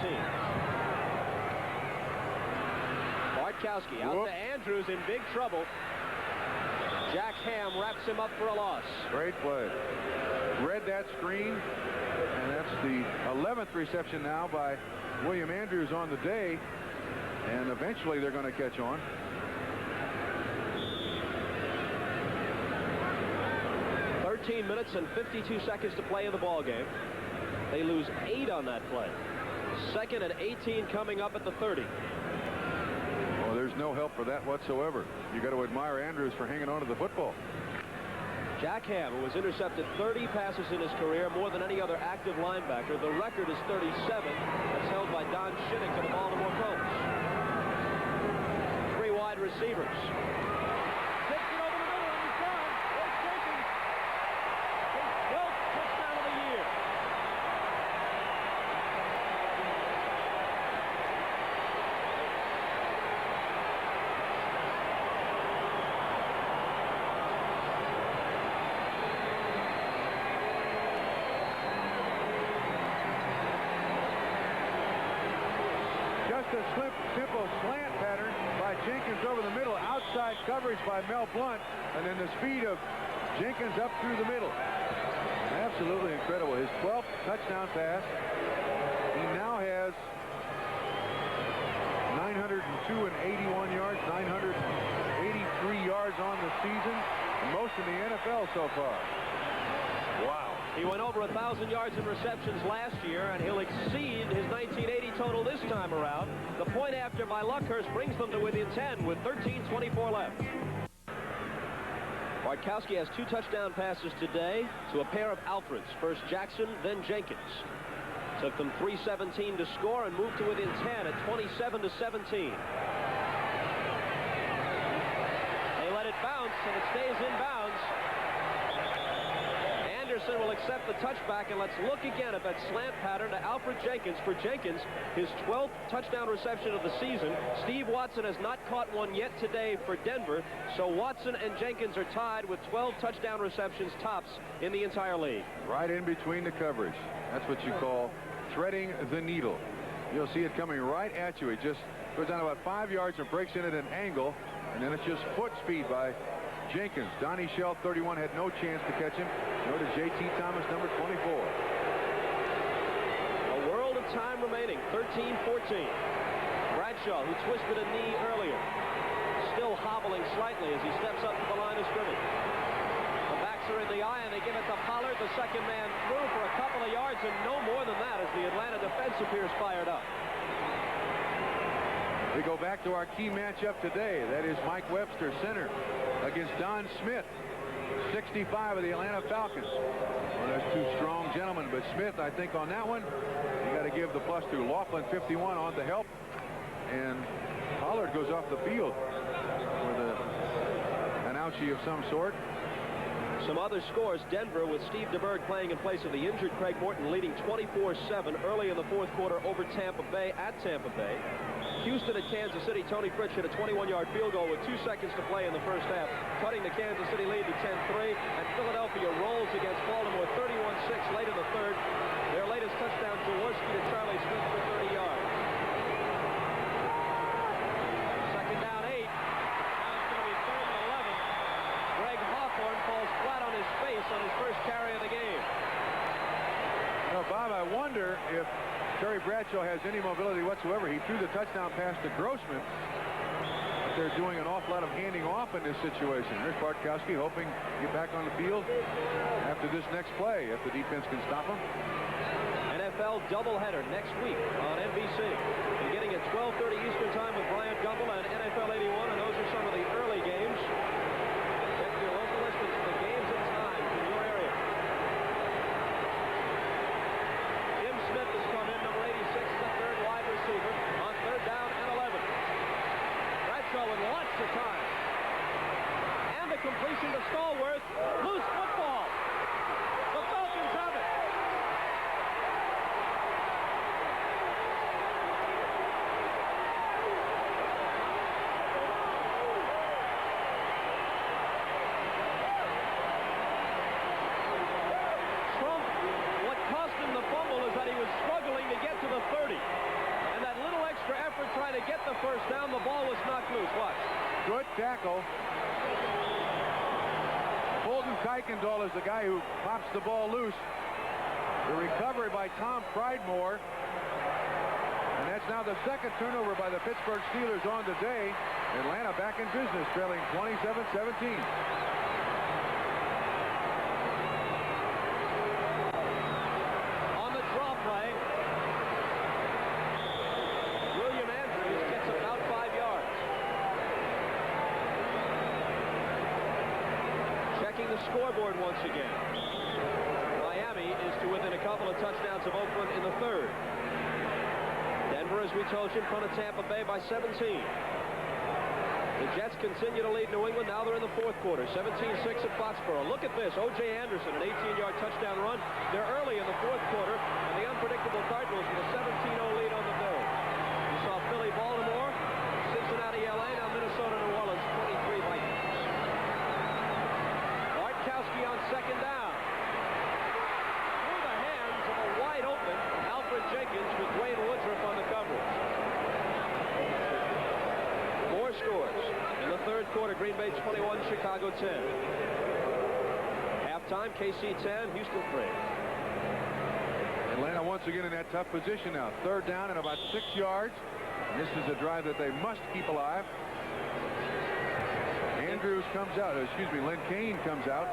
Bartkowski out to Andrews in big trouble. Jack Ham wraps him up for a loss. Great play. Read that screen, and that's the 11th reception now by William Andrews on the day, and eventually they're going to catch on. Minutes and 52 seconds to play in the ball game. They lose 8 on that play. Second and 18 coming up at the 30. Well, there's no help for that whatsoever. You got to admire Andrews for hanging on to the football. Jack Ham, who has intercepted 30 passes in his career, more than any other active linebacker. The record is 37. That's held by Don Shinnick of the Baltimore Colts. 3 wide receivers. A simple slant pattern by Jenkins over the middle, outside coverage by Mel Blount, and then the speed of Jenkins up through the middle. Absolutely incredible. His 12th touchdown pass. He now has 902 and 81 yards, 983 yards on the season, most in the NFL so far. Wow. He went over 1,000 yards in receptions last year, and he'll exceed his 1980 total this time around. The point after by Luckhurst brings them to within 10 with 13:24 left. Bartkowski has 2 touchdown passes today to a pair of Alfreds. First Jackson, then Jenkins. Took them 3:17 to score and moved to within 10 at 27-17. They let it bounce, and it stays in bounds. Anderson will accept the touchback, and let's look again at that slant pattern to Alfred Jenkins. For Jenkins, his 12th touchdown reception of the season. Steve Watson has not caught one yet today for Denver, so Watson and Jenkins are tied with 12 touchdown receptions tops in the entire league. Right in between the coverage. That's what you call threading the needle. You'll see it coming right at you. It just goes down about 5 yards and breaks in at an angle, and then it's just foot speed by Jenkins. Donnie Shell, 31, had no chance to catch him. Nor did J.T. Thomas, number 24. A world of time remaining. 13-14. Bradshaw, who twisted a knee earlier, still hobbling slightly as he steps up to the line of scrimmage. The backs are in the eye, and they give it to Pollard. The second man through for a couple of yards, and no more than that as the Atlanta defense appears fired up. We go back to our key matchup today. That is Mike Webster, center, against Don Smith, 65 of the Atlanta Falcons. Well, there's 2 strong gentlemen, but Smith, I think on that one, you got to give the plus to Laughlin, 51, on the help, and Pollard goes off the field with an ouchie of some sort. Some other scores. Denver with Steve DeBerg playing in place of the injured Craig Morton, leading 24-7 early in the 4th quarter over Tampa Bay at Tampa Bay. Houston at Kansas City. Tony Fritsch hit a 21-yard field goal with 2 seconds to play in the first half, cutting the Kansas City lead to 10-3. And Philadelphia rolls against Baltimore 31-6 late in the 3rd. Their latest touchdown, Jaworski to Charlie Smith for 30 yards. Second down 8. Now it's going to be 3rd and 11. Greg Hawthorne falls flat on his face on his first carry of the game. Now, Bob, I wonder if Terry Bradshaw has any mobility whatsoever. He threw the touchdown pass to Grossman. But they're doing an awful lot of handing off in this situation. There's Bartkowski hoping to get back on the field after this next play, if the defense can stop him. NFL doubleheader next week on NBC. Beginning at 12:30 Eastern Time with Brian Gumbel and NFL 81, and those are some of the early games. Check your local listings for the games and times in your area. Jim Smith has come in, number 86, the 3rd wide receiver, on 3rd down and 11. Bradshaw with lots of time. And the completion to Stallworth. Loose football. The Falcons have it. the first down. The ball was knocked loose. Watch. Good tackle. Fulton Kuykendall is the guy who pops the ball loose. The recovery by Tom Pridemore. And that's now the second turnover by the Pittsburgh Steelers on the day. Atlanta back in business, trailing 27-17. On the draw play, William Andrews gets about 5 yards. Checking the scoreboard once again. Miami is to within a couple of touchdowns of Oakland in the third. Denver, as we told you, in front of Tampa Bay by 17. The Jets continue to lead New England. Now they're in the fourth quarter. 17-6 at Foxborough. Look at this. O.J. Anderson, an 18-yard touchdown run. They're early in the fourth quarter, and the unpredictable Cardinals with a 17-0 lead on the Bills. You saw Philly, Baltimore, Cincinnati, L.A., now Minnesota, New Orleans, 23 Vikings. Bartkowski on second down. Through the hands of a wide-open Alfred Jenkins with Dwayne Woodruff on the coverage. More scores. In the third quarter, Green Bay 21, Chicago 10. Halftime, KC 10, Houston 3. Atlanta once again in that tough position now. Third down and about 6 yards. And this is a drive that they must keep alive. Andrews comes out. Excuse me, Len Kane comes out.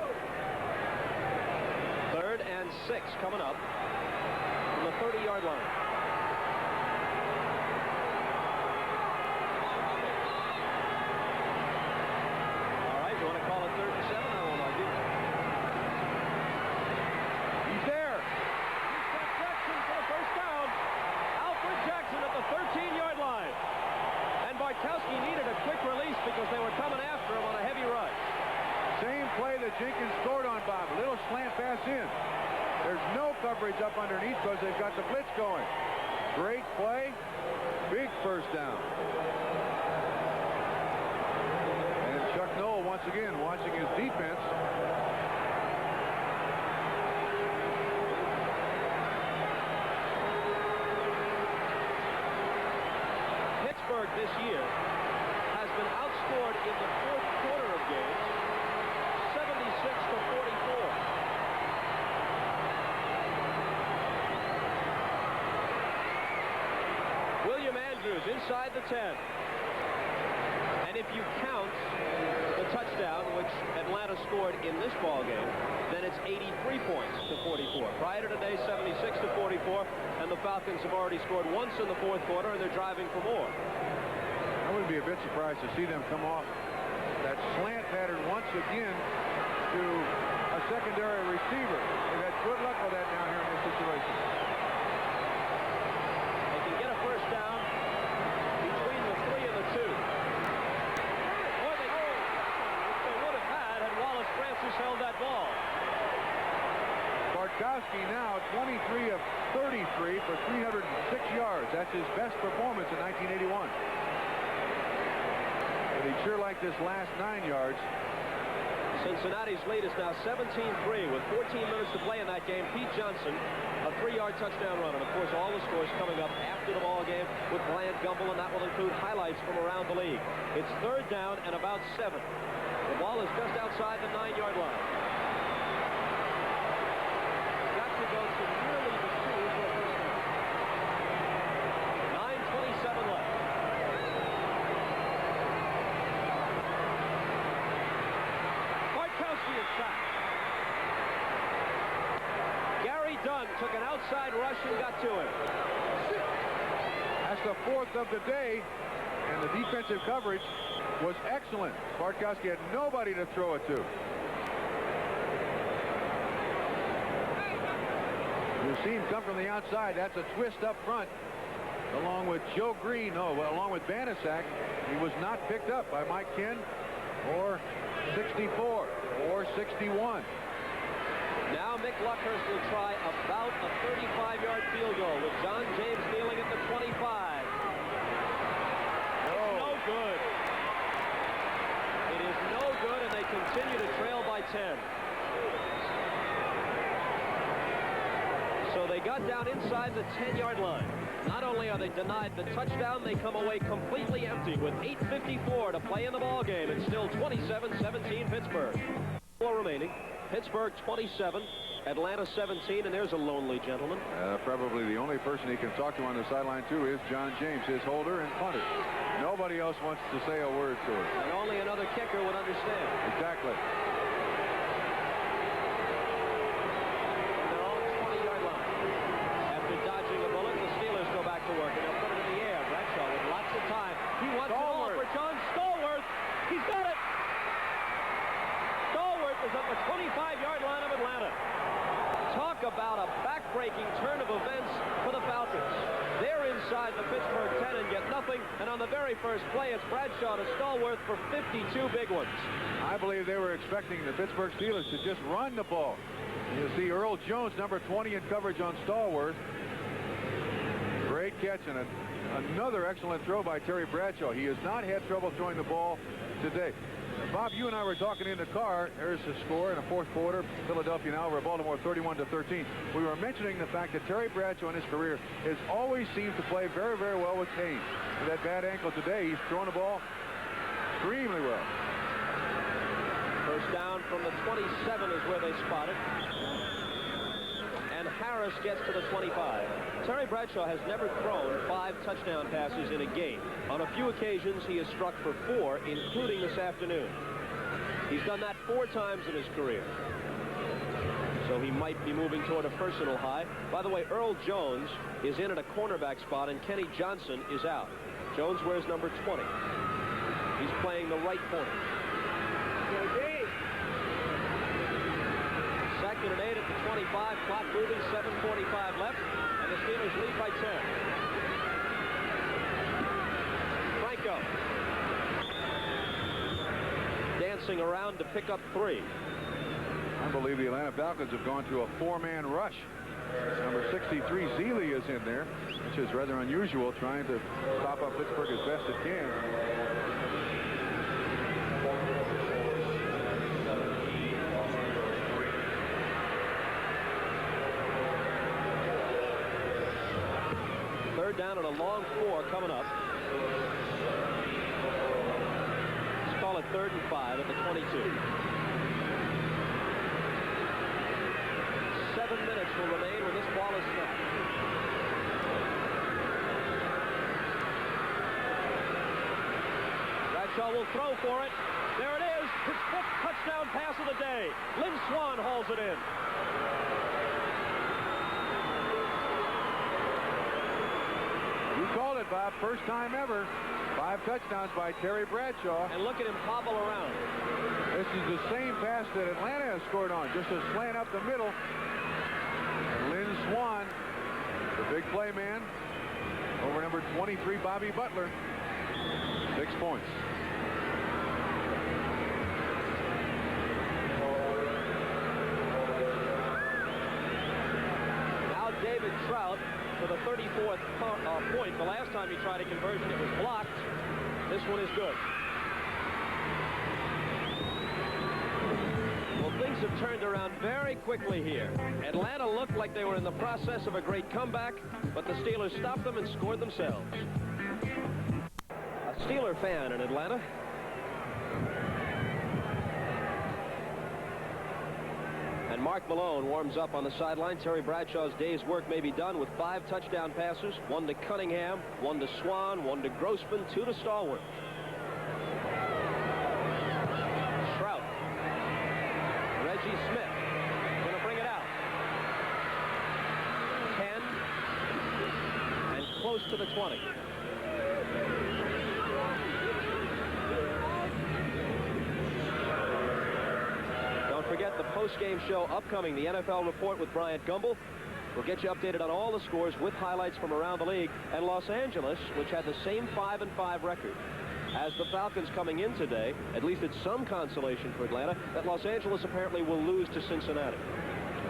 Third and 6 coming up from the 30-yard line. Bartkowski needed a quick release because they were coming after him on a heavy rush. Same play that Jenkins scored on, Bob. A little slant pass in. There's no coverage up underneath because they've got the blitz going. Great play. Big first down. And Chuck Noll once again watching his defense. This year has been outscored in the fourth quarter of games 76-44. William Andrews inside the 10. And if you count the touchdown which Atlanta scored in this ball game, then it's 83 points to 44. Prior to today, 76-44, and the Falcons have already scored once in the fourth quarter, and they're driving for more. I wouldn't be a bit surprised to see them come off that slant pattern once again to a secondary receiver. They've had good luck with that down here in this situation. They can get a first down between the 3 and the 2. Or they would have had Wallace Francis held that ball. Bartkowski now 23 of 33 for 306 yards. That's his best performance in 1981. But he'd sure like this last 9 yards. Cincinnati's lead is now 17-3 with 14 minutes to play in that game. Pete Johnson, a 3-yard touchdown run. And, of course, all the scores coming up after the ball game with Bryant Gumbel, and that will include highlights from around the league. It's third down and about 7. The ball is just outside the 9-yard line. Got to go to nearly the 2 for a first down. 9:27 left. Bartkowski is sacked. Gary Dunn took an outside rush and got to him. That's the 4th of the day, and the defensive coverage was excellent. Bartkowski had nobody to throw it to. You've seen him come from the outside. That's a twist up front, along with Joe Green. Along with Banaszak. He was not picked up by Mike Ken or 64 or 61. Now Mick Luckhurst will try about a 35-yard field goal with John James kneeling at the 25. It's no good. It is no good, and they continue to trail by 10. So they got down inside the 10-yard line. Not only only are they denied the touchdown, they come away completely empty with 8:54 to play in the ball game. It's still 27-17 Pittsburgh. 4 remaining. Pittsburgh 27, Atlanta 17, and there's a lonely gentleman. Probably the only person he can talk to on the sideline, too, is John James, his holder and punter. Nobody else wants to say a word to him. And only another kicker would understand. Exactly. And they're all 20-yard line. After dodging a bullet, the Steelers go back to work, and they'll put it in the air. Bradshaw with lots of time. He wants it all for John Stallworth. He's got it. Stallworth is at the 25-yard line of Atlanta. Talk about a back-breaking turn of events for the Falcons. They're inside the Pittsburgh 10 and get nothing. And on the very first play, it's Bradshaw to Stallworth for 52 big ones. I believe they were expecting the Pittsburgh Steelers to just run the ball. You see Earl Jones, number 20 in coverage on Stallworth. Great catch and another excellent throw by Terry Bradshaw. He has not had trouble throwing the ball today. Bob, you and I were talking in the car. There's the score in the fourth quarter. Philadelphia now over Baltimore 31-13. We were mentioning the fact that Terry Bradshaw in his career has always seemed to play very, very well with pain. With that bad ankle today, he's throwing the ball extremely well. First down from the 27 is where they spot it. And Harris gets to the 25. Terry Bradshaw has never thrown 5 touchdown passes in a game. On a few occasions, he has struck for 4, including this afternoon. He's done that 4 times in his career. So he might be moving toward a personal high. By the way, Earl Jones is in at a cornerback spot, and Kenny Johnson is out. Jones wears number 20. He's playing the right corner. Second and 8 at the 25. Clock moving, 7:45 left, and the Steelers lead by 10. Franco dancing around to pick up 3. I believe the Atlanta Falcons have gone to a 4-man rush. Number 63, Zealy, is in there, which is rather unusual, trying to stop up Pittsburgh as best it can. Third down and a long 4 coming up. Let's call it 3rd and 5 at the 22. 7 minutes will remain when this ball is snapped. Bradshaw will throw for it. There it is. His 5th touchdown pass of the day. Lynn Swann hauls it in. You called it, Bob. First time ever. 5 touchdowns by Terry Bradshaw. And look at him hobble around. This is the same pass that Atlanta has scored on. Just a slant up the middle. And Lynn Swann, the big play man, over number 23, Bobby Butler. 6 points. Now David Trout for the 34th point. The last time he tried a conversion, it was blocked. This one is good. Well, things have turned around very quickly here. Atlanta looked like they were in the process of a great comeback, but the Steelers stopped them and scored themselves. A Steeler fan in Atlanta. And Mark Malone warms up on the sideline. Terry Bradshaw's day's work may be done with 5 touchdown passes, 1 to Cunningham, 1 to Swann, 1 to Grossman, 2 to Stallworth. Trout. Reggie Smith going to bring it out. 10 and close to the 20. Forget the post-game show upcoming, the NFL Report with Bryant Gumbel. We'll get you updated on all the scores with highlights from around the league. And Los Angeles, which had the same 5-5 record as the Falcons coming in today, at least it's some consolation for Atlanta, that Los Angeles apparently will lose to Cincinnati.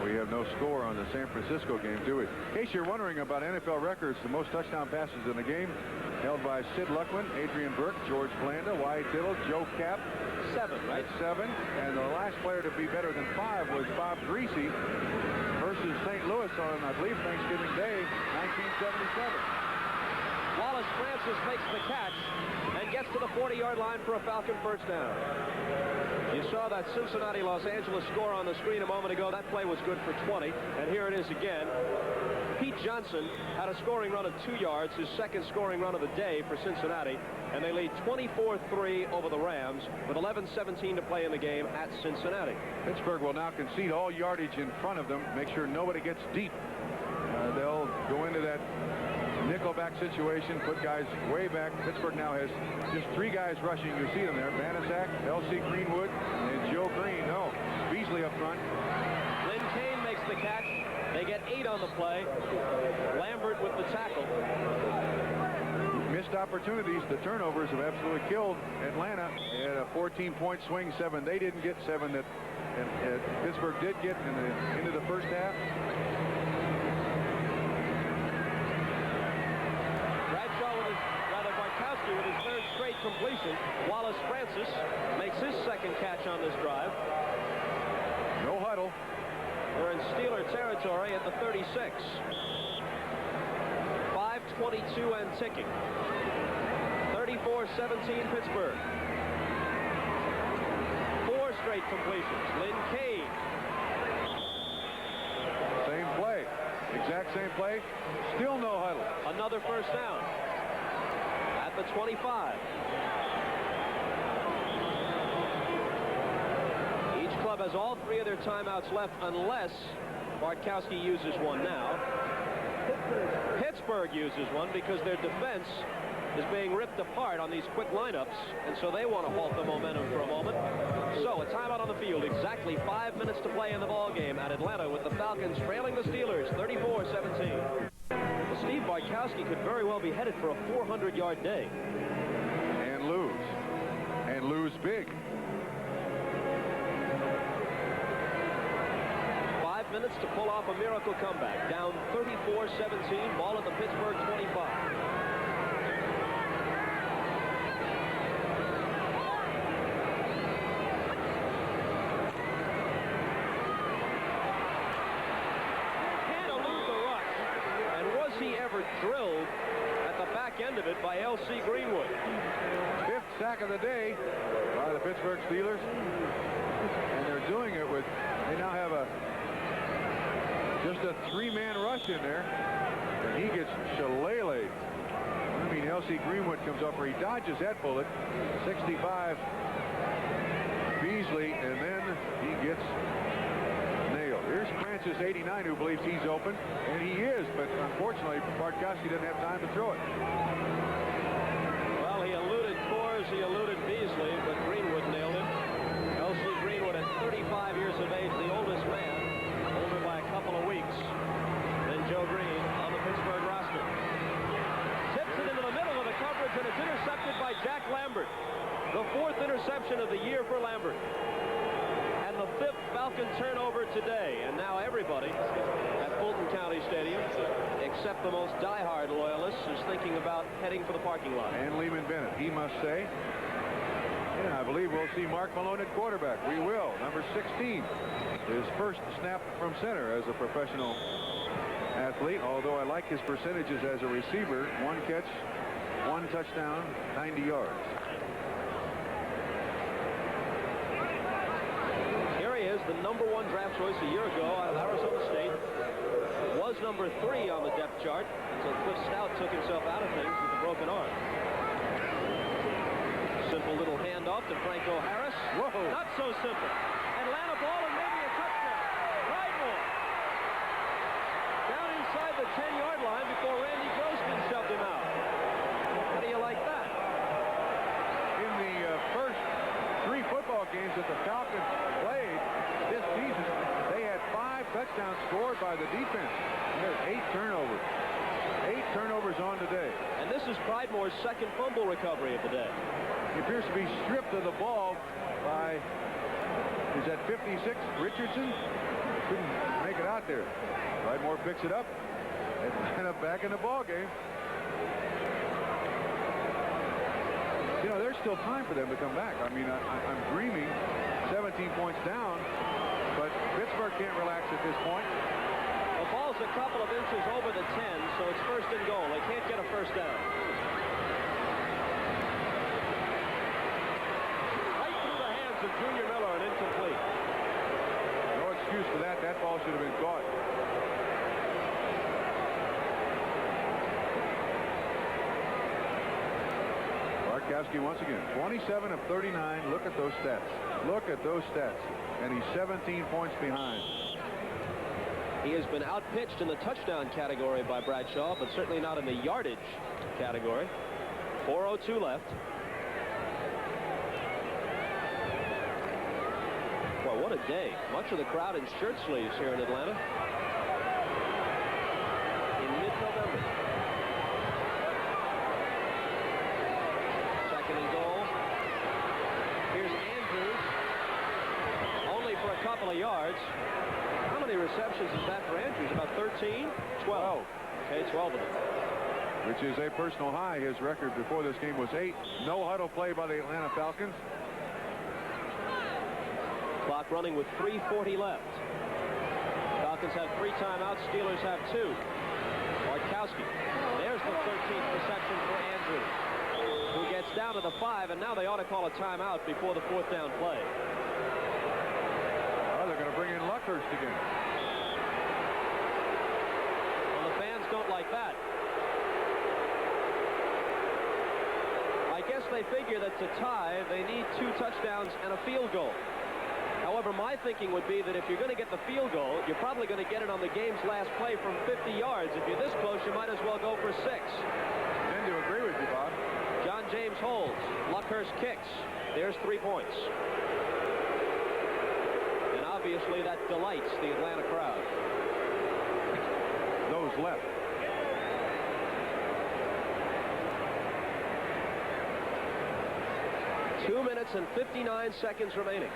We have no score on the San Francisco game, do we? In case you're wondering about NFL records, the most touchdown passes in the game held by Sid Luckman, Adrian Burke, George Blanda, Wyatt Tittle, Joe Kapp. 7, right? 7. And the last player to be better than 5 was Bob Greasy versus St. Louis on, I believe, Thanksgiving Day, 1977. Francis makes the catch and gets to the 40-yard line for a Falcon first down. You saw that Cincinnati-Los Angeles score on the screen a moment ago. That play was good for 20, and here it is again. Pete Johnson had a scoring run of 2 yards, his second scoring run of the day for Cincinnati, and they lead 24-3 over the Rams with 11:17 to play in the game at Cincinnati. Pittsburgh will now concede all yardage in front of them, make sure nobody gets deep. They'll go into that nickelback situation, put guys way back. Pittsburgh now has just 3 guys rushing. You see them there: Banasak, L.C. Greenwood, and Joe Green. No, Beasley up front. Lynn Kane makes the catch. They get 8 on the play. Lambert with the tackle. Missed opportunities. The turnovers have absolutely killed Atlanta. They had a 14-point swing, 7 they didn't get, 7 that Pittsburgh did get in the into the first half. Bartkowski with his third straight completion. Wallace Francis makes his second catch on this drive. No huddle. We're in Steeler territory at the 36. 5:22 and ticking. 34-17 Pittsburgh. 4 straight completions. Lynn Kane. Same play. Exact same play. Still no huddle. Another first down. At the 25. Each club has all 3 of their timeouts left unless Bartkowski uses one now. Pittsburgh uses one because their defense is being ripped apart on these quick lineups, and so they want to halt the momentum for a moment. So a timeout on the field. Exactly 5 minutes to play in the ball game at Atlanta, with the Falcons trailing the Steelers 34-17. Steve Bartkowski could very well be headed for a 400-yard day. And lose. And lose big. 5 minutes to pull off a miracle comeback. Down 34-17, ball at the Pittsburgh 25. Drilled at the back end of it by L.C. Greenwood. 5th sack of the day by the Pittsburgh Steelers. And they're doing it with, they now have just a 3-man rush in there. And he gets shillelagh'd. I mean, L.C. Greenwood comes up where he dodges that bullet. 65 Beasley, and then he gets nailed. Here's Francis, 89, who believes he's open, and he is, but unfortunately Bartkowski doesn't have time to throw it. Well, he eluded Coors, he eluded Beasley, but Greenwood nailed him. L.C. Greenwood at 35 years of age, the oldest man, older by a couple of weeks than Joe Green on the Pittsburgh roster. Tips it into the middle of the coverage, and it's intercepted by Jack Lambert. The 4th interception of the year for Lambert. And the 5th Falcon turnover today. And now everybody at Fulton County Stadium, except the most diehard loyalists, is thinking about heading for the parking lot. And Lehman Bennett, he must say. Yeah, I believe we'll see Mark Malone at quarterback. We will. Number 16. His first snap from center as a professional athlete, although I like his percentages as a receiver. 1 catch, 1 touchdown, 90 yards. The number 1 draft choice a year ago out of Arizona State, was number 3 on the depth chart until Cliff Stout took himself out of things with a broken arm. Simple little handoff to Franco Harris. Whoa. Not so simple. Atlanta ball and maybe a touchdown. Prydmore down inside the 10-yard line before Randy Grossman shoved him out. How do you like that? In the first 3 football games that the Falcons played this season, they had 5 touchdowns scored by the defense. There's 8 turnovers. 8 turnovers on today. And this is Prydmore's second fumble recovery of the day. He appears to be stripped of the ball by, is that 56, Richardson? Couldn't make it out there. Prydmore picks it up and end up back in the ball game. You know, there's still time for them to come back. I mean, I'm dreaming 17 points down, but Pittsburgh can't relax at this point. The ball's a couple of inches over the 10, so it's 1st and goal. They can't get a first down. of Junior Miller, and incomplete. No excuse for that. That ball should have been caught. Bartkowski once again, 27 of 39. Look at those stats. Look at those stats. And he's 17 points behind. He has been outpitched in the touchdown category by Bradshaw, but certainly not in the yardage category. 4:02 left. Well, what a day. Much of the crowd in shirt sleeves here in Atlanta. In mid-November. Second and goal. Here's Andrews. Only for a couple of yards. How many receptions is that for Andrews? About 13? 12. Okay, 12 of them. Which is a personal high. His record before this game was 8. No huddle play by the Atlanta Falcons. Clock running with 3:40 left. Falcons have 3 timeouts. Steelers have 2. Bartkowski. There's the 13th reception for Andrews, who gets down to the 5, and now they ought to call a timeout before the 4th down play. Oh, they're going to bring in Luckhurst again. Well, the fans don't like that. I guess they figure that to tie, they need 2 touchdowns and a field goal. However, my thinking would be that if you're going to get the field goal, you're probably going to get it on the game's last play from 50 yards. If you're this close, you might as well go for 6. I tend to agree with you, Bob. John James holds. Luckhurst kicks. There's 3 points. And obviously that delights the Atlanta crowd. Those left. Two minutes and 59 seconds remaining.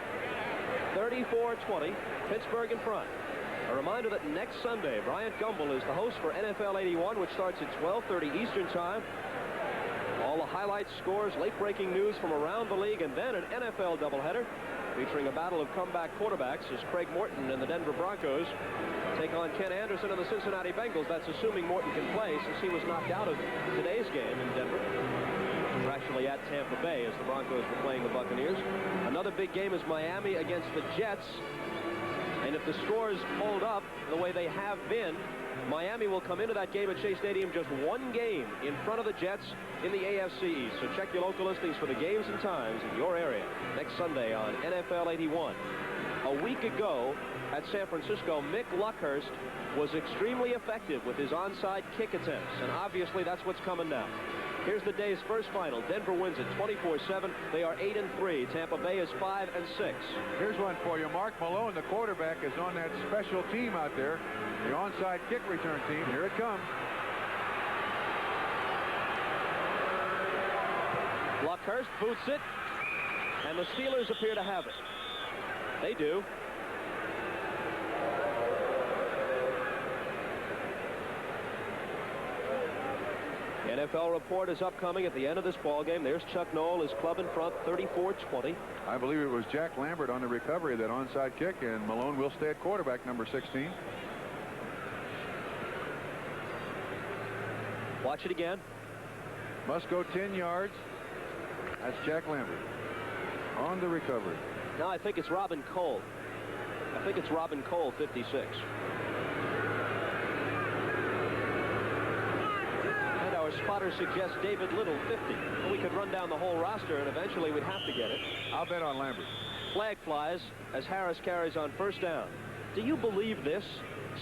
34-20, Pittsburgh in front. A reminder that next Sunday, Bryant Gumbel is the host for NFL 81, which starts at 12:30 Eastern Time. All the highlights, scores, late-breaking news from around the league, and then an NFL doubleheader featuring a battle of comeback quarterbacks as Craig Morton and the Denver Broncos take on Ken Anderson and the Cincinnati Bengals. That's assuming Morton can play, since he was knocked out of today's game in Denver. We're actually at Tampa Bay as the Broncos were playing the Buccaneers. Another big game is Miami against the Jets. And if the scores hold up the way they have been, Miami will come into that game at Shea Stadium just 1 game in front of the Jets in the AFC East. So check your local listings for the games and times in your area next Sunday on NFL 81. A week ago at San Francisco, Mick Luckhurst was extremely effective with his onside kick attempts. And obviously that's what's coming now. Here's the day's first final. Denver wins it 24-7. They are 8-3. Tampa Bay is 5-6. Here's one for you. Mark Malone, the quarterback, is on that special team out there, the onside kick return team. Here it comes. Luckhurst boots it, and the Steelers appear to have it. They do. NFL report is upcoming at the end of this ball game. There's Chuck Noll, his club in front, 34-20. I believe it was Jack Lambert on the recovery of that onside kick, and Malone will stay at quarterback, number 16. Watch it again. Must go 10 yards. That's Jack Lambert on the recovery. Now I think it's Robin Cole. 56. Our spotter suggests David Little, 50. Well, we could run down the whole roster, and eventually we'd have to get it. I'll bet on Lambert. Flag flies as Harris carries on first down. Do you believe this?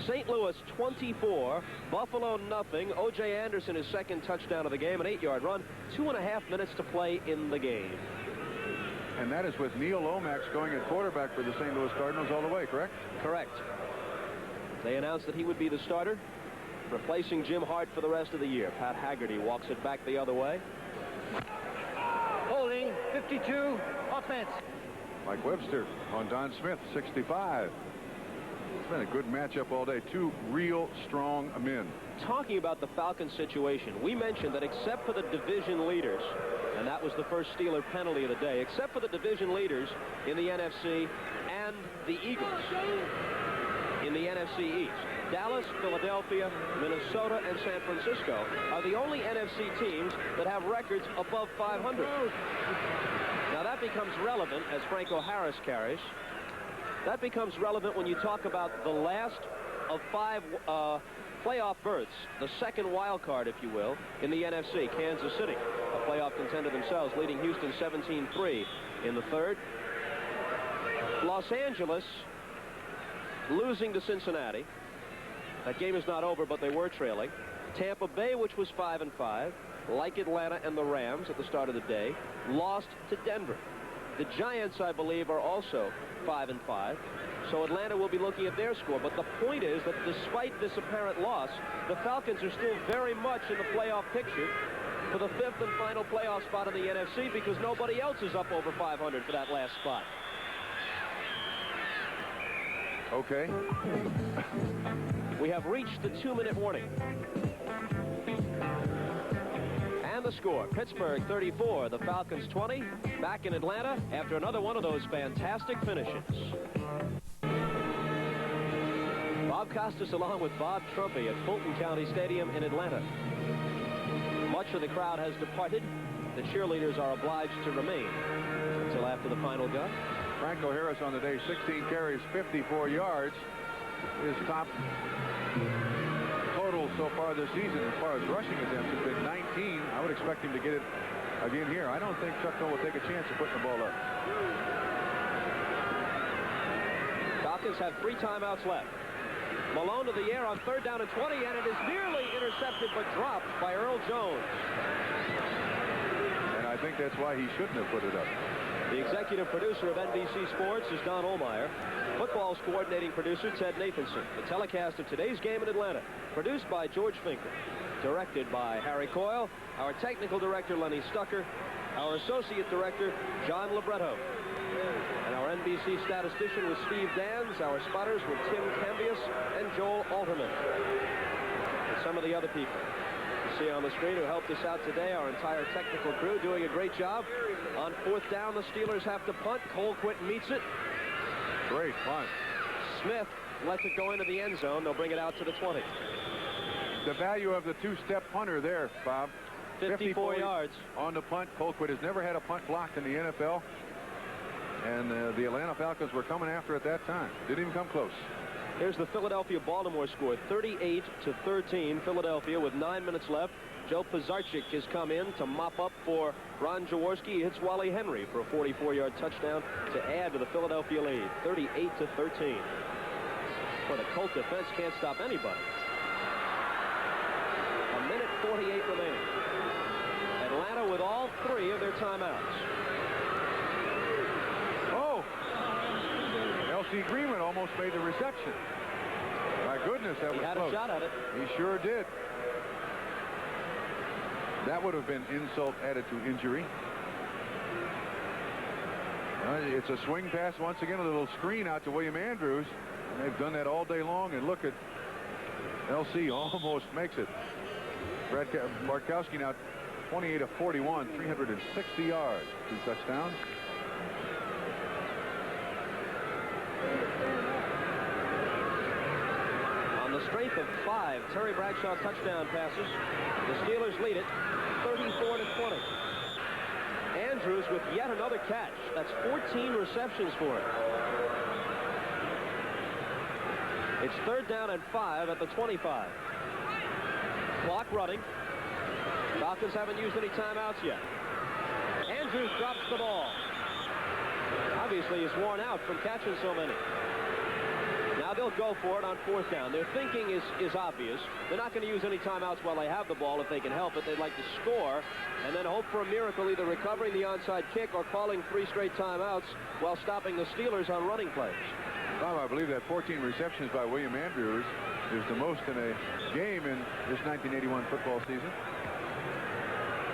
St. Louis 24, Buffalo nothing. O.J. Anderson, his second touchdown of the game, an 8-yard run. 2.5 minutes to play in the game. And that is with Neil Lomax going at quarterback for the St. Louis Cardinals all the way, correct? Correct. They announced that he would be the starter, replacing Jim Hart for the rest of the year. Pat Haggerty walks it back the other way. Holding, 52, offense. Mike Webster on Don Smith, 65. It's been a good matchup all day. 2 real strong men. Talking about the Falcons situation, we mentioned that except for the division leaders, and that was the first Steeler penalty of the day, except for the division leaders in the NFC and the Eagles in the NFC East, Dallas, Philadelphia, Minnesota, and San Francisco are the only NFC teams that have records above 500. Now that becomes relevant as Franco Harris carries. That becomes relevant when you talk about the last of 5 playoff berths, the second wild card, if you will, in the NFC. Kansas City, a playoff contender themselves, leading Houston 17-3 in the third. Los Angeles losing to Cincinnati. That game is not over, but they were trailing. Tampa Bay, which was 5-5, like Atlanta and the Rams at the start of the day, lost to Denver. The Giants, I believe, are also 5-5. So Atlanta will be looking at their score. But the point is that despite this apparent loss, the Falcons are still very much in the playoff picture for the 5th and final playoff spot in the NFC, because nobody else is up over 500 for that last spot. Okay. We have reached the 2-minute warning. And the score, Pittsburgh 34, the Falcons 20, back in Atlanta after another one of those fantastic finishes. Bob Costas along with Bob Trumpy at Fulton County Stadium in Atlanta. Much of the crowd has departed. The cheerleaders are obliged to remain until after the final gun. Franco Harris on the day, 16 carries, 54 yards. His top total so far this season as far as rushing attempts has been 19. I would expect him to get it again here. I don't think Chuck Noll will take a chance of putting the ball up. Falcons have 3 timeouts left. Malone to the air on 3rd down and 20, and it is nearly intercepted but dropped by Earl Jones. And I think that's why he shouldn't have put it up. The executive producer of NBC Sports is Don Ohlmeyer. Football's coordinating producer, Ted Nathanson. The telecast of today's game in Atlanta, produced by George Finkel. Directed by Harry Coyle. Our technical director, Lenny Stucker. Our associate director, John Libretto. And our NBC statistician was Steve Dans. Our spotters were Tim Cambias and Joel Alterman. And some of the other people you see on the screen who helped us out today, our entire technical crew doing a great job. On 4th down, the Steelers have to punt. Colquitt meets it. Great punt. Smith lets it go into the end zone. They'll bring it out to the 20. The value of the 2-step punter there, Bob. 54 yards. On the punt. Colquitt has never had a punt blocked in the NFL. And the Atlanta Falcons were coming after at that time. Didn't even come close. Here's the Philadelphia-Baltimore score, 38-13. Philadelphia with 9 minutes left. Joe Pizarczyk has come in to mop up for Ron Jaworski. He hits Wally Henry for a 44-yard touchdown to add to the Philadelphia lead, 38-13. But the Colt defense can't stop anybody. 1:48 remaining. Atlanta with all 3 of their timeouts. Oh! L.C. Greenman almost made the reception. My goodness, that was close. He had a shot at it. He sure did. That would have been insult added to injury. It's a swing pass once again, a little screen out to William Andrews. And they've done that all day long, and look at L.C. almost makes it. Brad Bartkowski now 28 of 41, 360 yards, 2 touchdowns. On the strength of 5 Terry Bradshaw touchdown passes, the Steelers lead it 34-20. Andrews with yet another catch. That's 14 receptions for him. It's 3rd down and 5 at the 25. Clock running. Falcons haven't used any timeouts yet. Andrews drops the ball. Obviously he's worn out from catching so many. Now they'll go for it on 4th down. Their thinking is obvious. They're not going to use any timeouts while they have the ball if they can help it. They'd like to score and then hope for a miracle, either recovering the onside kick or calling 3 straight timeouts while stopping the Steelers on running plays. Bob, I believe that 14 receptions by William Andrews is the most in a game in this 1981 football season.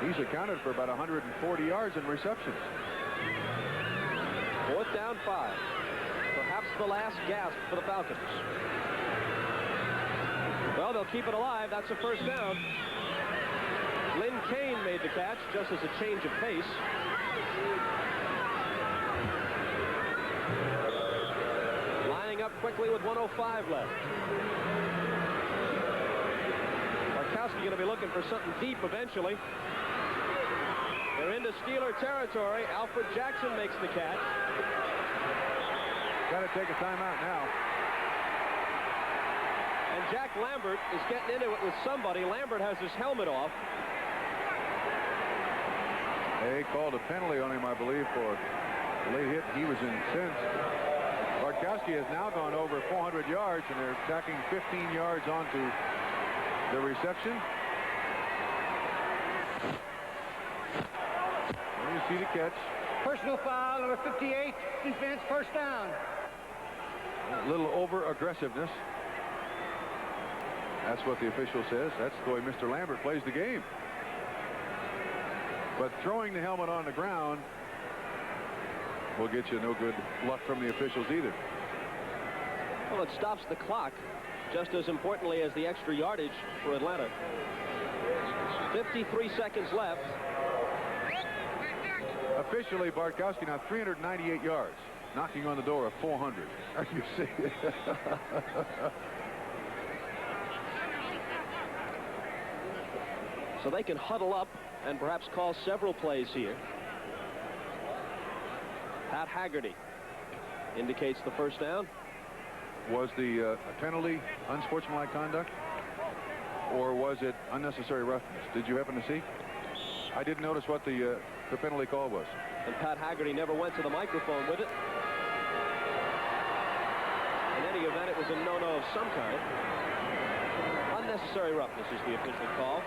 He's accounted for about 140 yards in receptions. 4th down 5. Perhaps the last gasp for the Falcons. Well, they'll keep it alive. That's a 1st down. Lynn Kane made the catch just as a change of pace. Lining up quickly with 1:05 left. Bartkowski going to be looking for something deep eventually. They're into Steeler territory. Alfred Jackson makes the catch. Got to take a timeout now. And Jack Lambert is getting into it with somebody. Lambert has his helmet off. They called a penalty on him, I believe, for a late hit. He was incensed. Bartkowski has now gone over 400 yards, and they're tacking 15 yards onto the reception. And you see the catch. Personal foul, number 58, defense, first down. A little over-aggressiveness. That's what the official says. That's the way Mr. Lambert plays the game. But throwing the helmet on the ground will get you no good luck from the officials either. Well, it stops the clock just as importantly as the extra yardage for Atlanta. 53 seconds left. Officially, Bartkowski now 398 yards, knocking on the door of 400. You see. So they can huddle up and perhaps call several plays here. Pat Haggerty indicates the first down. Was the penalty unsportsmanlike conduct, or was it unnecessary roughness? Did you happen to see? I didn't notice what the penalty call was. And Pat Haggerty never went to the microphone with it. In any event, it was a no-no of some kind. Unnecessary roughness is the official call.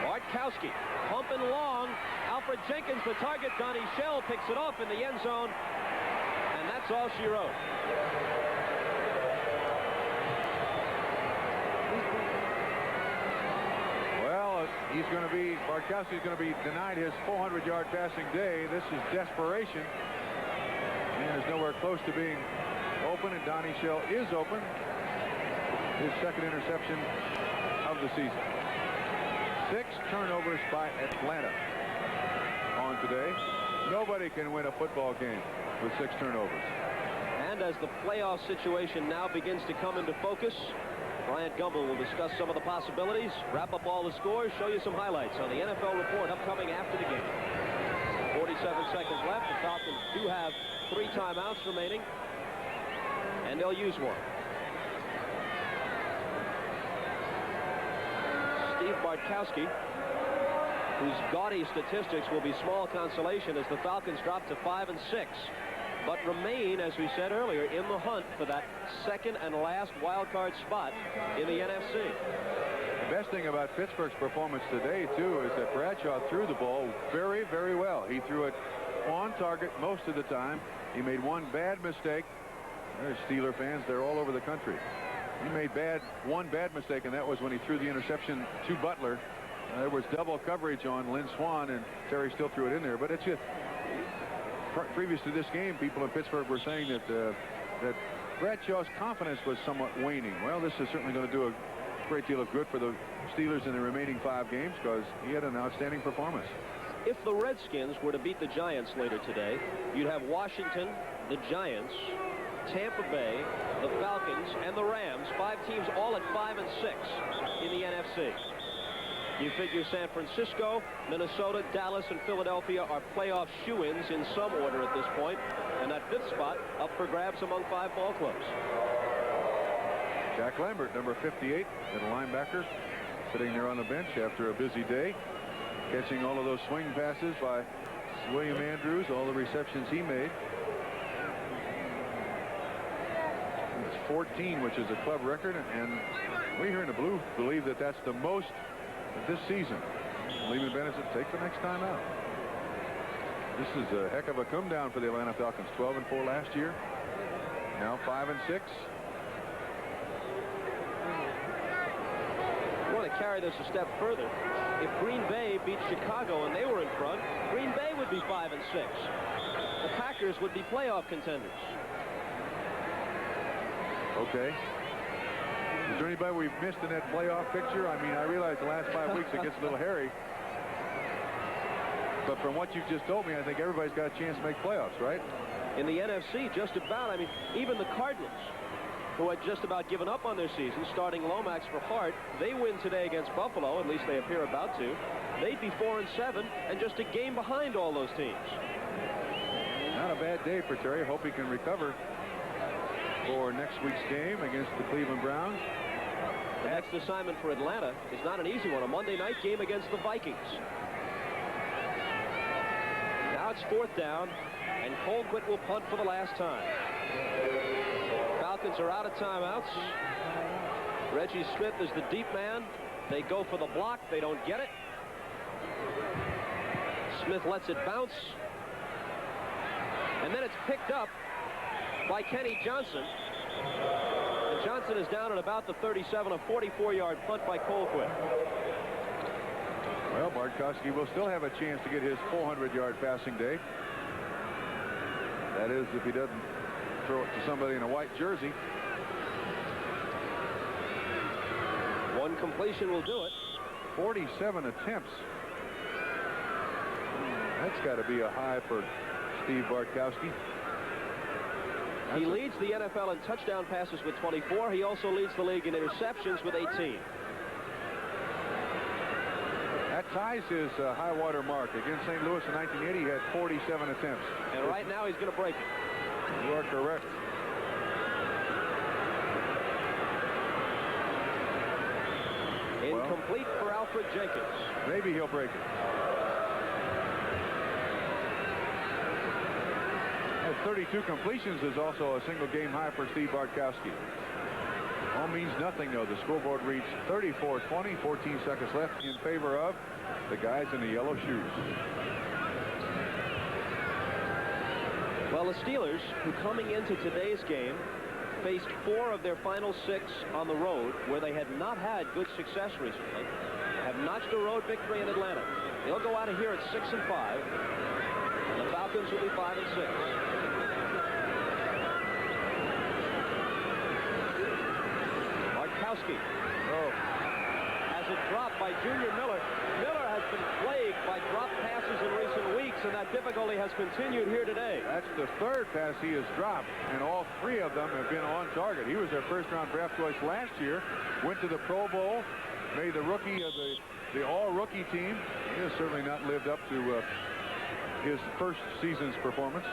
Bartkowski pumping long. Alfred Jenkins, the target. Donnie Shell picks it off in the end zone. And that's all she wrote. Well, Bartkowski's going to be denied his 400-yard passing day. This is desperation. And is nowhere close to being open, and Donnie Shell is open. His second interception of the season. 6 turnovers by Atlanta on today. Nobody can win a football game with 6 turnovers. And as the playoff situation now begins to come into focus, Bryant Gumbel will discuss some of the possibilities, wrap up all the scores, show you some highlights on the NFL Report upcoming after the game. 47 seconds left. The Falcons do have 3 timeouts remaining, and they'll use one. Steve Bartkowski, whose gaudy statistics will be small consolation as the Falcons drop to 5-6, but remain, as we said earlier, in the hunt for that second and last wild card spot in the NFC. The best thing about Pittsburgh's performance today, too, is that Bradshaw threw the ball very, very well. He threw it on target most of the time. He made one bad mistake. There's Steeler fans. They're all over the country. He made one bad mistake, and that was when he threw the interception to Butler. There was double coverage on Lynn Swann, and Terry still threw it in there. But it's just, previous to this game, people in Pittsburgh were saying that Bradshaw's confidence was somewhat waning. Well, this is certainly going to do a great deal of good for the Steelers in the remaining 5 games because he had an outstanding performance. If the Redskins were to beat the Giants later today, you'd have Washington, the Giants, Tampa Bay, the Falcons, and the Rams, 5 teams all at 5-6 in the NFC. You figure San Francisco, Minnesota, Dallas, and Philadelphia are playoff shoo-ins in some order at this point, and that 5th spot up for grabs among 5 ball clubs. Jack Lambert, number 58, middle linebacker, sitting there on the bench after a busy day, catching all of those swing passes by William Andrews, all the receptions he made. It's 14, which is a club record, and we here in the blue believe that that's the most this season. Lehman Bennett said, take the next time out. This is a heck of a come down for the Atlanta Falcons. 12-4 last year. Now 5-6. I want to carry this a step further. If Green Bay beat Chicago and they were in front, Green Bay would be 5-6. The Packers would be playoff contenders. Okay. Is there anybody we've missed in that playoff picture? I mean, I realize the last 5 weeks it gets a little hairy. But from what you've just told me, I think everybody's got a chance to make playoffs, right? In the NFC, just about. I mean, even the Cardinals who had just about given up on their season, starting Lomax for Hart. They win today against Buffalo, at least they appear about to. They'd be 4-7 and just a game behind all those teams. Not a bad day for Terry. Hope he can recover for next week's game against the Cleveland Browns. The next assignment for Atlanta is not an easy one, a Monday night game against the Vikings. Now it's 4th down, and Colquitt will punt for the last time. Falcons are out of timeouts. Reggie Smith is the deep man. They go for the block. They don't get it. Smith lets it bounce. And then it's picked up by Kenny Johnson. And Johnson is down at about the 37, a 44-yard punt by Colquitt. Well, Bartkowski will still have a chance to get his 400-yard passing day. That is, if he doesn't throw it to somebody in a white jersey. One completion will do it. 47 attempts. That's got to be a high for Steve Bartkowski. He leads the NFL in touchdown passes with 24. He also leads the league in interceptions with 18. That ties his high water mark. Against St. Louis in 1980, he had 47 attempts. And right now he's going to break it. You are correct. Incomplete for Alfred Jenkins. Maybe he'll break it. At 32 completions is also a single game high for Steve Bartkowski. All means nothing, though. The scoreboard reads 34-20, 14 seconds left in favor of the guys in the yellow shoes. Well, the Steelers, who coming into today's game, faced 4 of their final 6 on the road, where they had not had good success recently, have notched a road victory in Atlanta. They'll go out of here at 6-5, and the Falcons will be 5-6. Bartkowski has it dropped by Junior Miller. Miller has been plagued by drop passes in recent weeks, and that difficulty has continued here today. That's the 3rd pass he has dropped, and all 3 of them have been on target. He was their first-round draft choice last year, went to the Pro Bowl, made the rookie of the all-rookie team. He has certainly not lived up to his first season's performance.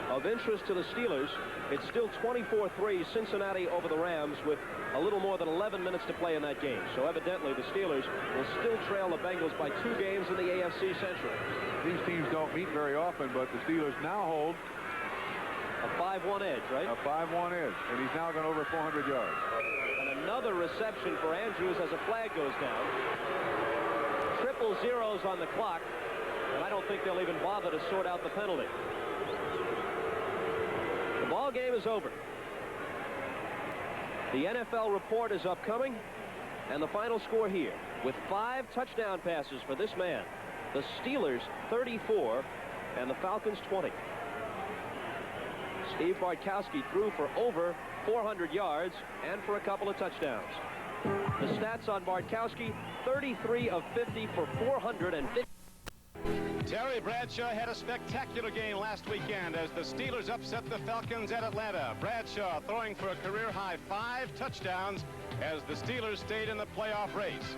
Of interest to the Steelers, it's still 24-3 Cincinnati over the Rams with a little more than 11 minutes to play in that game. So evidently the Steelers will still trail the Bengals by 2 games in the AFC Central. These teams don't meet very often, but the Steelers now hold a 5-1 edge, right? A 5-1 edge, and he's now gone over 400 yards. And another reception for Andrews as a flag goes down. 0-0s on the clock, and I don't think they'll even bother to sort out the penalty. The ball game is over. The NFL report is upcoming, and the final score here, with 5 touchdown passes for this man. The Steelers 34 and the Falcons 20. Steve Bartkowski threw for over 400 yards and for a couple of touchdowns. The stats on Bartkowski: 33 of 50 for 450. Terry Bradshaw had a spectacular game last weekend as the Steelers upset the Falcons at Atlanta. Bradshaw throwing for a career-high 5 touchdowns as the Steelers stayed in the playoff race.